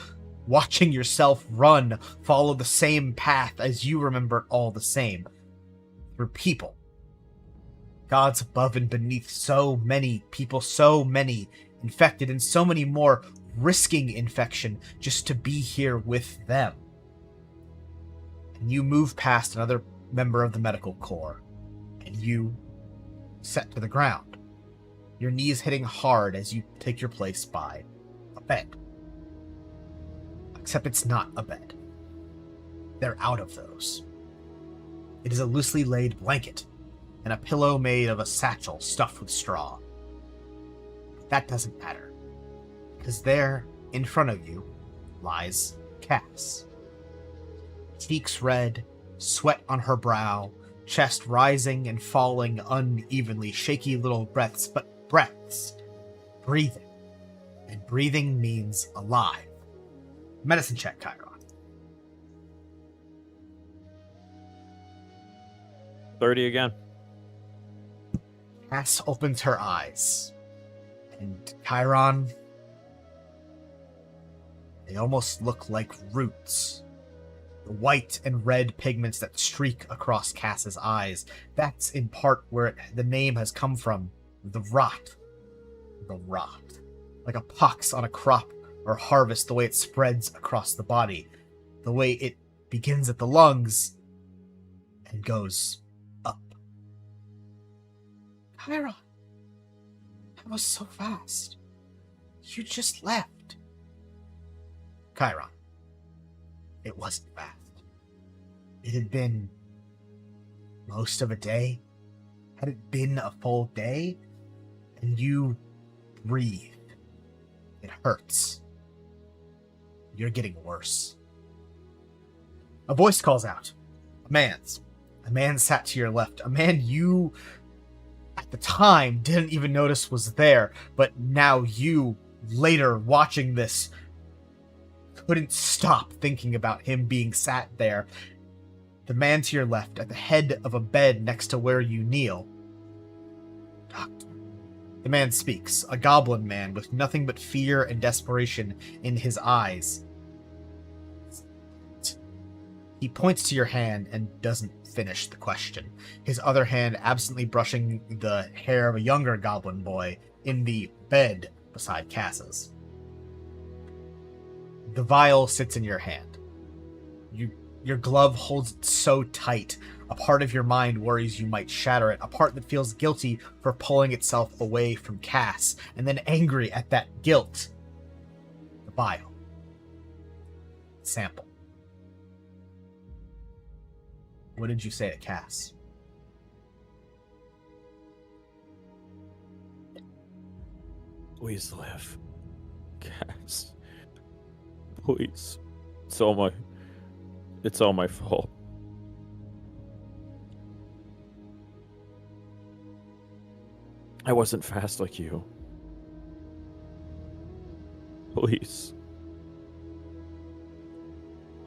watching yourself run, follow the same path as you remember all the same, through people. Gods above and beneath, so many people, so many infected, and so many more risking infection just to be here with them. And you move past another member of the medical corps, and you set to the ground, your knees hitting hard as you take your place by a bed. Except it's not a bed. They're out of those. It is a loosely laid blanket and a pillow made of a satchel stuffed with straw. But that doesn't matter, because there, in front of you, lies Cass. Cheeks red, sweat on her brow, chest rising and falling unevenly, shaky little breaths, but breaths. Breathing. And breathing means alive. Medicine check, Chiron. 30 again. Cass opens her eyes. And Chiron, they almost look like roots. The white and red pigments that streak across Cass's eyes. That's in part where the name has come from. The rot. The rot. Like a pox on a crop or harvest, the way it spreads across the body. The way it begins at the lungs and goes up. Chiron, that was so fast. You just left. Chiron, it wasn't fast. It had been most of a day. Had it been a full day? And you breathed. It hurts. You're getting worse. A voice calls out. A man's. A man sat to your left. A man you, at the time, didn't even notice was there. But now you, later, watching this, couldn't stop thinking about him being sat there. The man to your left, at the head of a bed next to where you kneel. Doctor. The man speaks, a goblin man with nothing but fear and desperation in his eyes. He points to your hand and doesn't finish the question, his other hand absently brushing the hair of a younger goblin boy in the bed beside Cass's. The vial sits in your hand. Your glove holds it so tight, a part of your mind worries you might shatter it, a part that feels guilty for pulling itself away from Cass, and then angry at that guilt. The vial. Sample. What did you say to Cass? Please live. Cass. Please. It's all my fault. I wasn't fast like you. Please.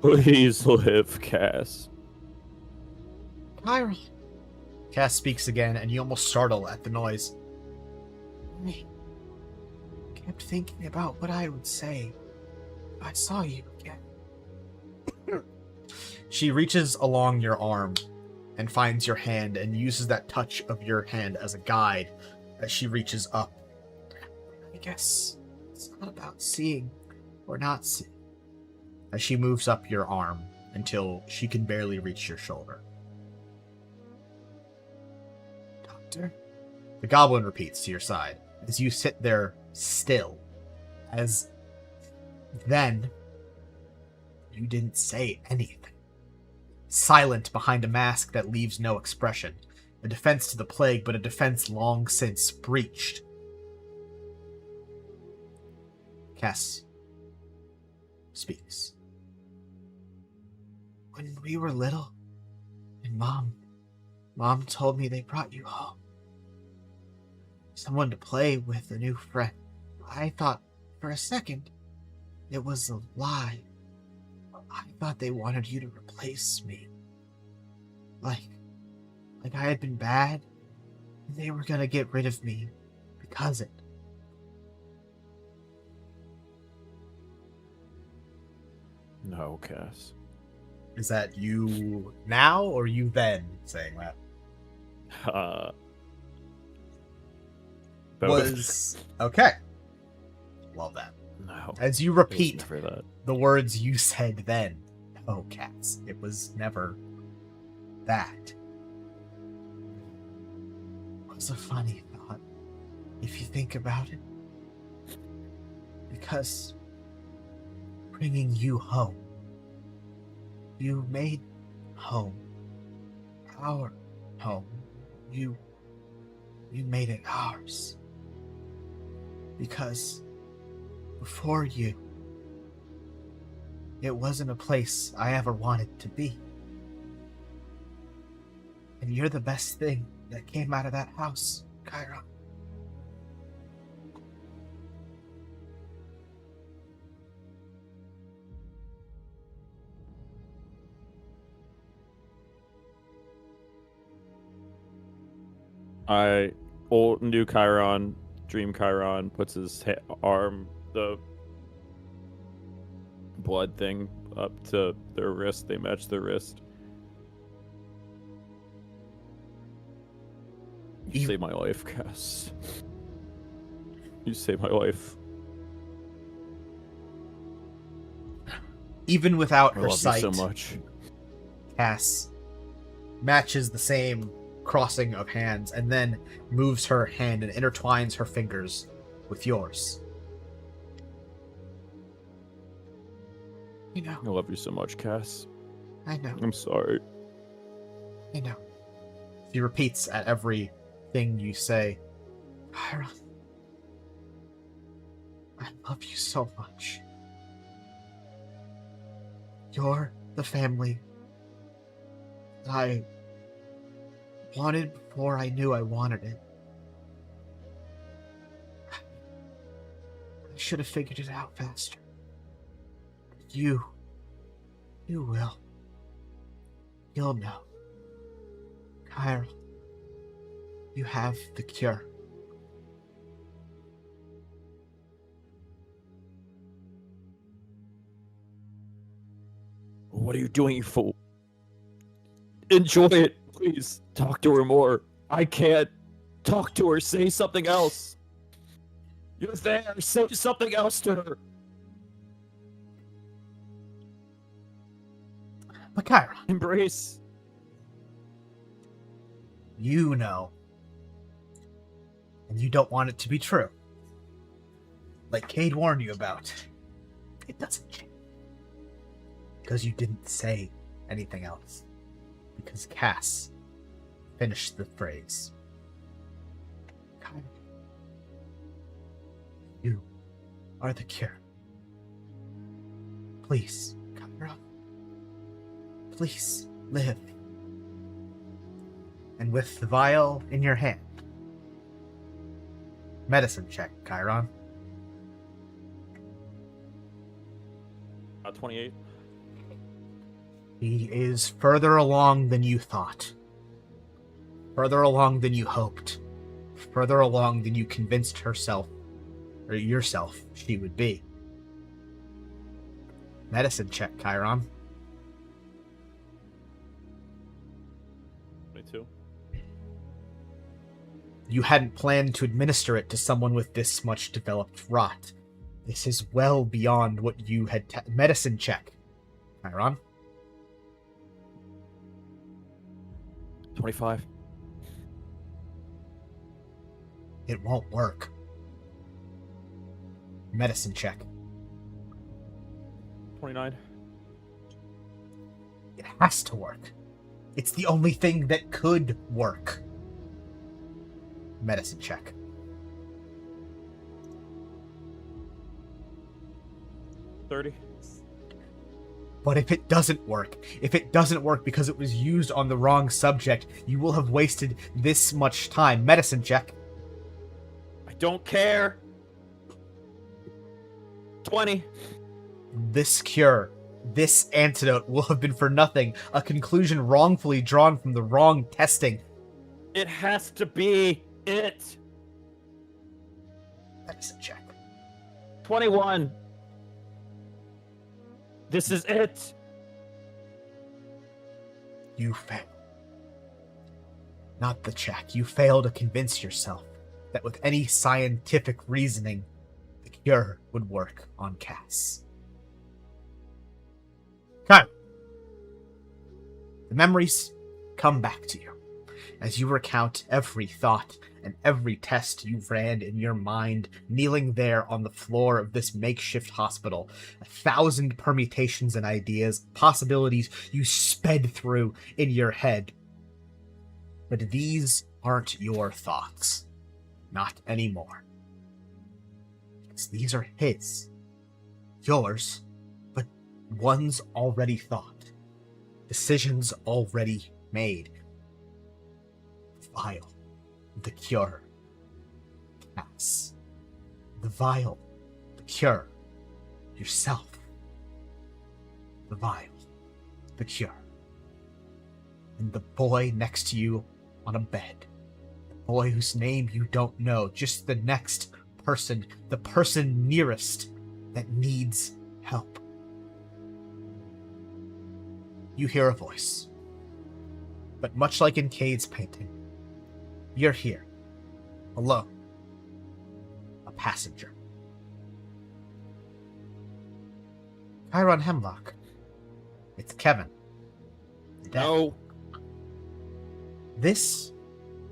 Please live, Cass. Chiron. Cass speaks again, and you almost startle at the noise. I kept thinking about what I would say if I saw you again. She reaches along your arm and finds your hand and uses that touch of your hand as a guide as she reaches up. I guess it's not about seeing or not seeing. As she moves up your arm until she can barely reach your shoulder. Doctor? The goblin repeats to your side as you sit there still. As then you didn't say anything. Silent behind a mask that leaves no expression. A defense to the plague, but a defense long since breached. Cass speaks. When we were little, and Mom told me they brought you home. Someone to play with, a new friend. I thought for a second it was a lie. I thought they wanted you to replace me. Like I had been bad, and they were gonna get rid of me because it. No, Cass. Is that you now, or you then saying that? Both. Okay. Love that. No. As you it was repeat never that. the words you said then. Oh, Cass, it was never that. It was a funny thought, if you think about it. Because bringing you home, you made home, our home. You made it ours. Because before you, it wasn't a place I ever wanted to be. And you're the best thing that came out of that house, Chiron. New Chiron, Dream Chiron, puts his arm, the blood thing, up to their wrist. They match their wrist. You saved my life, Cass. You saved my life. Even without I her love sight, you so much. Cass matches the same crossing of hands and then moves her hand and intertwines her fingers with yours. You know. I love you so much, Cass. I know. I'm sorry. I know. She repeats at everything you say. Chiron, I love you so much. You're the family that I wanted before I knew I wanted it. I should have figured it out faster. You will. You'll know. Chiron, you have the cure. What are you doing, you fool? Enjoy it, please. Talk to her more. I can't. Talk to her. Say something else. You're there. Say something else to her. But Chiron, Embrace. you know. And you don't want it to be true. Like Cade warned you about. It doesn't change. Because you didn't say anything else. Because Cass finished the phrase. Chiron, you are the cure. Please, Chiron. Please, live. And with the vial in your hand, medicine check, Chiron. 28. He is further along than you thought. Further along than you hoped. Further along than you convinced herself, or yourself, she would be. Medicine check, Chiron. 22. You hadn't planned to administer it to someone with this much developed rot. This is well beyond what you had... medicine check, Chiron. 25. It won't work. Medicine check. 29. It has to work. It's the only thing that could work. Medicine check. 30. But if it doesn't work because it was used on the wrong subject, you will have wasted this much time. Medicine check. I don't care. 20. This cure, this antidote will have been for nothing. A conclusion wrongfully drawn from the wrong testing. It has to be it. Medicine check. 21. This is it. You fail. Not the check. You fail to convince yourself that with any scientific reasoning, the cure would work on Cass. Kyle, the memories come back to you as you recount every thought and every test you ran in your mind, kneeling there on the floor of this makeshift hospital. 1,000 permutations and ideas, possibilities you sped through in your head. But these aren't your thoughts. Not anymore. Because these are his. Yours, but ones already thought. Decisions already made. The vial. The cure. Cass. The vial. The cure. Yourself. The vial. The cure. And the boy next to you on a bed. The boy whose name you don't know, just the next person, the person nearest that needs help. You hear a voice. But much like in Cade's painting, you're here, alone, a passenger. Chiron Hemlock. It's Kevin. The dad. No. This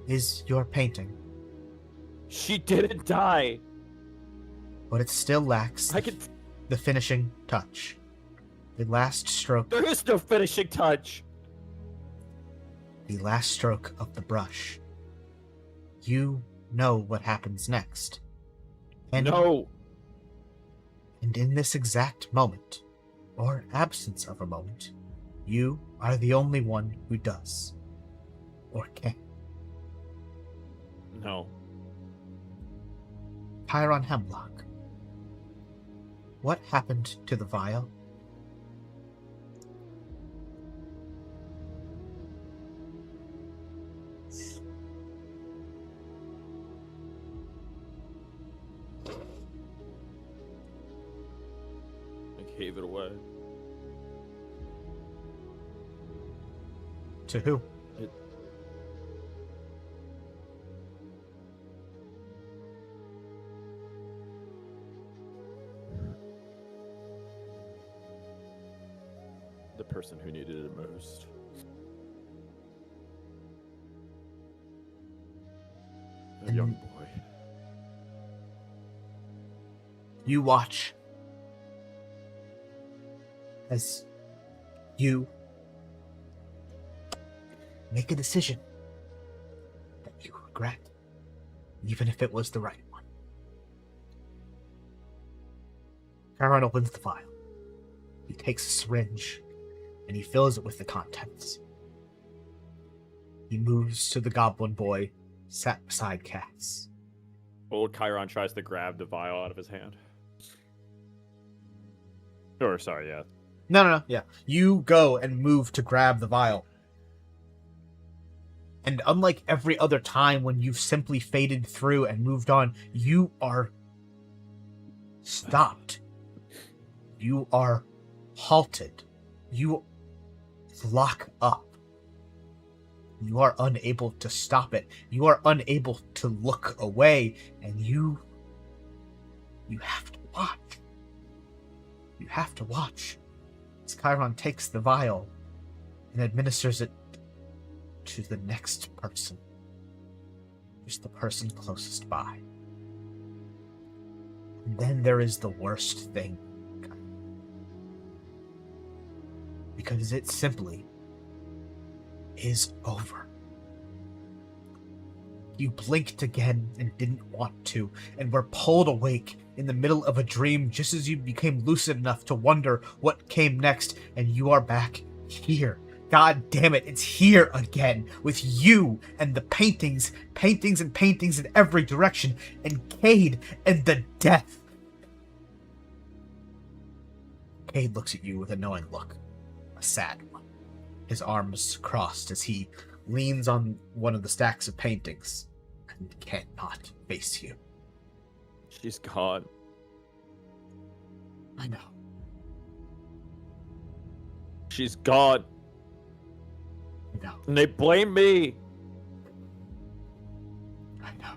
is your painting, She didn't die. but it still lacks I can. the finishing touch. The last stroke, There is no finishing touch. the last stroke of the brush. You know what happens next. And, No. and in this exact moment, or absence of a moment, you are the only one who does. Or can. No. Chiron Hemlock. What happened to the vial? I gave it away. To who? The person who needed it most. A young boy. You watch as you make a decision that you regret, even if it was the right one. Chiron opens the vial. He takes a syringe and he fills it with the contents. He moves to the goblin boy sat beside Cass. Old Chiron tries to grab the vial out of his hand. Or, sorry, yeah. No, yeah. You go and move to grab the vial. And unlike every other time when you've simply faded through and moved on, you are stopped. You are halted. You lock up. You are unable to stop it. You are unable to look away, and you have to watch. You have to watch as Chiron takes the vial and administers it to the next person. Just the person closest by. And then there is the worst thing. Because it simply is over. You blinked again and didn't want to, and were pulled awake in the middle of a dream just as you became lucid enough to wonder what came next, and you are back here. God damn it, it's here again, with you and the paintings in every direction, and Cade and the death. Cade looks at you with a knowing look, a sad one, his arms crossed as he leans on one of the stacks of paintings and cannot face you. She's gone. I know. She's gone. I know. And they blame me. I know.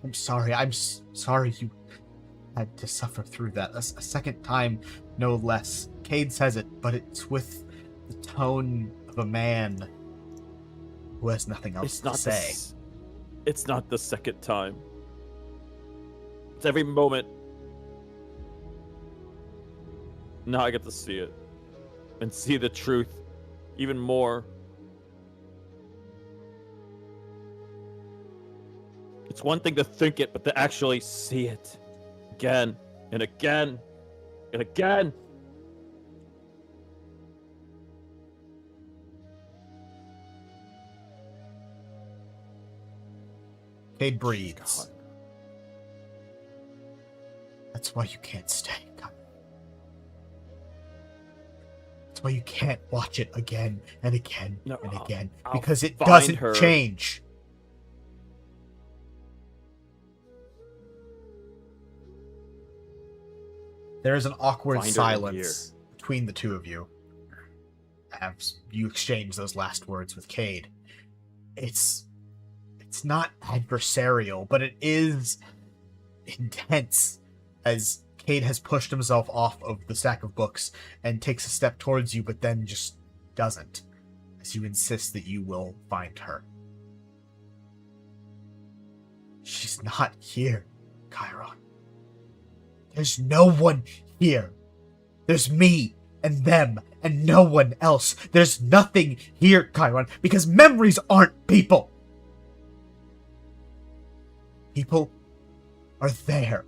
I'm sorry. I'm sorry you had to suffer through that. A second time, no less. Cade says it, but it's with the tone of a man who has nothing else to say. It's not the second time. It's every moment. Now I get to see it. And see the truth even more. It's one thing to think it, but to actually see it. Again, and again, and again. Cade breathes. That's why you can't stay. That's why you can't watch it again and again and again. I'll Because it find doesn't her. change. There is an awkward Find her in silence between the two of you. As you exchange those last words with Cade. It's not adversarial, but it is intense as Cade has pushed himself off of the stack of books and takes a step towards you, but then just doesn't, as you insist that you will find her. She's not here, Chiron. There's no one here. There's me and them and no one else. There's nothing here, Chiron, because memories aren't people. People are there.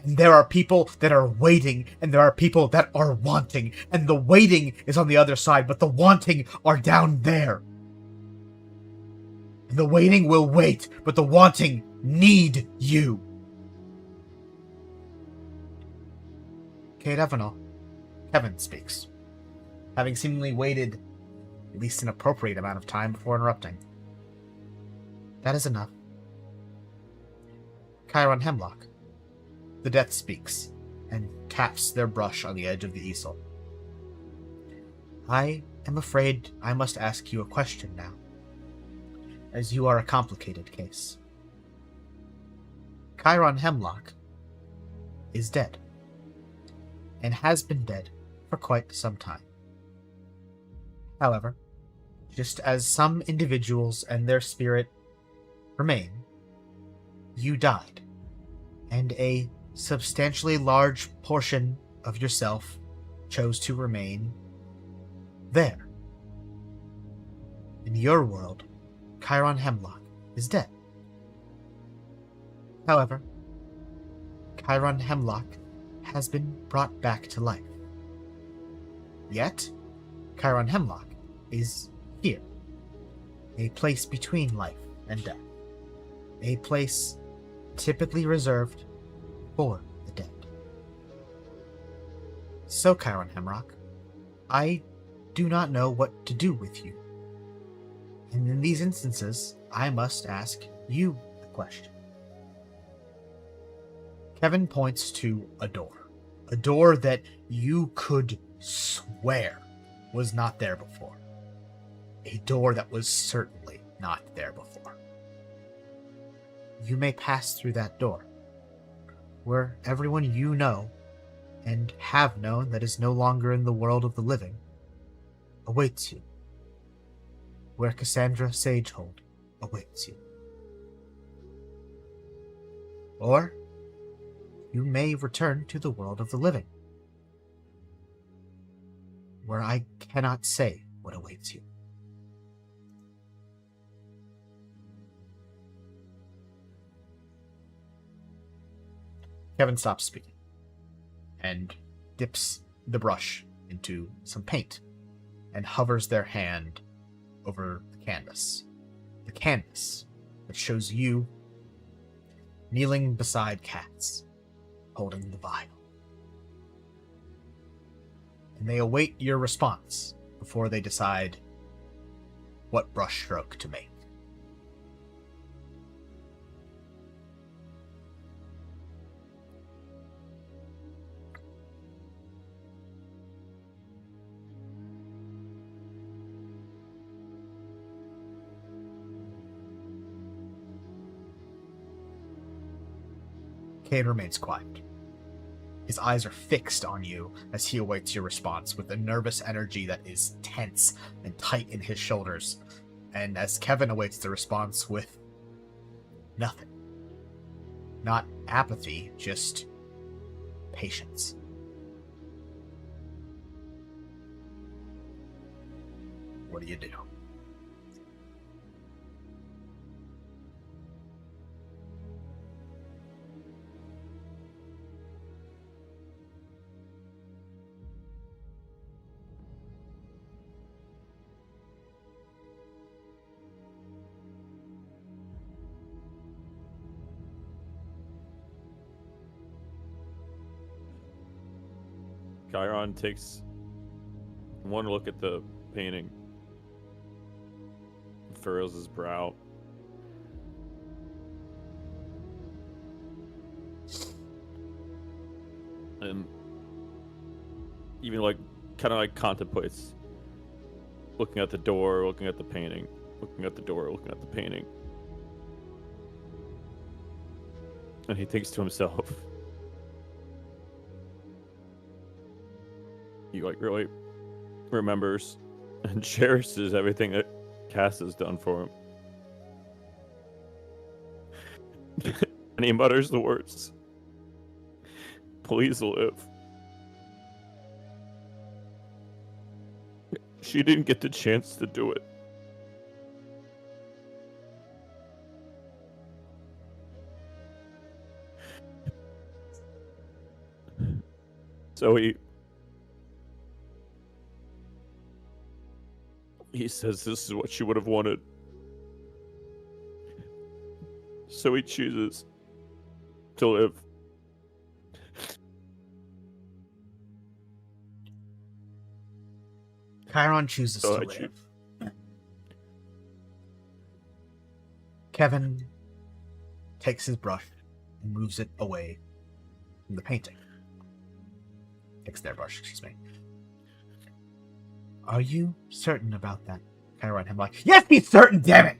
And there are people that are waiting, and there are people that are wanting, and the waiting is on the other side, but the wanting are down there. And the waiting will wait, but the wanting need you. Cade Evanol, Kevin speaks, having seemingly waited at least an appropriate amount of time before interrupting. That is enough. Chiron Hemlock, the Death speaks, and taps their brush on the edge of the easel. I am afraid I must ask you a question now, as you are a complicated case. Chiron Hemlock is dead, and has been dead for quite some time. However, just as some individuals and their spirit remain, you died, and a substantially large portion of yourself chose to remain there. In your world, Chiron Hemlock is dead. However, Chiron Hemlock has been brought back to life. Yet, Chiron Hemlock is here, a place between life and death, a place typically reserved for the dead. So, Chiron Hemlock, I do not know what to do with you. And in these instances, I must ask you the question. Kevin points to a door that you could swear was not there before. A door that was certainly not there before. You may pass through that door, where everyone you know and have known that is no longer in the world of the living awaits you, where Cassandra Sagehold awaits you. Or you may return to the world of the living, where I cannot say what awaits you. Kevin stops speaking and dips the brush into some paint and hovers their hand over the canvas. The canvas that shows you kneeling beside cats, holding the vial. And they await your response before they decide what brushstroke to make. Cade remains quiet. His eyes are fixed on you as he awaits your response with a nervous energy that is tense and tight in his shoulders, and as Kevin awaits the response with nothing. Not apathy, just patience. What do you do? Chiron takes one look at the painting, furrows his brow. and even like kind of like contemplates, looking at the door, looking at the painting, looking at the door, looking at the painting. And he thinks to himself, he like really remembers and cherishes everything that Cass has done for him. And he mutters the words, "Please live." She didn't get the chance to do it. So he says this is what she would have wanted. So he chooses to live. Chiron chooses So to I live. Kevin takes his brush and moves it away from the painting. Takes their brush, excuse me. Are you certain about that? Chiron, I'm like, yes, he's certain, damn it!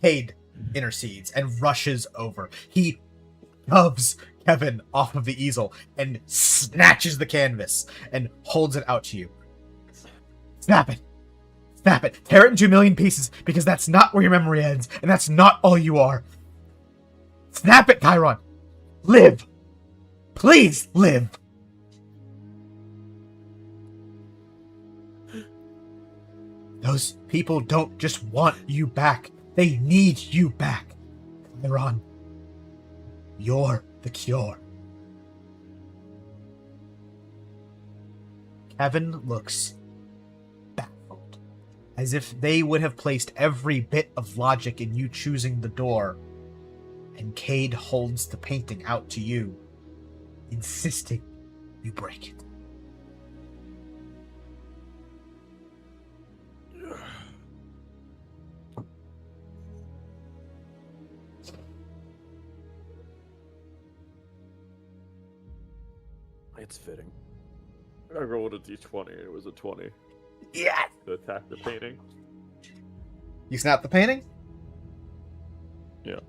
Cade intercedes and rushes over. He shoves Kevin off of the easel and snatches the canvas and holds it out to you. Snap it. Snap it. Tear it into a million pieces, because that's not where your memory ends, and that's not all you are. Snap it, Chiron. Live. Please live. Those people don't just want you back. They need you back. Chiron, you're the cure. Kevin looks baffled, as if they would have placed every bit of logic in you choosing the door, and Cade holds the painting out to you, insisting you break it. It's fitting. I rolled a d20. It was a 20 Yes! to attack the painting. You snap the painting? Yeah.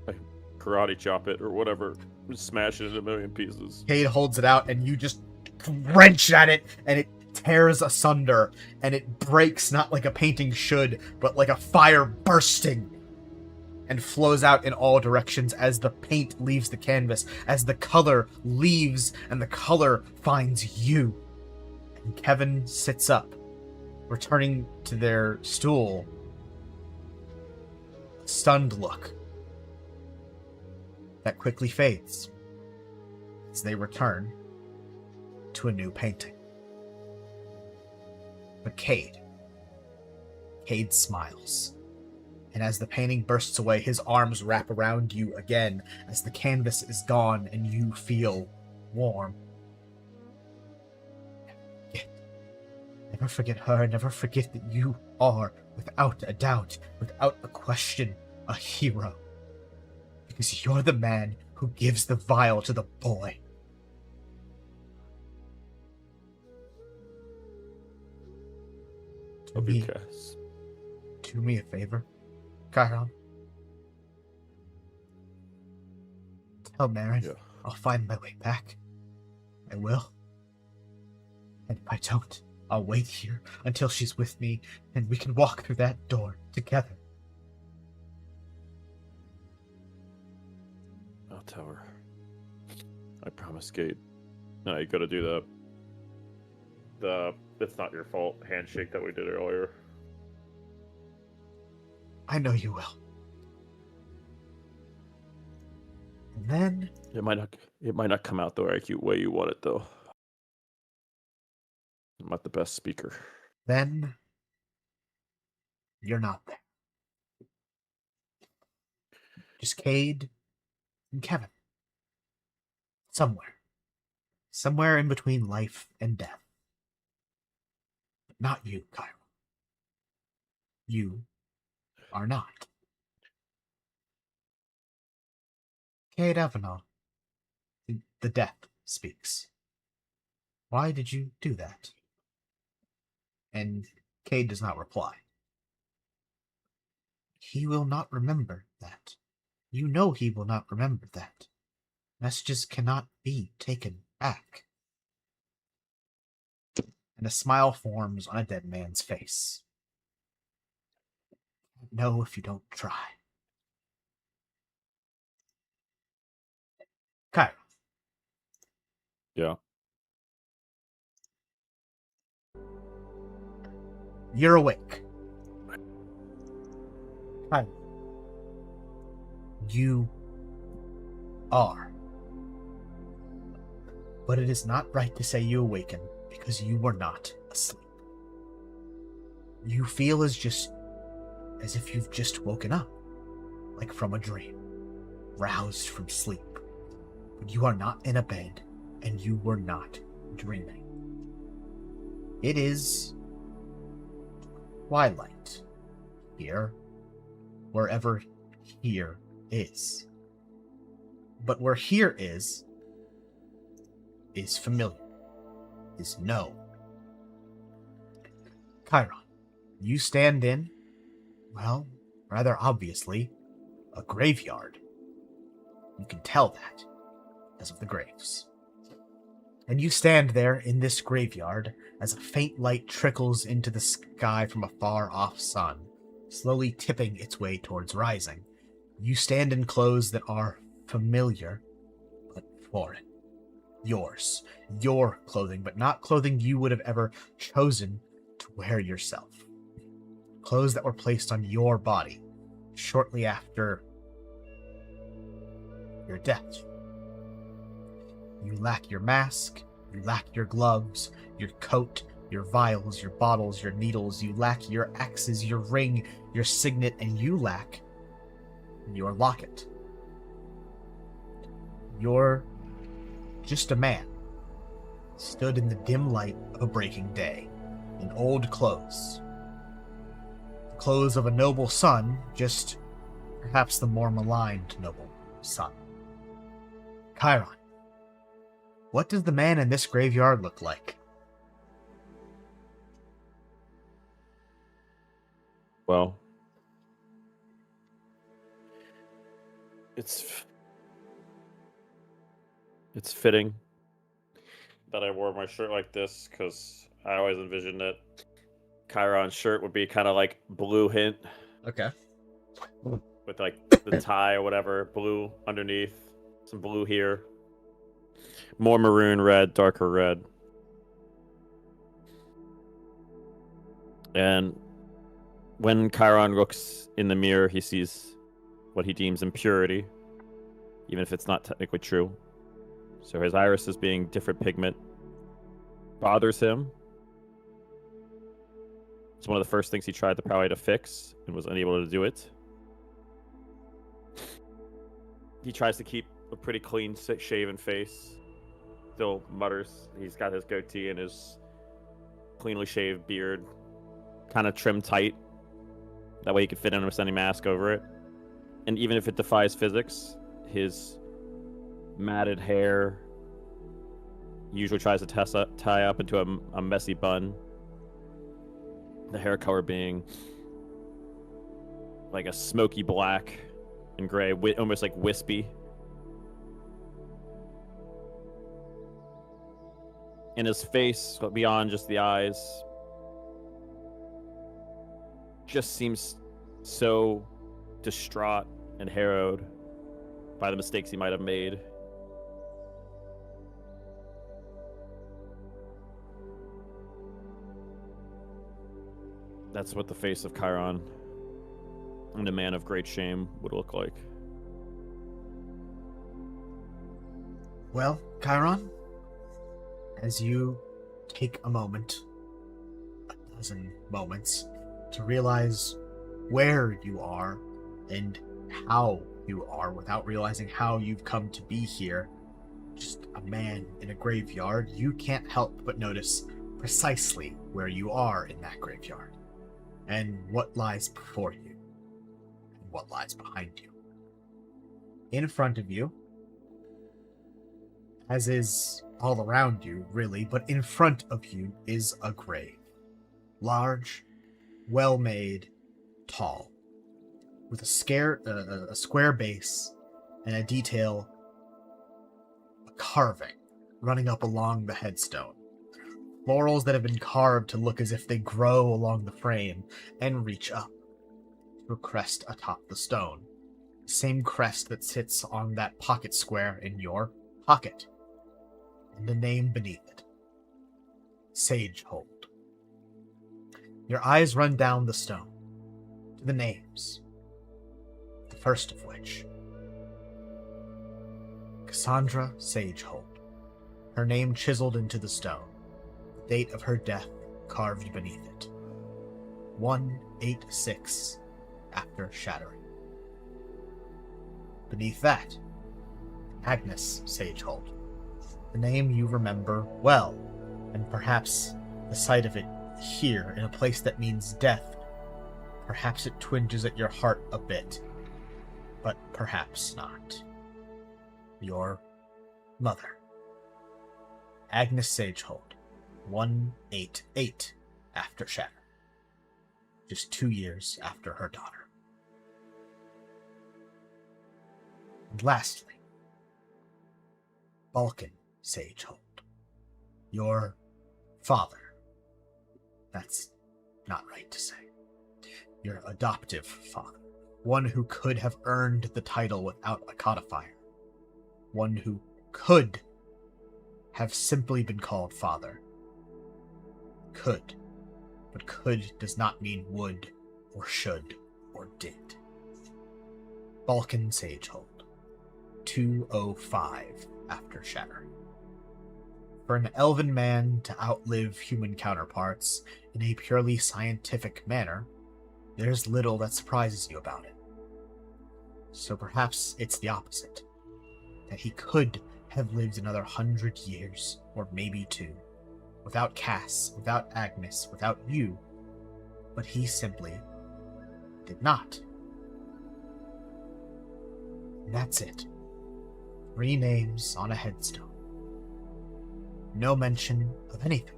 I karate chop it or whatever. Smash it into a million pieces. Cade holds it out, and you just wrench at it, and it tears asunder, and it breaks not like a painting should, but like a fire bursting, and flows out in all directions as the paint leaves the canvas, as the color leaves, and the color finds you. And Kevin sits up, returning to their stool, a stunned look that quickly fades as they return to a new painting. But Cade smiles. And as the painting bursts away, his arms wrap around you again as the canvas is gone and you feel warm. Never forget her. Never forget that you are, without a doubt, without a question, a hero. Because you're the man who gives the vial to the boy. Love you, Cass. Do me a favor, Chiron. Tell Marin I'll find my way back. I will. And if I don't, I'll wait here until she's with me and we can walk through that door together. I'll tell her. I promise, Cade. No, you gotta do the it's not your fault handshake that we did earlier. I know you will. And then It might not come out the way you want it though. I'm not the best speaker. Then you're not there. Just Cade and Kevin. Somewhere. Somewhere in between life and death. But not you, Chiron. You are not. Cade Avenal, The death speaks. Why did you do that? And Cade does not reply. He will not remember that. You know he will not remember that. Messages cannot be taken back. And a smile forms on a dead man's face. No, if you don't try. Chiron, Yeah. you're awake. Chiron, you are. But it is not right to say you awaken because you were not asleep. You feel as if you've just woken up, like from a dream, roused from sleep. But you are not in a bed, and you were not dreaming. It is twilight here, wherever here is. But where here is familiar, is known. Chiron, you stand in, well, rather obviously, a graveyard. You can tell that because of the graves. And you stand there in this graveyard as a faint light trickles into the sky from a far-off sun, slowly tipping its way towards rising. You stand in clothes that are familiar, but foreign. Yours. Your clothing, but not clothing you would have ever chosen to wear yourself. Clothes that were placed on your body shortly after your death. You lack your mask, you lack your gloves, your coat, your vials, your bottles, your needles, you lack your axes, your ring, your signet, and you lack your locket. You're just a man, stood in the dim light of a breaking day, in old clothes. The clothes of a noble son, just perhaps the more maligned noble son. Chiron, what does the man in this graveyard look like? Well, it's fitting that I wore my shirt like this because I always envisioned that Chiron's shirt would be kind of like blue hint Okay. with like the tie or whatever, blue underneath, some blue here, more maroon red, darker red. And when Chiron looks in the mirror, he sees what he deems impurity, even if it's not technically true. So his iris is being different pigment bothers him. It's one of the first things he tried probably to fix and was unable to do it. He tries to keep a pretty clean shaven face. Still mutters. He's got his goatee and his cleanly shaved beard kind of trimmed tight. That way he can fit in almost any mask over it. And even if it defies physics, his matted hair usually tries to tie up into a messy bun. The hair color being like a smoky black and gray, almost like wispy. And his face, beyond just the eyes, just seems so distraught and harrowed by the mistakes he might have made. That's what the face of Chiron and a man of great shame would look like. Well, Chiron, as you take a moment, a dozen moments, to realize where you are and how you are without realizing how you've come to be here, just a man in a graveyard, you can't help but notice precisely where you are in that graveyard and what lies before you and what lies behind you. In front of you, as is all around you, really, but in front of you is a grave. Large, well-made, tall, with a square base and a detail, a carving running up along the headstone. Florals that have been carved to look as if they grow along the frame and reach up to a crest atop the stone. The same crest that sits on that pocket square in your pocket. And the name beneath it. Sagehold. Your eyes run down the stone to the names. The first of which, Cassandra Sagehold. Her name chiseled into the stone. The date of her death carved beneath it. 186 after shattering. Beneath that, Agnes Sagehold. The name you remember well, and perhaps the sight of it here in a place that means death, perhaps it twinges at your heart a bit, but perhaps not. Your mother, Agnes Sagehold, 188 after shatter, just 2 years after her daughter. And lastly, Balkan Sagehold, your father. That's not right to say. Your adoptive father. One who could have earned the title without a codifier. One who could have simply been called father. Could. But could does not mean would, or should, or did. Balkan Sagehold. 205 after shattering. For an elven man to outlive human counterparts in a purely scientific manner, there's little that surprises you about it. So perhaps it's the opposite. That he could have lived another 100 years, or maybe 2, without Cass, without Agnes, without you, but he simply did not. And that's it. 3 names on a headstone. No mention of anything.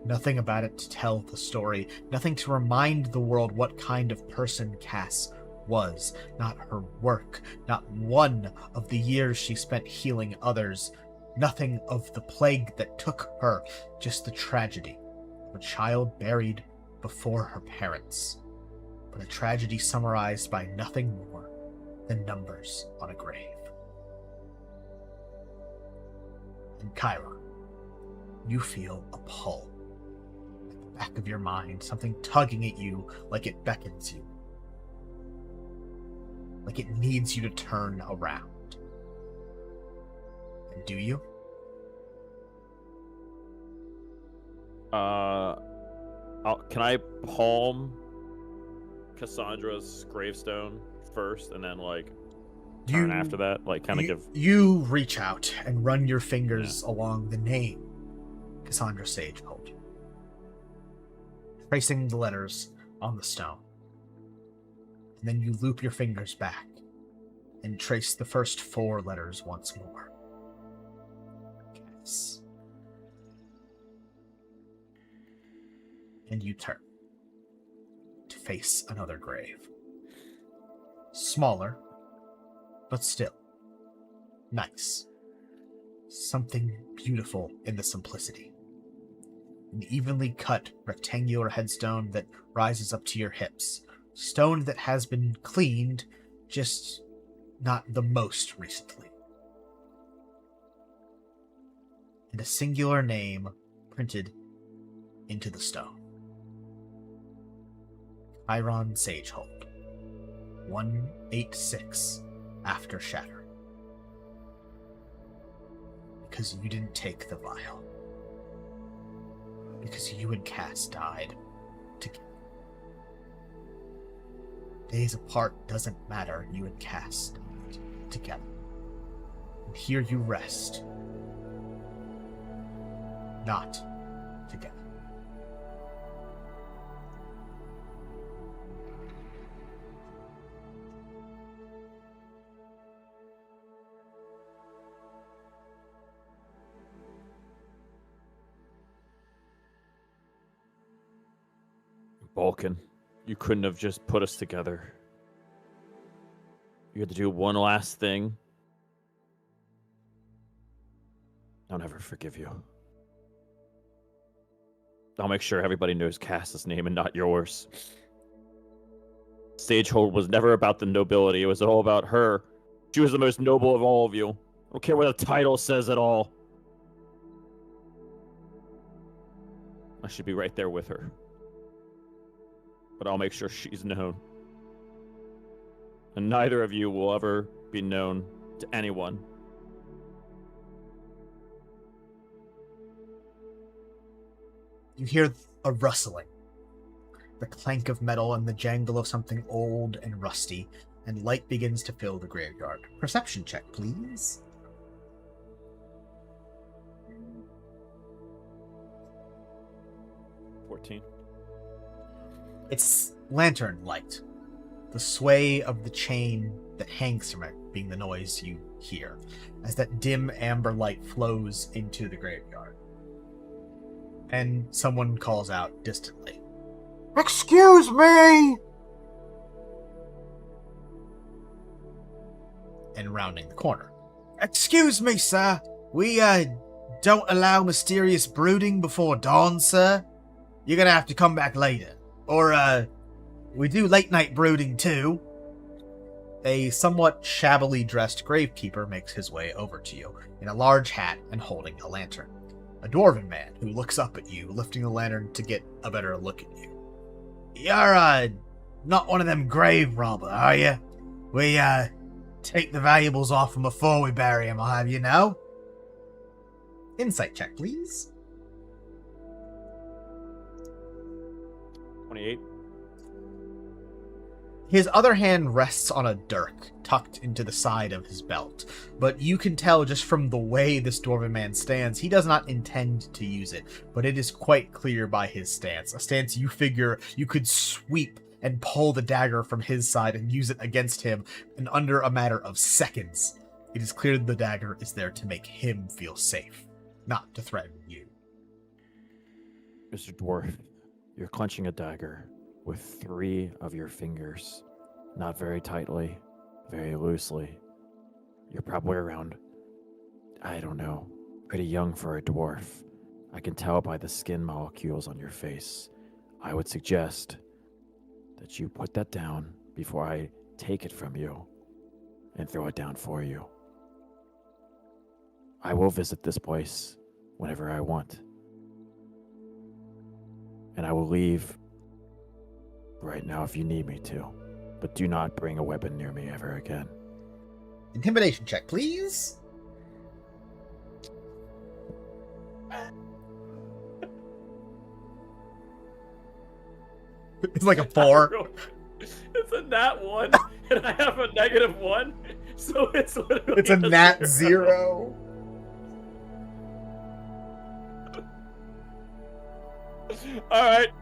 Nothing about it to tell the story. Nothing to remind the world what kind of person Cass was. Not her work. Not one of the years she spent healing others. Nothing of the plague that took her. Just the tragedy of a child buried before her parents. But a tragedy summarized by nothing more than numbers on a grave. And Chiron, you feel a pull at the back of your mind, something tugging at you like it beckons you, like it needs you to turn around. And do you? Can I palm Cassandra's gravestone first, and then turn after that? You reach out and run your fingers along the name, Cassandra Sagehold, tracing the letters on the stone. And then you loop your fingers back and trace the first 4 letters once more. Yes. And you turn to face another grave. Smaller, but still nice. Something beautiful in the simplicity. An evenly cut rectangular headstone that rises up to your hips. Stone that has been cleaned, just not the most recently. And a singular name printed into the stone. Chiron Sagehold. 186 after shatter. Because you didn't take the vial. Because you and Cass died together. Days apart doesn't matter, you and Cass died together. And here you rest. Not together. Vulcan, you couldn't have just put us together. You had to do one last thing. I'll never forgive you. I'll make sure everybody knows Cass's name and not yours. Stagehold was never about the nobility. It was all about her. She was the most noble of all of you. I don't care what the title says at all. I should be right there with her. But I'll make sure she's known. And neither of you will ever be known to anyone. You hear a rustling, the clank of metal and the jangle of something old and rusty, and light begins to fill the graveyard. Perception check, please. It's lantern light. The sway of the chain that hangs from it being the noise you hear, as that dim amber light flows into the graveyard. And someone calls out distantly, "Excuse me!" And rounding the corner, "Excuse me, sir. We, don't allow mysterious brooding before dawn, sir. You're gonna have to come back later. Or, we do late-night brooding, too." A somewhat shabbily dressed gravekeeper makes his way over to you, in a large hat and holding a lantern. A dwarven man who looks up at you, lifting the lantern to get a better look at you. "You're, not one of them grave robber, are you? We, take the valuables off them before we bury them, I'll have you know." Insight check, please. 28. His other hand rests on a dirk tucked into the side of his belt, but you can tell just from the way this dwarven man stands, he does not intend to use it, but it is quite clear by his stance. A stance you figure you could sweep and pull the dagger from his side and use it against him in under a matter of seconds. It is clear the dagger is there to make him feel safe, not to threaten you. Mr. Dwarf, you're clenching a dagger with 3 of your fingers. Not very tightly, very loosely. You're probably around, I don't know, pretty young for a dwarf. I can tell by the skin molecules on your face. I would suggest that you put that down before I take it from you and throw it down for you. I will visit this place whenever I want. And I will leave right now if you need me to. But do not bring a weapon near me ever again. Intimidation check, please. It's like a 4. It's a nat 1, and I have a -1, so it's literally It's a nat 0. Alright.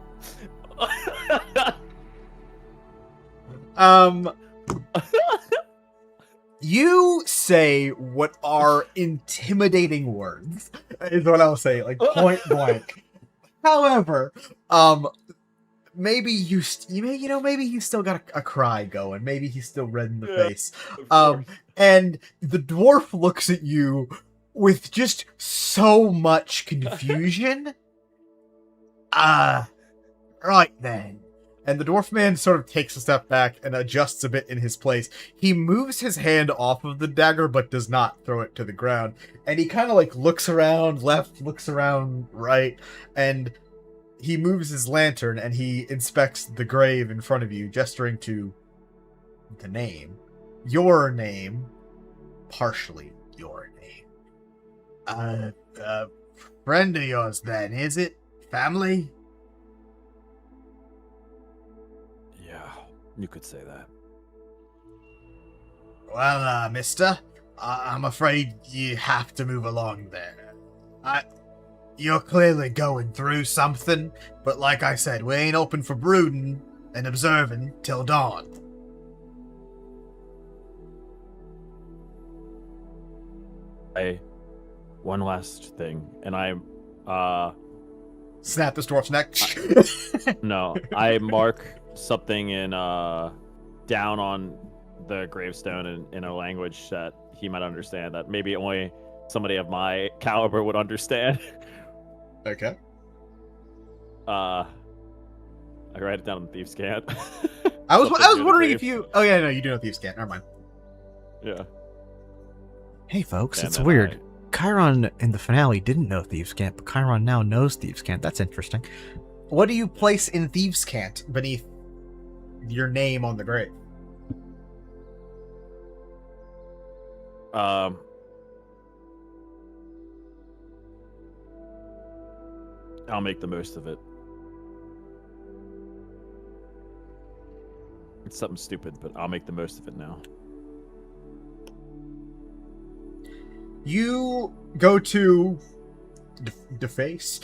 You say what are intimidating words, is what I'll say, like point blank. However, maybe maybe he's still got a cry going. Maybe he's still red in the face. And the dwarf looks at you with just so much confusion. Right then. And the dwarf man sort of takes a step back and adjusts a bit in his place. He moves his hand off of the dagger, but does not throw it to the ground. And he kind of like looks around left, looks around right, and he moves his lantern and he inspects the grave in front of you, gesturing to the name. Your name. Partially your name. Friend of yours then, is it? Family? Yeah, you could say that. Well, mister, I'm afraid you have to move along there. You're clearly going through something, but like I said, we ain't open for brooding and observing till dawn. One last thing, and I'm snap this dwarf's neck. No, I mark something in down on the gravestone in a language that he might understand, that maybe only somebody of my caliber would understand. Okay. I write it down in Thieves' Cant. I was Something near the wondering grave. if you. Oh yeah, no, you do know Thieves' Cant. Never mind. Yeah. Hey folks, And it's then weird. Chiron in the finale didn't know Thieves' Cant, but Chiron now knows Thieves' Cant. That's interesting. What do you place in Thieves' Cant beneath your name on the grave? I'll make the most of it. It's something stupid, but I'll make the most of it now. You go to deface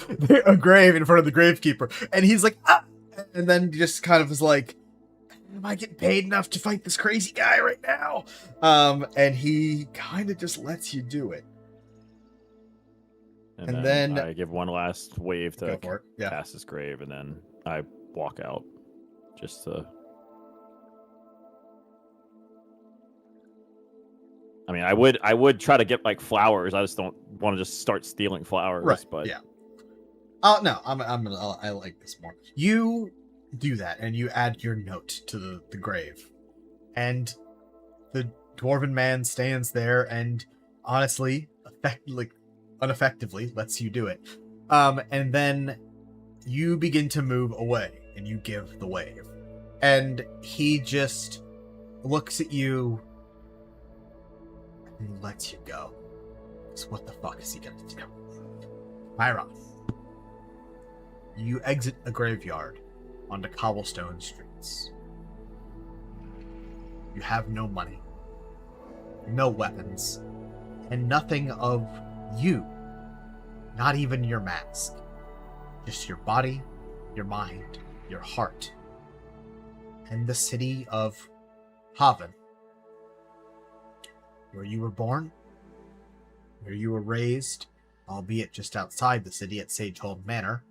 a grave in front of the gravekeeper, and he's like, ah! And then just kind of is like, am I getting paid enough to fight this crazy guy right now? And he kind of just lets you do it. And then I give one last wave to Go for it. Yeah. pass his grave, and then I walk out. Just to... I mean, I would try to get like flowers. I just don't want to just start stealing flowers. Right. But Yeah. Oh no, I like this more. You do that, and you add your note to the grave, and the dwarven man stands there, and honestly, unaffectively lets you do it. And then you begin to move away, and you give the wave, and he just looks at you and lets you go. So what the fuck is he gonna do? Chiron. You exit a graveyard onto cobblestone streets. You have no money, no weapons, and nothing of you. Not even your mask. Just your body, your mind, your heart, and the city of Haven, where you were born, where you were raised, albeit just outside the city at Sagehold Manor,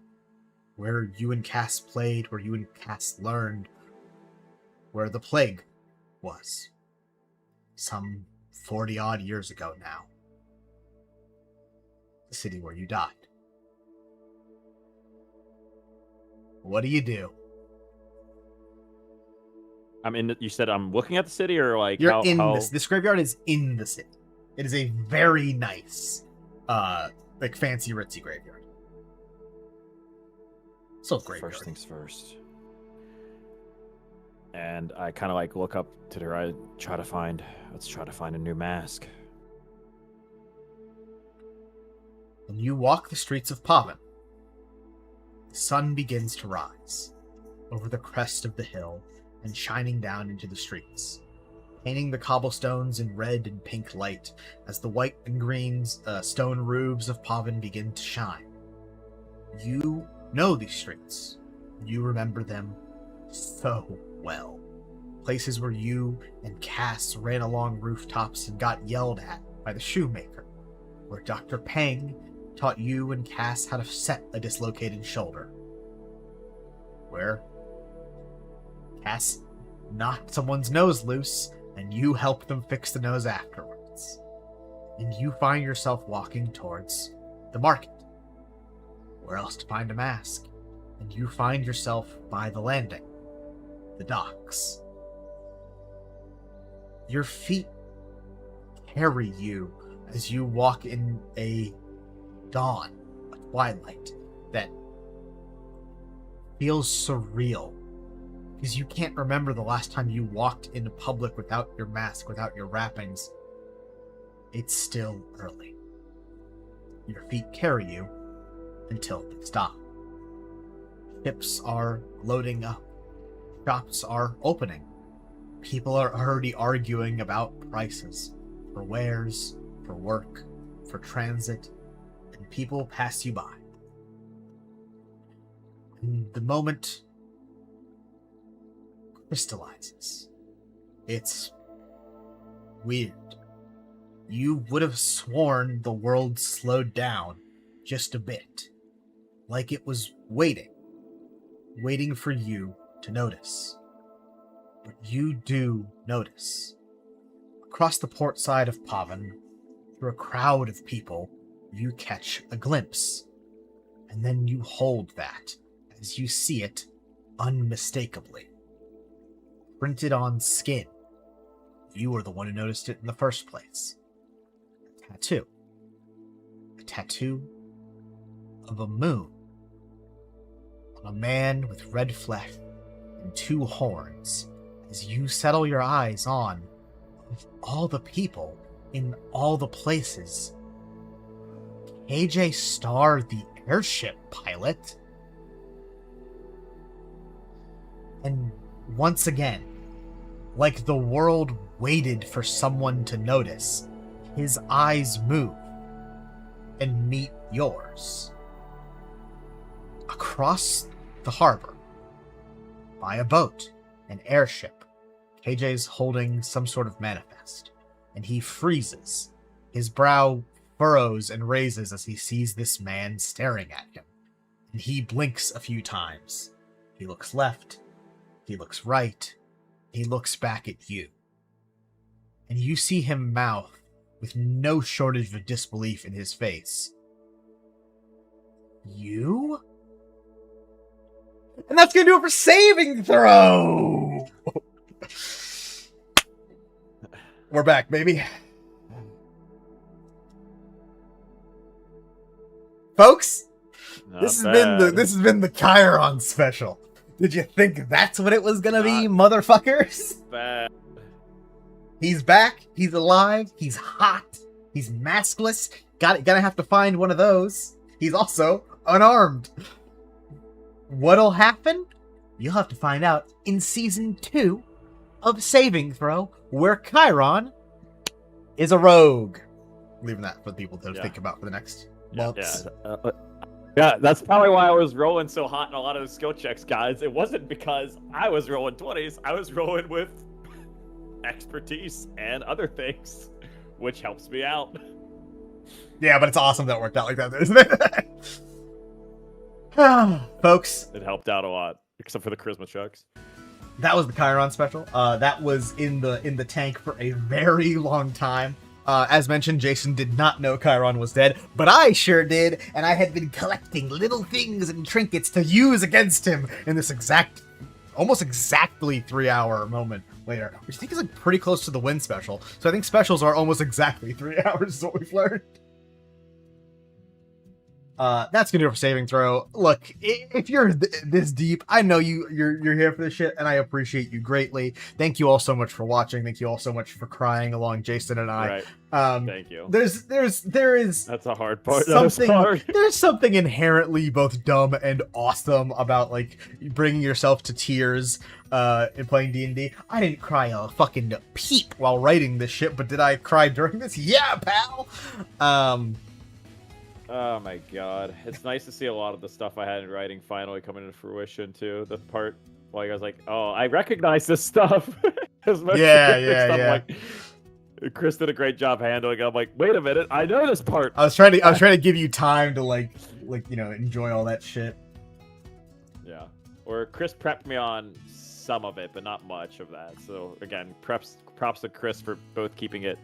where you and Cass played, where you and Cass learned, where the plague was. Some 40-odd years ago now. The city where you died. What do you do? I'm in. You said I'm looking at the city, or like You're in this. This graveyard is in the city. It is a very nice, like fancy ritzy graveyard. Still a graveyard. First things first. And I kind of like look up to the right. Let's try to find a new mask. When you walk the streets of Pavin, the sun begins to rise over the crest of the hill and shining down into the streets, painting the cobblestones in red and pink light as the white and green stone roofs of Pavin begin to shine. You know these streets. You remember them so well. Places where you and Cass ran along rooftops and got yelled at by the shoemaker, where Dr. Peng taught you and Cass how to set a dislocated shoulder, where Cass knocked someone's nose loose and you helped them fix the nose afterwards. And you find yourself walking towards the market. Where else to find a mask? And you find yourself by the landing, the docks. Your feet carry you as you walk in a dawn, a twilight that feels surreal, because you can't remember the last time you walked into public without your mask, without your wrappings. It's still early. Your feet carry you until they stop. Ships are loading up. Shops are opening. People are already arguing about prices for wares, for work, for transit, and people pass you by. And the moment crystallizes. It's weird. You would have sworn the world slowed down just a bit. like it was waiting for you to notice. But you do notice. Across the port side of Pavan, through a crowd of people, you catch a glimpse. And then you hold that as you see it unmistakably. Printed on skin. You were the one who noticed it in the first place. A tattoo. A tattoo of a moon on a man with red flesh and 2 horns. As you settle your eyes on, of all the people in all the places, KJ Starr, the airship pilot. And once again, like the world waited for someone to notice, his eyes move and meet yours. Across the harbor, by a boat, an airship, KJ's holding some sort of manifest, and he freezes. His brow furrows and raises as he sees this man staring at him, and he blinks a few times. He looks left, he looks right, he looks back at you. And you see him mouth, with no shortage of disbelief in his face, "You?" And that's gonna do it for saving throw! We're back, baby. Folks, this has been the Chiron special. Did you think that's what it was gonna be, motherfuckers? Bad. He's back, he's alive, he's hot, he's maskless. Gotta have to find one of those. He's also unarmed. What'll happen? You'll have to find out in season 2 of Saving Throw, where Chiron is a rogue. Leaving that for people to think about for the next months. Yeah, that's probably why I was rolling so hot in a lot of the skill checks, guys. It wasn't because I was rolling 20s. I was rolling with expertise and other things, which helps me out. Yeah, but it's awesome that it worked out like that, isn't it? Folks, it helped out a lot, except for the charisma checks. That was the Chiron special. That was in the tank for a very long time. As mentioned, Jason did not know Chiron was dead, but I sure did, and I had been collecting little things and trinkets to use against him in this almost exactly 3-hour moment later, which I think is like pretty close to the win special. So I think specials are almost exactly 3 hours is what we've learned. That's gonna do it for Saving Throw. Look, if you're this deep, I know you're here for this shit, and I appreciate you greatly. Thank you all so much for watching. Thank you all so much for crying along Jason and I. Right. Thank you. There is that's a hard part. There's something inherently both dumb and awesome about like bringing yourself to tears in playing D&D. I didn't cry a fucking peep while writing this shit, but did I cry during this? Yeah, pal. Oh my god. It's nice to see a lot of the stuff I had in writing finally coming into fruition too. The part where I was like, oh, I recognize this stuff. Yeah. Like, Chris did a great job handling it. I'm like, wait a minute, I know this part. I was trying to give you time to like enjoy all that shit. Yeah. Or Chris prepped me on some of it, but not much of that. So again, props to Chris for both keeping it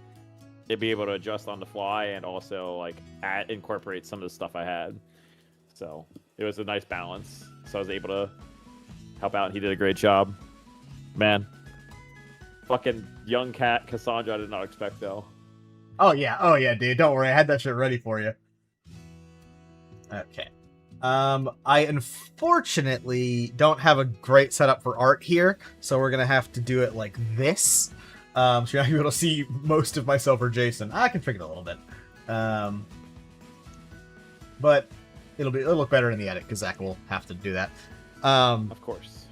to be able to adjust on the fly and also like incorporate some of the stuff I had. So it was a nice balance. So I was able to help out, and he did a great job. Man, fucking young cat Cassandra, I did not expect though. Oh yeah, dude. Don't worry, I had that shit ready for you. Okay. I unfortunately don't have a great setup for art here, so we're gonna have to do it like this. So you're not able to see most of myself or Jason. I can figure it a little bit. But it'll look better in the edit, because Zach will have to do that. Of course.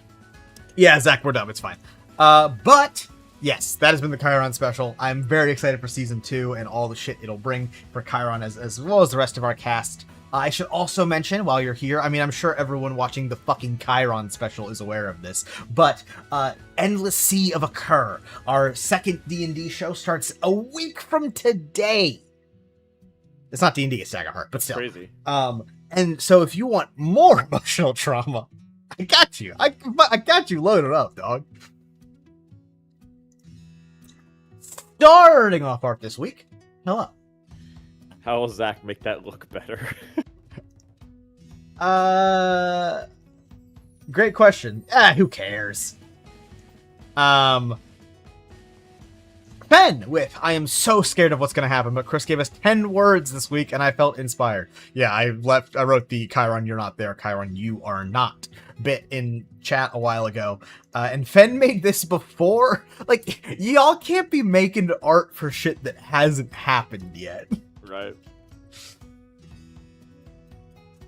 Yeah, Zach, we're done. It's fine. But yes, that has been the Chiron special. I'm very excited for season 2 and all the shit it'll bring for Chiron as well as the rest of our cast. I should also mention, while you're here, I mean, I'm sure everyone watching the fucking Chiron special is aware of this, but Endless Sea of Occur, our second D&D show, starts a week from today. It's not D&D, it's Saga Heart, but still. Crazy. And so if you want more emotional trauma, I got you. I got you loaded up, dog. Starting off art this week. Hello. How will Zach make that look better? Great question. Who cares? Pen with I am so scared of what's gonna happen, but Chris gave us 10 words this week and I felt inspired. Yeah, I wrote the Chiron, you're not there, Chiron, you are not bit in chat a while ago. And Fen made this before. Like, y'all can't be making art for shit that hasn't happened yet. Right.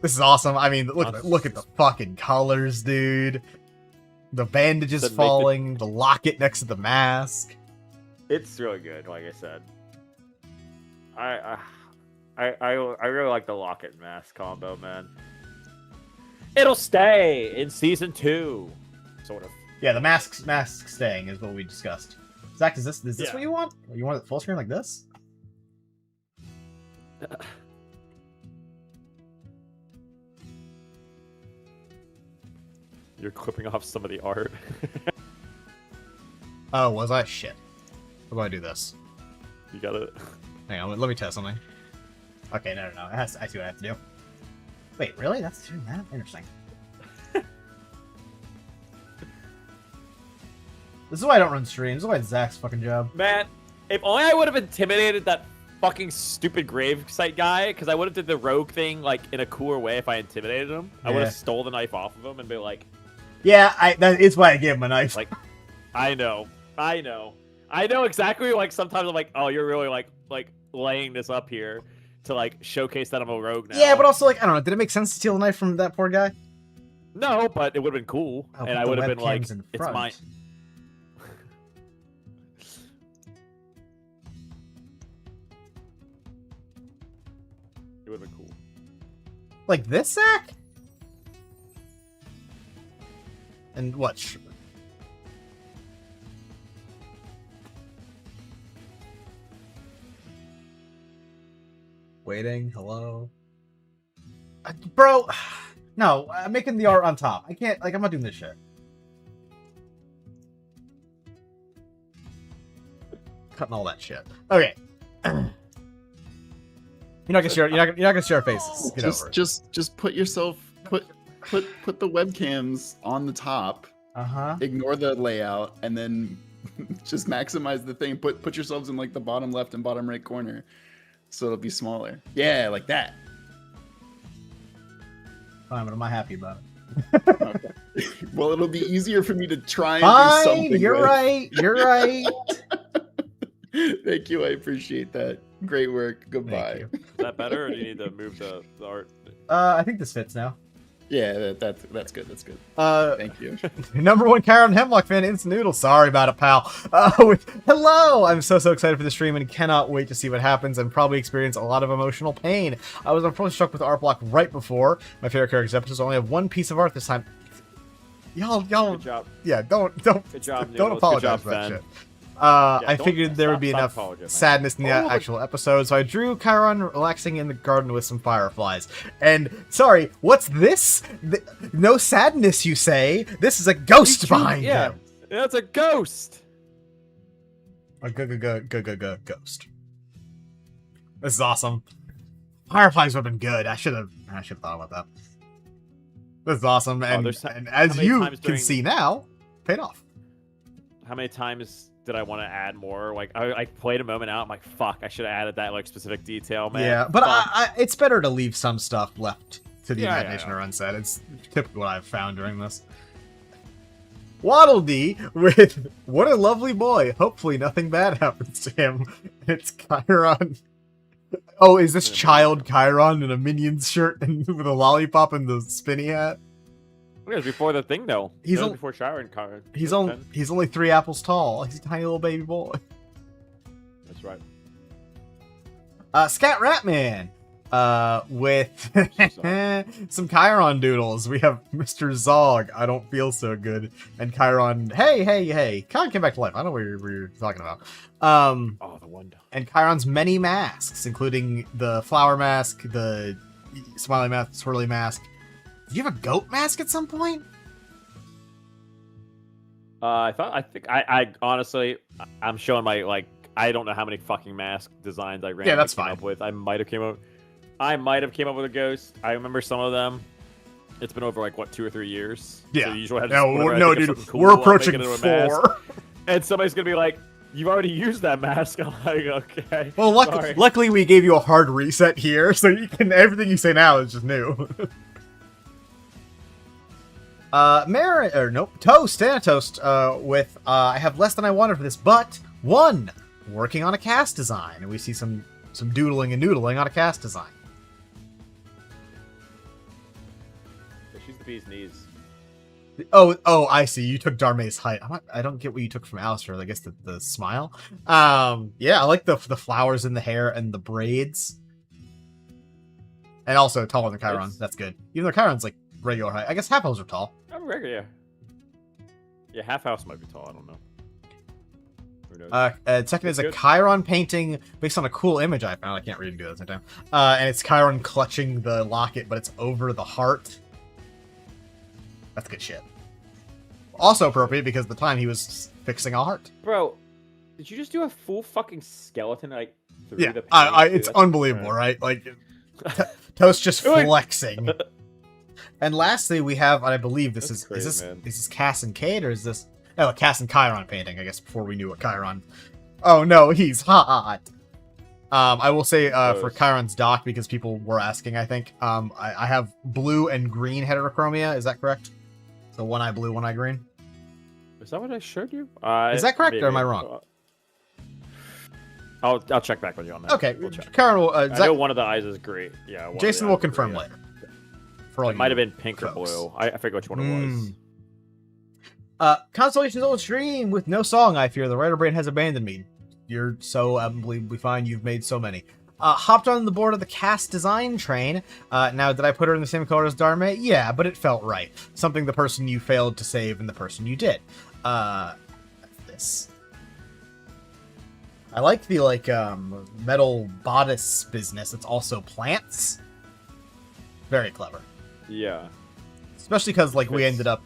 This is awesome. I mean, look at the fucking colors, dude. The bandages falling, the locket next to the mask. It's really good, like I said. I really like the locket and mask combo, man. It'll stay in season 2, sort of. Yeah, the mask staying is what we discussed. Zach, is this what you want? You want it full screen like this? You're clipping off some of the art. Oh, was I? Shit. How do I do this? You got it. Hang on, let me test something. Okay, no. I see what I have to do. Wait, really? That's doing that? Interesting. This is why I don't run streams. This is why it's Zach's fucking job. Man, if only I would have intimidated that fucking stupid gravesite guy, because I would have did the rogue thing like in a cooler way if I intimidated him. I would have stole the knife off of him and be like, yeah, that is why I gave him a knife. Like, I know exactly. Like sometimes I'm like, oh, you're really like laying this up here to like showcase that I'm a rogue now. Yeah, but also like I don't know. Did it make sense to steal a knife from that poor guy? No, but it would have been cool, and I would have been like, it's mine. It would have been cool. Like this, Zach? And what? Waiting. Hello. Bro, no. I'm making the art on top. I can't. Like, I'm not doing this shit. Cutting all that shit. Okay. You're not gonna see our faces. Get over it. Just put yourself put the webcams on the top. Ignore the layout and then just maximize the thing. Put yourselves in like the bottom left and bottom right corner, so it'll be smaller. Yeah, like that. Fine, but I'm not happy about it. Okay. Well, it'll be easier for me to try and Fine, do something. You're right. You're right. Thank you. I appreciate that. Great work. Goodbye. Is that better, or do you need to move the art? I think this fits now. Yeah, that's good. That's good. Thank you. Number one Chiron Hemlock fan, Instant Noodle. Sorry about it, pal. Hello! I'm so excited for the stream and cannot wait to see what happens and probably experience a lot of emotional pain. I was unfortunately struck with the art block right before. My favorite character's episodes only have one piece of art this time. Y'all. Good job. Yeah, don't Good job, don't Noodles. apologize Good job, for that Ben. shit. I figured there would be enough sadness in the actual episode, so I drew Chiron relaxing in the garden with some fireflies. And, sorry, what's this? No sadness, you say? This is a ghost behind him! Yeah, it's a ghost! A ghost. This is awesome. Fireflies would have been good. I should have thought about that. This is awesome, and as you can see now, paid off. How many times did I want to add more? Like, I played a moment out, I'm like, fuck, I should have added that, like, specific detail, man. Yeah, but it's better to leave some stuff left to the imagination or unsaid. It's typically what I've found during this. Waddle Dee with, what a lovely boy. Hopefully nothing bad happens to him. It's Chiron. Oh, is this child Chiron in a Minions shirt and with a lollipop and the spinny hat? It was before the thing, though. He's before Chiron. He's only 3 apples tall. He's a tiny little baby boy. That's right. Scat Ratman. With some Chiron doodles. We have Mr. Zog. I don't feel so good. And Chiron. Hey. Chiron came back to life. I know what you're talking about. Oh, the one. And Chiron's many masks, including the flower mask, the smiley mask, swirly mask. Do you have a goat mask at some point? I honestly, I'm showing my, like, I don't know how many fucking mask designs I ran. Yeah, that's came fine. up with. I might have came up with a ghost. I remember some of them. It's been over, like, what, 2 or 3 years? Yeah. So you usually have No, dude, we're approaching 4. And somebody's gonna be like, "You've already used that mask." I'm like, "Okay." Well, luckily we gave you a hard reset here, so you can everything you say now is just new. Toast, Thanatos, with, I have less than I wanted for this, but 1, working on a cast design. And we see some doodling and noodling on a cast design. She's the bee's knees. Oh, I see. You took Darmay's height. I don't get what you took from Alistair. I guess the smile. Yeah, I like the flowers in the hair and the braids. And also taller than Chiron. That's good. Even though Chiron's like regular height. I guess half elves are tall. I'm regular, yeah. Yeah, half house might be tall. I don't know. Who knows? Second is a good. Chiron painting based on a cool image I found. I can't read and do that at the same time. And it's Chiron clutching the locket, but it's over the heart. That's good shit. Also appropriate because at the time he was fixing a heart. Bro, did you just do a full fucking skeleton like through Yeah, the paint? it's unbelievable, right? Like Toast just flexing. And lastly, we have, and I believe this is this Cass and Cade, or is this a Cass and Chiron painting? I guess before we knew what Chiron. Oh no, he's hot. I will say for Chiron's dock, because people were asking, I think I have blue and green heterochromia. Is that correct? So one eye blue, one eye green. Is that what I showed you? Is that correct, or am I wrong? I'll check back with you on that. Okay, we'll check. Chiron will. I know one of the eyes is green. Yeah. Jason will confirm later. For all it might have been pink or blue. I forget which one it was. Constellation's old stream with no song. I fear the writer brain has abandoned me. You're so unbelievably fine. You've made so many. Hopped on the board of the cast design train. Now, did I put her in the same color as Dharma? Yeah, but it felt right. Something the person you failed to save and the person you did. This. I like the, metal bodice business. It's also plants. Very clever. Yeah. Especially because, like, we ended up,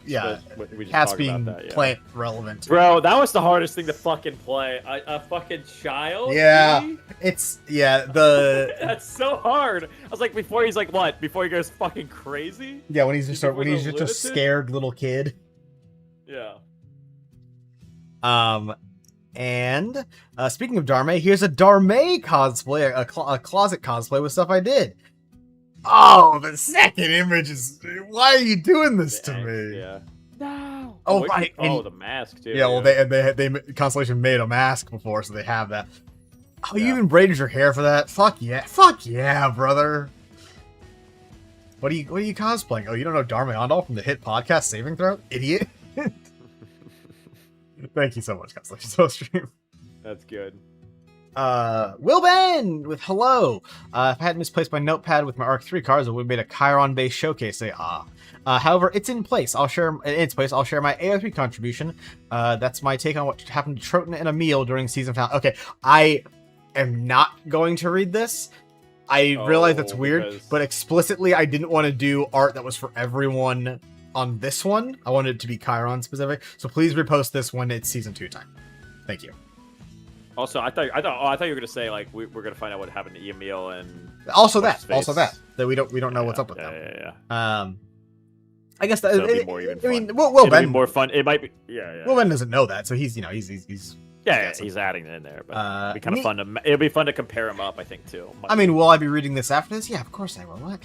cats being plant relevant. Bro, that was the hardest thing to fucking play. A fucking child? Yeah. Really? That's so hard. I was like, before he's like, what? Before he goes fucking crazy? Yeah, when he's just a scared little kid. Yeah. And speaking of Dharma, here's a Dharma cosplay, a closet cosplay with stuff I did. Oh, the second image is. Why are you doing this to me? Yeah. No. Oh, right. Oh, the mask too. Yeah, well, they Constellation made a mask before, so they have that. Oh, you even braided your hair for that? Fuck yeah, brother. What are you cosplaying? Oh, you don't know Dharma Ondal from the hit podcast Saving Throw, idiot. Thank you so much, Constellation So Stream. That's good. Will Ben with hello. If I hadn't misplaced my notepad with my Arc 3 cards, I would have made a Chiron-based showcase. Say however, it's in place. I'll share my AO3 contribution. That's my take on what happened to Troton and Emil during season finale. Okay, I am not going to read this. I realize that's weird, but explicitly I didn't want to do art that was for everyone on this one. I wanted it to be Chiron specific. So please repost this when it's season 2 time. Thank you. Also, I thought you were gonna say like we're gonna find out what happened to Emil and that we don't know what's up with them. Yeah. I guess that so it'll be more even fun. I mean, Will Ben more fun. It might be. Yeah. Will Ben doesn't know that, so he's he's adding it in there, but it'll be kind of fun to. It'll be fun to compare them up, I think too. I mean, will I be reading this after this? Yeah, of course I will. What?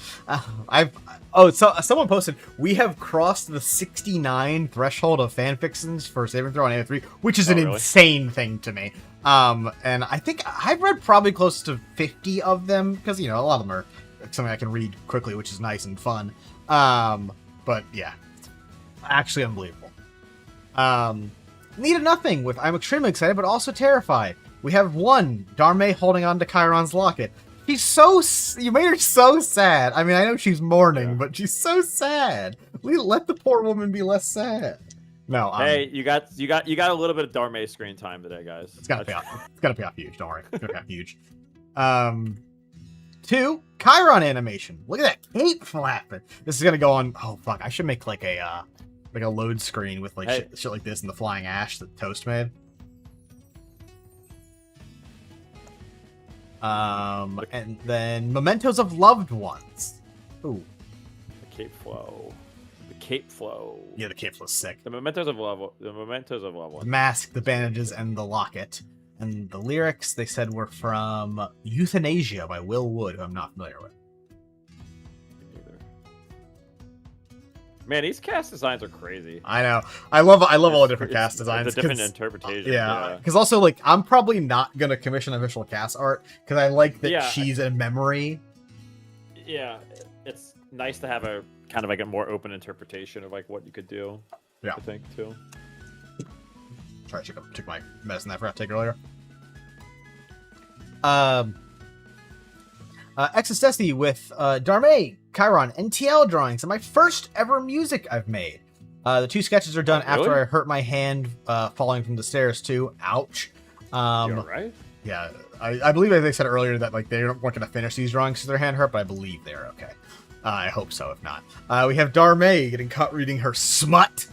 Someone posted we have crossed the 69 threshold of fanfictions for Saving Throw on AO3, which is an insane thing to me. And I think I've read probably close to 50 of them because a lot of them are something I can read quickly, which is nice and fun. But yeah, actually unbelievable. Needed nothing with I'm extremely excited but also terrified. We have one Dharma holding on to Chiron's locket. You made her so sad. I mean, I know she's mourning, but she's so sad. Let the poor woman be less sad. No. Hey, you got a little bit of Dharma screen time today, guys. It's gotta pay off. It's gotta pay off huge. Don't worry. It's gonna pay off huge. 2, Chiron animation. Look at that cape flapping. This is gonna go on. Oh fuck! I should make like a load screen with like shit like this and the flying ash that Toast made. And then mementos of loved ones. Ooh. The cape flow. The cape flow. Yeah, the cape flow's sick. The mementos of love. The mementos of love. The mask, the bandages, and the locket. And the lyrics they said were from Euthanasia by Will Wood, who I'm not familiar with. Man, these cast designs are crazy. I know. I love all the different cast designs. The different interpretations. Yeah. Because also, like, I'm probably not gonna commission official cast art because I like that she's in memory. Yeah, it's nice to have a kind of like a more open interpretation of like what you could do. Yeah. I think too. Sorry, I took my medicine that I forgot to take earlier. Exodus Destiny with Darme, Chiron, and TL drawings, and my first ever music I've made. The 2 sketches are done after I hurt my hand falling from the stairs too. Ouch. You alright? Yeah, I believe they said earlier that like they weren't going to finish these drawings because their hand hurt, but I believe they're okay. I hope so. If not, we have Darme getting caught reading her smut.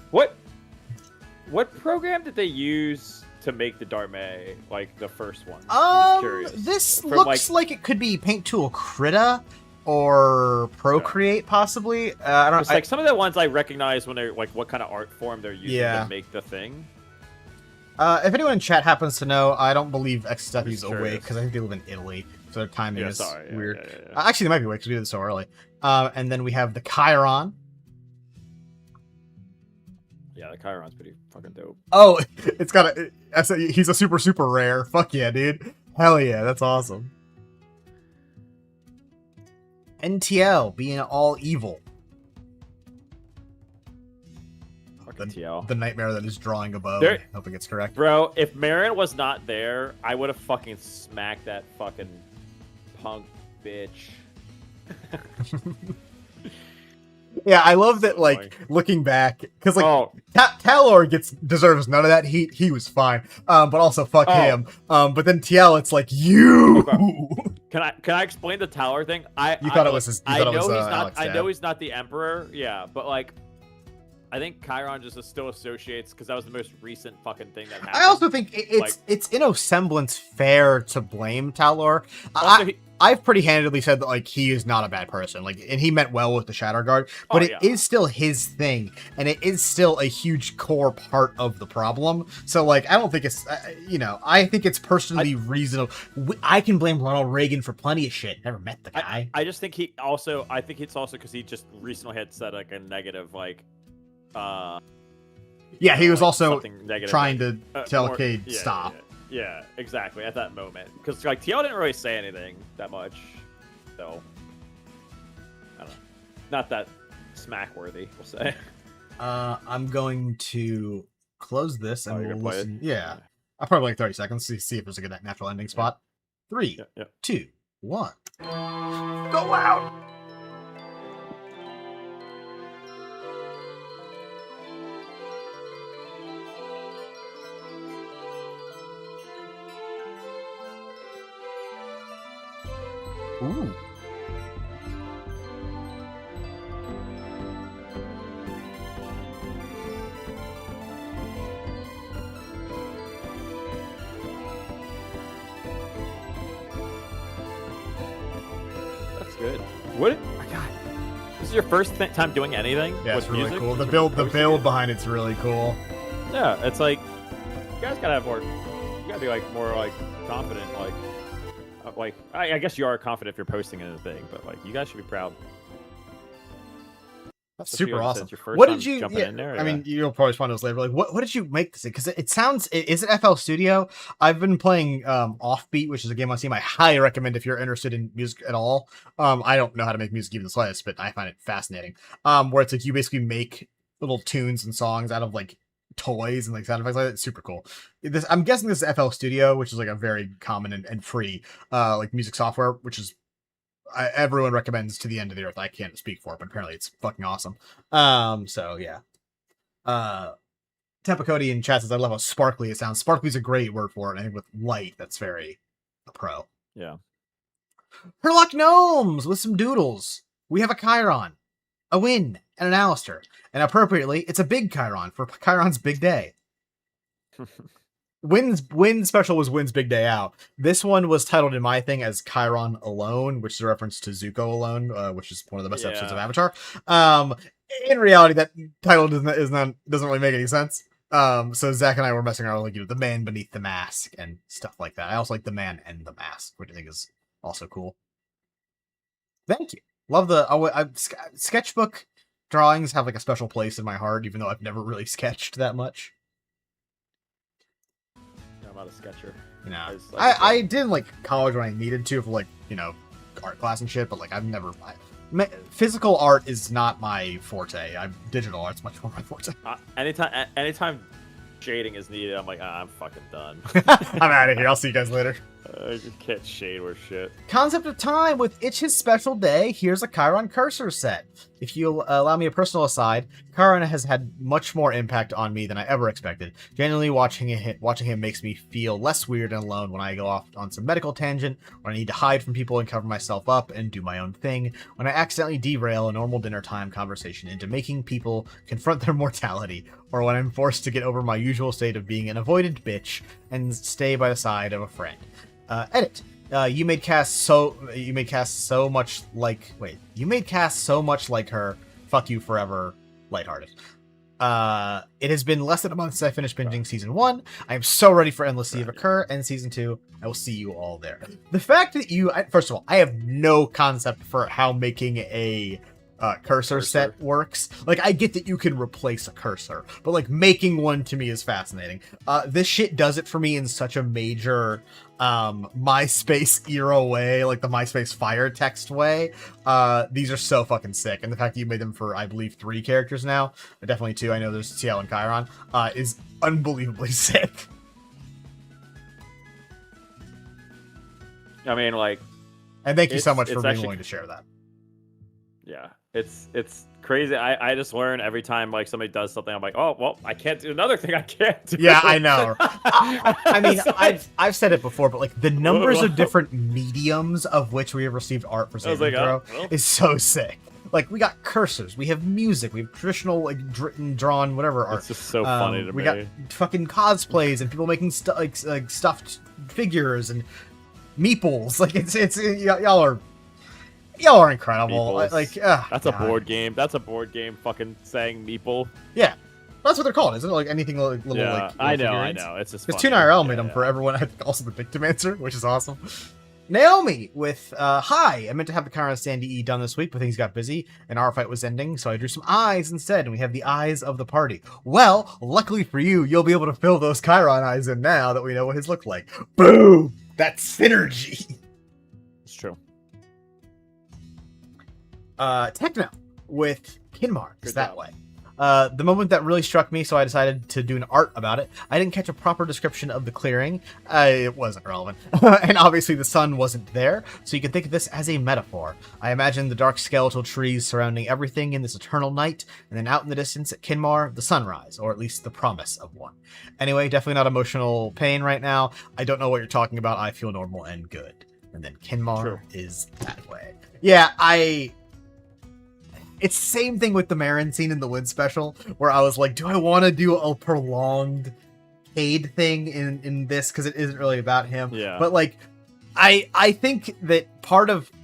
What program did they use to make the Darme, like the first one? I'm just curious. This looks like it could be Paint Tool Krita or Procreate, possibly. I don't know. Like some of the ones I recognize when they're like what kind of art form they're using to make the thing. If anyone in chat happens to know, I don't believe Exodus is awake because I think they live in Italy, so their timing is weird. Actually, they might be awake because we did it so early. And then we have the Chiron. Yeah, the Chiron's pretty fucking dope. Oh, it's got he's a super rare. Fuck yeah, dude. Hell yeah, that's awesome. NTL being all evil. The nightmare that is drawing a bow. I hope it gets correct. Bro, if Marin was not there, I would have fucking smacked that fucking punk bitch. Yeah, I love that, like, looking back, because, like, Talor deserves none of that. He was fine. But also, fuck him. But then TL, it's like, you! Okay. Can I explain the Talor thing? I know he's not the Emperor, yeah, but, like, I think Chiron just still associates, because that was the most recent fucking thing that happened. I also think it's in a semblance fair to blame Talor. I've pretty handedly said that, like, he is not a bad person, like, and he meant well with the Shadow Guard, but it is still his thing, and it is still a huge core part of the problem. So, like, I don't think it's, I think it's personally reasonable. I can blame Ronald Reagan for plenty of shit. Never met the guy. I just think I think it's also because he just recently had said, like, a negative, like, yeah, he was like also trying to tell Cade stop. Yeah, exactly, at that moment. Because, like, TL didn't really say anything that much, so... I don't know. Not that smack-worthy, we'll say. I'm going to close this and we'll listen. Yeah. I'll probably like 30 seconds to see if there's a good natural ending spot. 3, 2, 1. Go out! Ooh. That's good. What? Oh my god. This is your first time doing anything? Yeah, with it's really music? cool. The build behind it's really cool. Yeah, it's like you guys gotta have more. You gotta be like more like confident, like I guess you are confident if you're posting anything, but like you guys should be proud. That's super awesome. What did you? Yeah, in there, I mean, you'll probably find those later. Like, what did you make this? Because it sounds. Is it FL Studio? I've been playing Offbeat, which is a game on Steam. I highly recommend if you're interested in music at all. I don't know how to make music even the slightest, but I find it fascinating. Where it's like you basically make little tunes and songs out of like toys and like sound effects like that. It's super cool. I'm guessing this is FL Studio, which is like a very common and free like music software, which is everyone recommends to the end of the earth. I can't speak for it, but apparently it's fucking awesome. So yeah. Tempa Cody in chat says I love how sparkly it sounds. Sparkly's a great word for it. I think with light, that's very a pro. Yeah. Herlock Gnomes with some doodles. We have a Chiron, a Win, and an Alistair. And appropriately, it's a big Chiron for Chiron's big day. Win special was Win's big day out. This one was titled in my thing as Chiron Alone, which is a reference to Zuko Alone, which is one of the best episodes of Avatar. In reality, that title doesn't really make any sense. So Zach and I were messing around with, like, the man beneath the mask and stuff like that. I also like the man and the mask, which I think is also cool. Thank you. Love the sketchbook drawings have like a special place in my heart, even though I've never really sketched that much. I'm not a sketcher. You know, I did like college when I needed to for like, art class and shit, but like I've never. Physical art is not my forte. Digital art's much more my forte. Anytime shading is needed, I'm like, I'm fucking done. I'm out of here. I'll see you guys later. I just can't shade or shit. Concept of Time with It's His Special Day. Here's a Chiron cursor set. If you'll allow me a personal aside, Chiron has had much more impact on me than I ever expected. Genuinely, watching him makes me feel less weird and alone when I go off on some medical tangent, when I need to hide from people and cover myself up and do my own thing, when I accidentally derail a normal dinner time conversation into making people confront their mortality, or when I'm forced to get over my usual state of being an avoidant bitch and stay by the side of a friend. Edit. You made Cass so much like her. Fuck you forever. Lighthearted. It has been less than a month since I finished binging season 1. I am so ready for Endless Sea of Occur and season 2. I will see you all there. The fact that first of all, I have no concept for how making a cursor set works. Like, I get that you can replace a cursor, but like making one to me is fascinating. This shit does it for me in such a major MySpace era way, like the MySpace fire text way. These are so fucking sick, and the fact that you made them for, I believe, 3 characters now, definitely 2, I know there's TL and Chiron, is unbelievably sick. I mean, like, and thank you so much for being willing to share that. Yeah, it's crazy. I just learn every time like somebody does something. I'm like, oh well, I can't do another thing. I can't do. Yeah, I know. I mean, I've said it before, but like the numbers of different mediums of which we have received art for Save and Throw is so sick. Like, we got cursors, we have music, we have traditional like drawn whatever art. It's just so funny to me. We got fucking cosplays and people making like stuffed figures and meeples. Like it's y'all are incredible. Like, that's God. A board game. That's a board game. Fucking saying meeple. Yeah, that's what they're called, isn't it? Like anything like little like. I know. It's just because Toon IRL made them for everyone. I think also the Victim Answer, which is awesome. Naomi with hi. I meant to have the Chiron Sandy E done this week, but things got busy and our fight was ending, so I drew some eyes instead, and we have the eyes of the party. Well, luckily for you, you'll be able to fill those Chiron eyes in now that we know what his look like. Boom! That's synergy. It's true. Techno with Kinmar is that way. The moment that really struck me, so I decided to do an art about it. I didn't catch a proper description of the clearing. It wasn't relevant. And obviously the sun wasn't there, so you can think of this as a metaphor. I imagine the dark skeletal trees surrounding everything in this eternal night, and then out in the distance at Kinmar, the sunrise, or at least the promise of one. Anyway, definitely not emotional pain right now. I don't know what you're talking about. I feel normal and good. And then Kinmar is that way. Yeah, it's the same thing with the Marin scene in the Wind special, where I was like, do I want to do a prolonged Cade thing in this? Because it isn't really about him. Yeah. But, like, I think that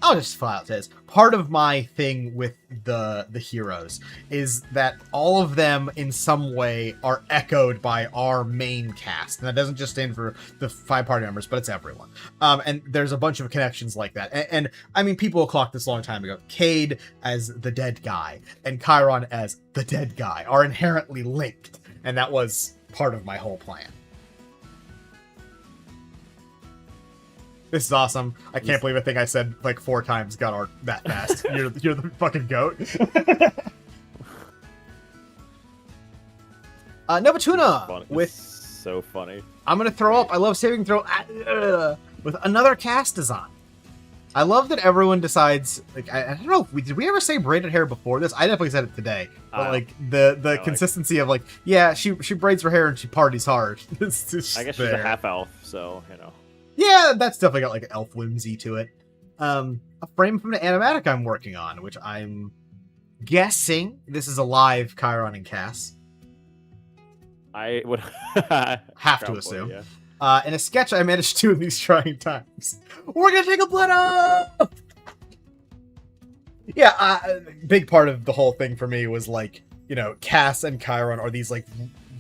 I'll just flat out say this, part of my thing with the heroes is that all of them in some way are echoed by our main cast. And that doesn't just stand for the 5 party members, but it's everyone. And there's a bunch of connections like that. And I mean, people clocked this a long time ago. Cade as the dead guy and Chiron as the dead guy are inherently linked. And that was part of my whole plan. This is awesome. I can't believe a thing I said like 4 times got art that fast. You're the fucking goat. Novatuna with so funny. I'm gonna throw up. I love saving throw with another cast design. I love that everyone decides. Like I don't know. Did we ever say braided hair before this? I definitely said it today. But like the consistency of like, yeah, she braids her hair and she parties hard. I guess she's a half elf, so you know. Yeah, that's definitely got like an elf whimsy to it. a frame from an animatic I'm working on, which I'm guessing this is a live Chiron and Cass. I would Have to assume. Yeah. In a sketch I managed to in these trying times. We're gonna take a blood up! Yeah, big part of the whole thing for me was like, you know, Cass and Chiron are these like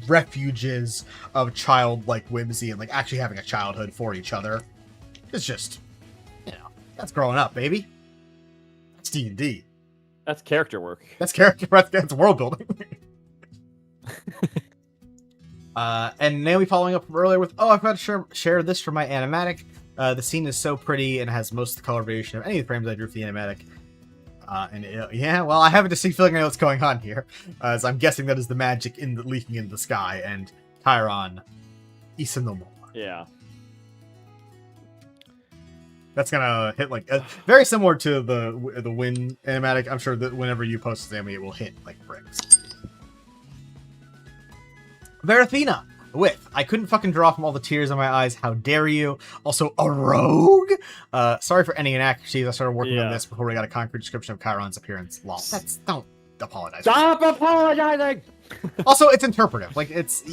refuges of childlike whimsy and like actually having a childhood for each other. It's just, you know, that's growing up, baby. That's D&D. That's character work. That's character. That's world building. And Naomi following up from earlier with, oh, I've got to share this for my animatic. The scene is so pretty and has most of the color variation of any of the frames I drew for the animatic. Yeah, well, I have a distinct feeling I know what's going on here, as I'm guessing that is the magic leaking into the sky, and Chiron, Isanomo. Yeah. That's gonna hit like very similar to the Win animatic. I'm sure that whenever you post Sammy, it will hit like bricks. Verathena with, I couldn't fucking draw from all the tears in my eyes. How dare you? Also, a rogue? Sorry for any inaccuracies. I started working on this before we got a concrete description of Chiron's appearance. Lol. Don't apologize. Stop apologizing! Also, it's interpretive. Like, it's...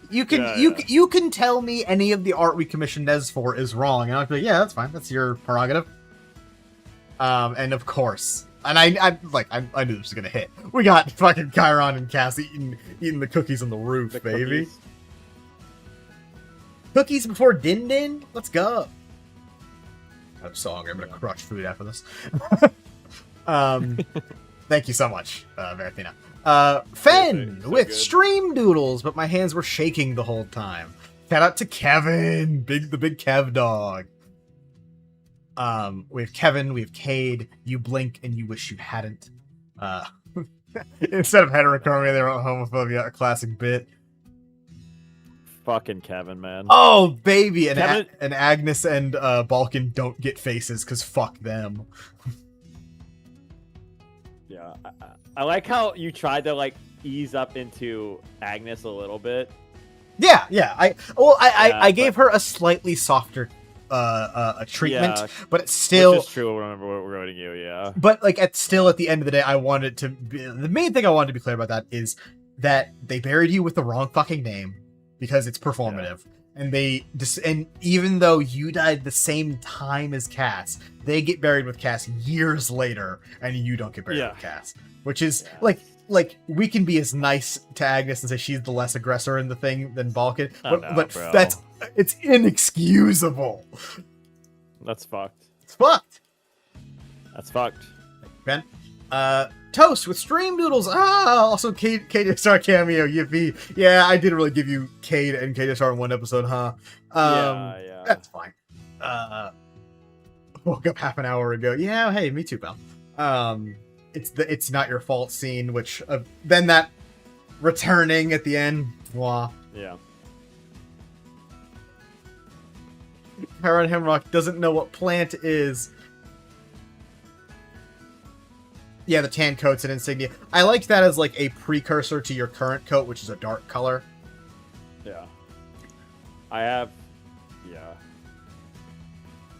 You can tell me any of the art we commissioned Nez for is wrong, and I'll be like, yeah, that's fine. That's your prerogative. And of course... And I knew this was gonna hit. We got fucking Chiron and Cass eating the cookies on the roof, baby. Cookies before Din Din? Let's go. I'm so hungry. I'm gonna crush food after this. Thank you so much, Verathena. Fen with Stream Doodles, but my hands were shaking the whole time. Shout out to Kevin, the big Kev dog. We have Kevin, we have Cade. You blink and you wish you hadn't. Instead of heterochromia, they wrote homophobia, a classic bit. Fucking Kevin, man. Oh, baby. And Agnes and Balkan don't get faces because fuck them. Yeah. I like how you tried to like ease up into Agnes a little bit. Yeah. I gave her a slightly softer treatment, but it's still... Which is true, remember what we're writing you, yeah. But like at the end of the day, I wanted to be... The main thing I wanted to be clear about that is that they buried you with the wrong fucking name. Because it's performative, and and even though you died the same time as Cass, they get buried with Cass years later, and you don't get buried with Cass, which is like we can be as nice to Agnes and say she's the less aggressor in the thing than Balkan, but it's inexcusable. That's fucked. It's fucked. That's fucked. Ben, Toast with Stream Doodles. Also Cade Star cameo. Yippee. Yeah, I didn't really give you Cade and Cade Star in one episode, huh? Yeah. That's fine. Woke up half an hour ago. Yeah, hey, me too, pal. It's not your fault scene, which then that returning at the end. Blah. Yeah. Chiron Hemrock doesn't know what plant is. Yeah, the tan coat's an insignia. I like that as like a precursor to your current coat, which is a dark color. Yeah.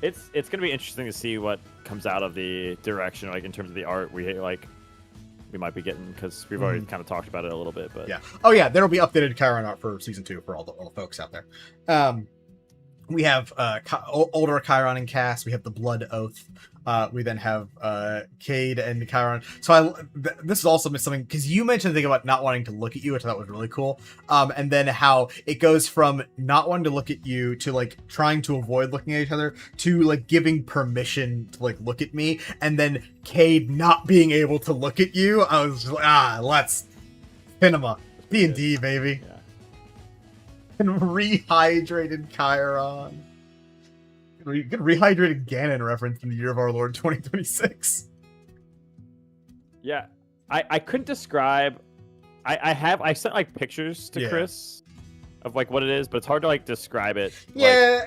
It's gonna be interesting to see what comes out of the direction, like in terms of the art we might be getting, because we've already kind of talked about it a little bit. But yeah. Oh yeah, there'll be updated Chiron art for season 2 for all the folks out there. We have older Chiron and Cass. We have the Blood Oath. We then have Cade and Chiron. So this is also something, because you mentioned the thing about not wanting to look at you, which I thought was really cool. And then how it goes from not wanting to look at you to like trying to avoid looking at each other to like giving permission to like look at me, and then Cade not being able to look at you. I was just like, let's cinema D&D, baby. Yeah. And rehydrated Chiron. Good rehydrated Ganon reference in the year of our Lord 2026. Yeah, I couldn't describe. I sent like pictures to Chris of like what it is, but it's hard to like describe it. Yeah,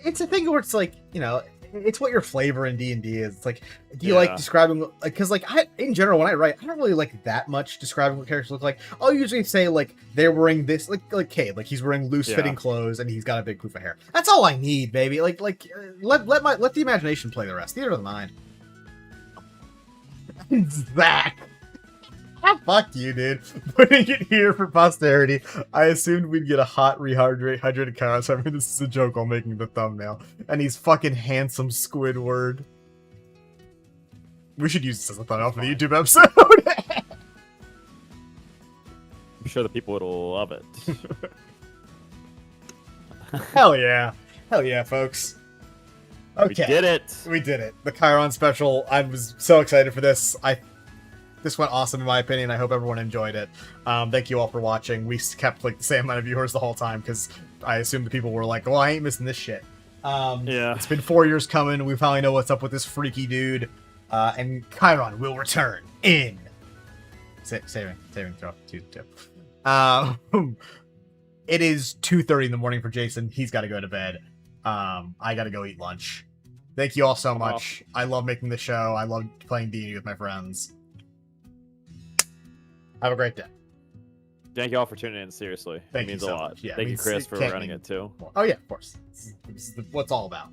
it's a thing where it's like, you know, it's what your flavor in D&D is. It's like, do you like describing, like, because like in general when I write, I don't really like that much describing what characters look like. I'll usually say like they're wearing this, like Cade, like he's wearing loose fitting clothes and he's got a big poof of hair. That's all I need, baby. Let the imagination play the rest. Theater of the mind. Zach. Fuck you, dude. Putting it here for posterity. I assumed we'd get a hot rehydrated Chiron, so I mean this is a joke while making the thumbnail. And he's fucking handsome Squidward. We should use this as a thumbnail for the YouTube episode. I'm sure the people would love it. Hell yeah. Hell yeah, folks. Okay. We did it. We did it. The Chiron special. I was so excited for this. This went awesome in my opinion. I hope everyone enjoyed it. Thank you all for watching. We kept like the same amount of viewers the whole time because I assumed the people were like, well, I ain't missing this shit. Yeah. It's been 4 years coming. We finally know what's up with this freaky dude. And Chiron will return in... Saving throw. 2-2. It is 2:30 in the morning for Jason. He's got to go to bed. I got to go eat lunch. Thank you all so much. I love making the show. I love playing D&D with my friends. Have a great day. Thank you all for tuning in, seriously. Thank it means you so a lot. much. Yeah, Thank you, Chris, for running it, too. Oh, yeah, of course. This is what it's all about.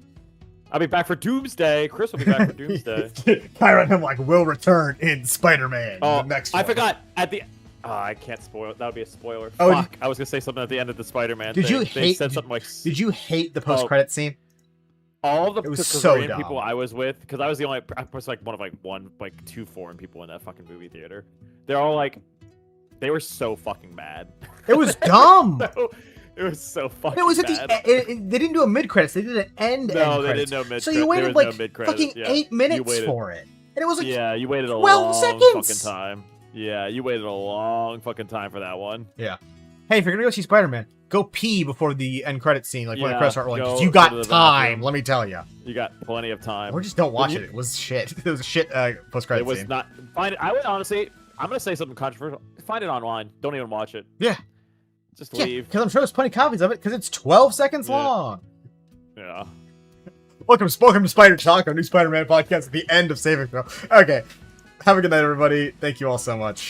I'll be back for Doomsday. Chris will be back for Doomsday. Chiron Hemlock will return in Spider-Man. Oh, the next I one. forgot. At the... Oh, I can't spoil it. That would be a spoiler. Oh, Fuck. I was going to say something at the end of the Spider-Man thing. They said something like... Did you hate the post-credit scene? All the so people I was with, because I was the only... I was like one of two foreign people in that fucking movie theater. They're all like... They were so fucking mad. It was dumb. It was so fucking it was at bad. they didn't do a mid credits. They did an end. No, they credits. didn't know mid. So you waited like fucking yeah. 8 minutes for it, and it was like you waited a 12 long seconds. fucking time. Yeah, you waited a long fucking time for that one. Yeah. Hey, if you're gonna go see Spider-Man, go pee before the end credit scene, like when the credits start rolling. 'Cause you got time. Let me tell you. You got plenty of time. Or just don't watch it. It was shit. It was a shit post-credit scene. It was not. I would honestly. I'm gonna say something controversial. Find it online. Don't even watch it. Yeah. Just leave. Because I'm sure there's plenty of copies of it. Because it's 12 seconds long. Yeah. Welcome to Spider Talk, our new Spider-Man podcast at the end of Saving Throw. Okay. Have a good night, everybody. Thank you all so much.